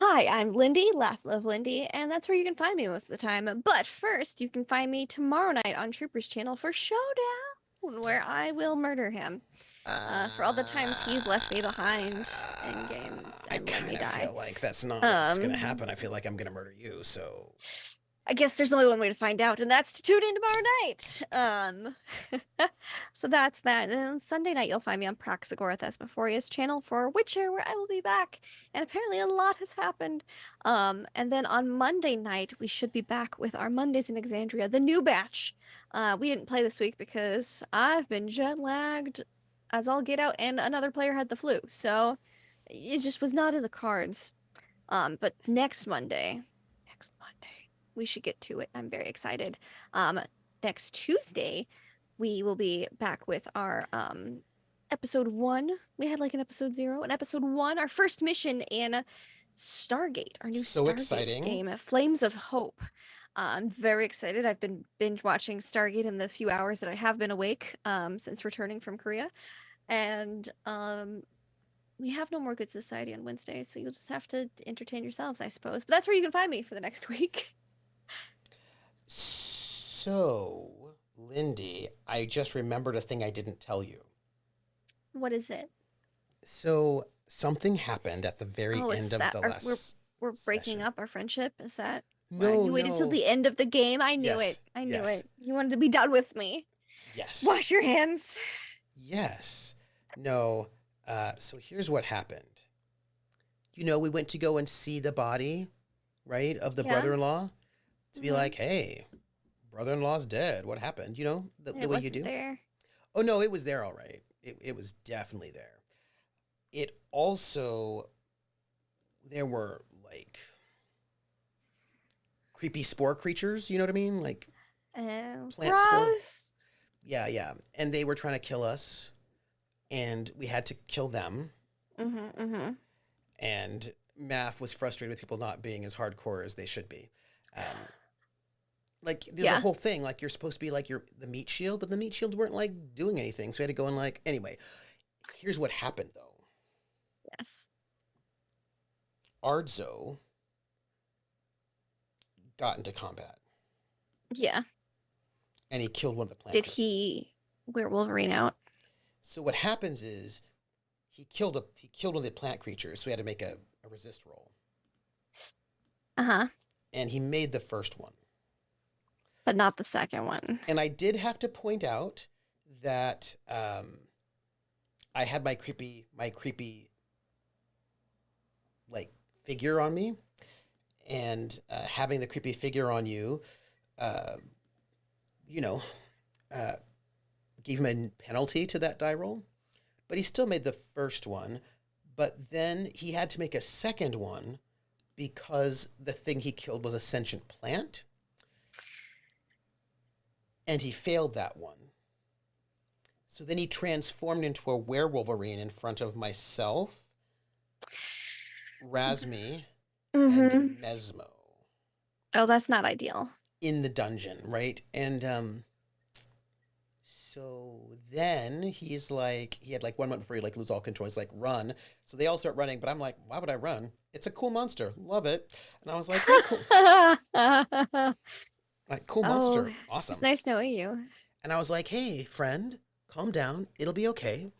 Hi, I'm Lindy, Laugh Love Lindy, and that's where you can find me most of the time. But first, you can find me tomorrow night on Trooper's channel for Showdown, where I will murder him for all the times he's left me behind in games and let me die. I feel like that's not what's going to happen. I feel like I'm going to murder you, so... I guess there's only one way to find out, and that's to tune in tomorrow night. So that's that. And Sunday night, you'll find me on Praxagora Thesmophoria's channel for Witcher, where I will be back. And apparently a lot has happened. And then on Monday night, we should be back with our Mondays in Exandria, the new batch. We didn't play this week because I've been jet-lagged as all get out, and another player had the flu. So it just was not in the cards. But next Monday, we should get to it. I'm very excited. Next Tuesday, we will be back with our episode 1. We had like an episode 0, and episode 1, our first mission in Stargate, our new Stargate game, Flames of Hope. I'm very excited. I've been binge watching Stargate in the few hours that I have been awake since returning from Korea. And we have no more Good Society on Wednesday, so you'll just have to entertain yourselves, I suppose. But that's where you can find me for the next week. So, Lindy, I just remembered a thing I didn't tell you. What is it? So, something happened at the very end of the last We're breaking up our friendship? Is that No, you waited till the end of the game? I knew it. I knew it. You wanted to be done with me. Yes. Wash your hands. Yes. No. So here's what happened. You know, we went to go and see the body, right, of the brother-in-law, to be like, hey, brother-in-law's dead. What happened? You know, the way you do. There. Oh, no, it was there all right. It was definitely there. It also, there were, like, creepy spore creatures, you know what I mean? Like, plant spores. Yeah. And they were trying to kill us, and we had to kill them. And Math was frustrated with people not being as hardcore as they should be. Like there's a Yeah. whole thing like you're supposed to be like the meat shield, but the meat shields weren't like doing anything, so we had to go and like anyway. Here's what happened though. Yes. Ardzo got into combat Yeah. and he killed one of the plant Did creatures. he wear Wolverine out? So what happens is he killed one of the plant creatures, so he had to make a resist roll. Uh-huh. And he made the first one. But not the second one. And I did have to point out that I had my creepy like figure on me, and having the creepy figure on you, gave him a penalty to that die roll, but he still made the first one. But then he had to make a second one because the thing he killed was a sentient plant. And he failed that one. So then he transformed into a werewolverine in front of myself, Razmi, and Mesmo. Oh, that's not ideal. In the dungeon, right? And so then he had like 1 month before he like lose all control. He's like, run. So they all start running, but I'm like, why would I run? It's a cool monster. Love it. And I was like, hey, cool. Like, cool monster. Awesome. It's nice knowing you. And I was like, hey, friend, calm down. It'll be okay.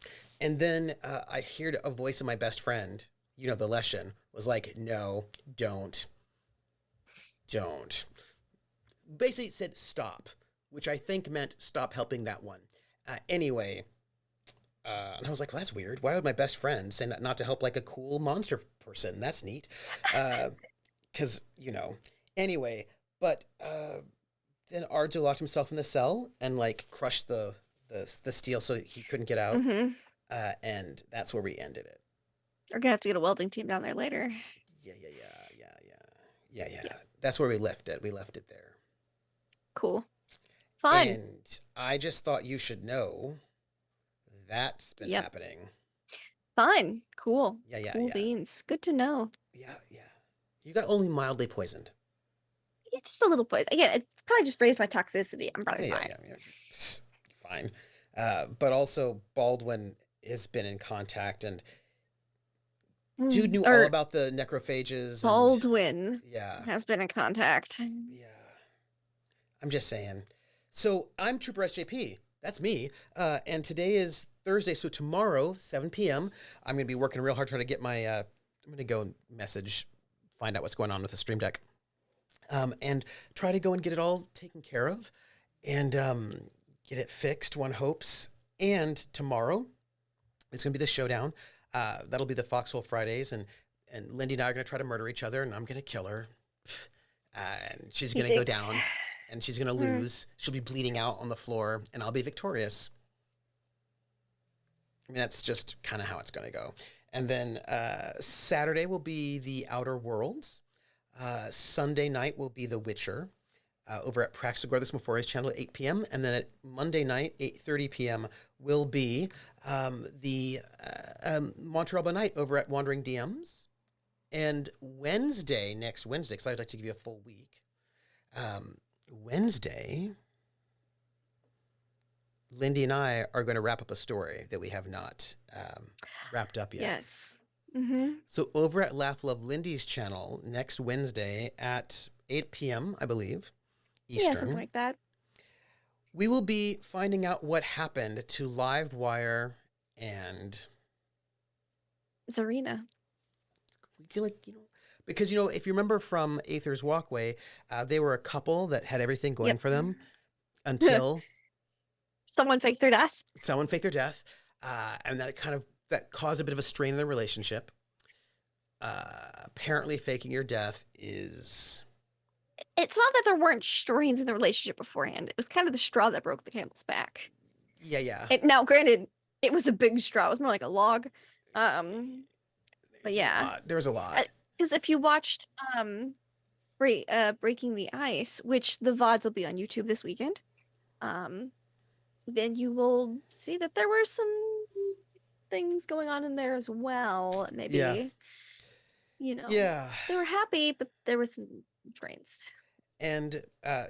And then I heard a voice of my best friend, the Leshan, was like, no, don't. Basically it said stop, which I think meant stop helping that one. Anyway, and I was like, well, that's weird. Why would my best friend say not to help like a cool monster person? That's neat. Because, Anyway, but then Ardzo locked himself in the cell and like crushed the steel so he couldn't get out. Mm-hmm. And that's where we ended it. We're gonna have to get a welding team down there later. Yeah. That's where we left it. We left it there. Cool. Fun. And I just thought you should know that's been happening. Fun. Cool. Yeah. Cool beans. Good to know. Yeah. You got only mildly poisoned. Yeah, just a little poison. Again, it's probably just raised by toxicity. I'm probably fine. Yeah. Fine. But also Baldwin has been in contact, and dude knew all about the necrophages. Baldwin Yeah. has been in contact. Yeah. I'm just saying. So I'm Trooper SJP. That's me. And today is Thursday. So tomorrow, 7 p.m., I'm going to be working real hard trying to get my, I'm going to go and find out what's going on with the Stream Deck. And try to go and get it all taken care of and get it fixed, one hopes. And tomorrow, it's going to be the showdown. That'll be the Foxhole Fridays. And Lindy and I are going to try to murder each other, and I'm going to kill her. And she's going to go down, and she's going to lose. She'll be bleeding out on the floor, and I'll be victorious. I mean, that's just kind of how it's going to go. And then Saturday will be the Outer Worlds. Sunday night will be The Witcher over at Praxagorthis Mephore's channel at 8 p.m. And then at Monday night, 8:30 p.m., will be the Montreal by Night over at Wandering DMs. And next Wednesday, because I'd like to give you a full week, Wednesday, Lindy and I are going to wrap up a story that we have not wrapped up yet. Yes. Mm-hmm. So over at Laugh Love Lindy's channel next Wednesday at 8 p.m., I believe, Eastern. Yeah, something like that. We will be finding out what happened to Livewire and Zarina. Because if you remember from Aether's Walkway, they were a couple that had everything going for them until someone faked their death. And that caused a bit of a strain in their relationship. Apparently faking your death is... It's not that there weren't strains in the relationship beforehand. It was kind of the straw that broke the camel's back. Yeah. Now, granted, it was a big straw. It was more like a log. But yeah. There was a lot. Because if you watched Breaking the Ice, which the VODs will be on YouTube this weekend, then you will see that there were some things going on in there as well, maybe. Yeah. They were happy, but there was some drains. And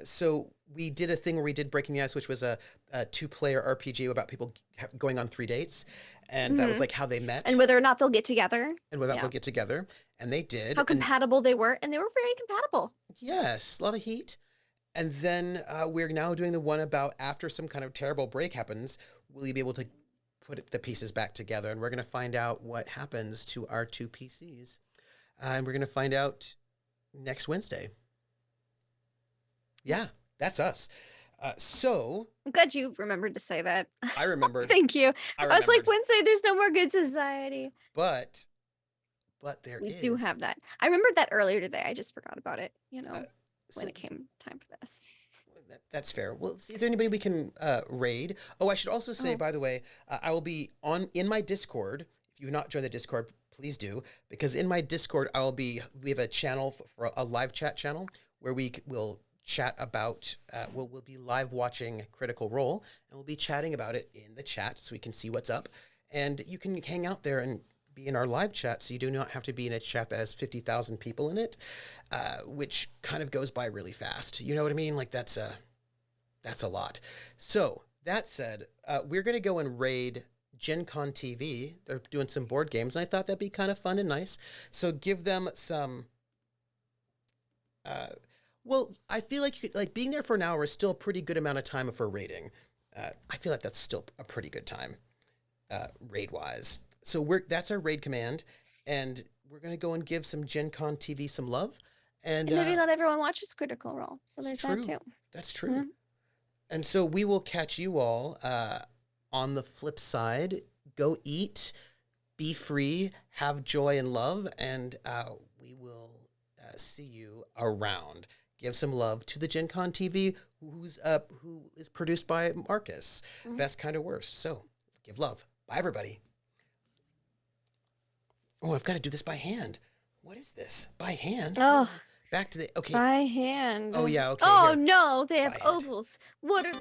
so we did a thing where we did Breaking the Ice, which was a 2-player RPG about people going on 3 dates. And that was like how they met. And whether or not they'll get together. And whether they'll get together. And they did. How compatible they were. And they were very compatible. Yes, a lot of heat. And then we're now doing the one about after some kind of terrible break happens, will you be able to put the pieces back together? And we're going to find out what happens to our 2 PCs. And we're going to find out next Wednesday. Yeah, that's us. So I'm glad you remembered to say that. I remembered. Thank you. I was like, remembered. Wednesday, there's no more Good Society. But there we is. do have that. I remembered that earlier today. I just forgot about it, So when it came time for this. That's fair. Well, is there anybody we can raid? Oh, I should also say, by the way, I will be in my Discord. If you've not joined the Discord, please do, because in my Discord, we have a channel for a live chat channel where we will chat about, we'll be live watching Critical Role, and we'll be chatting about it in the chat so we can see what's up. And you can hang out there and be in our live chat, so you do not have to be in a chat that has 50,000 people in it, which kind of goes by really fast. You know what I mean? Like that's a lot. So that said, we're going to go and raid Gen Con TV. They're doing some board games, and I thought that'd be kind of fun and nice. So give them some... well, I feel like being there for an hour is still a pretty good amount of time for raiding. I feel like that's still a pretty good time, raid-wise. So that's our raid command, and we're going to go and give some Gen Con TV some love. And maybe not everyone watches Critical Role, so there's that too. That's true. Mm-hmm. And so we will catch you all on the flip side. Go eat, be free, have joy and love, and we will see you around. Give some love to the Gen Con TV, who is produced by Marcus. Mm-hmm. Best kind of worst. So give love. Bye, everybody. Oh, I've got to do this by hand. What is this? By hand? Oh. Back to the... Okay. By hand. Oh, yeah, okay. Oh, here. no. They have ovals. What are...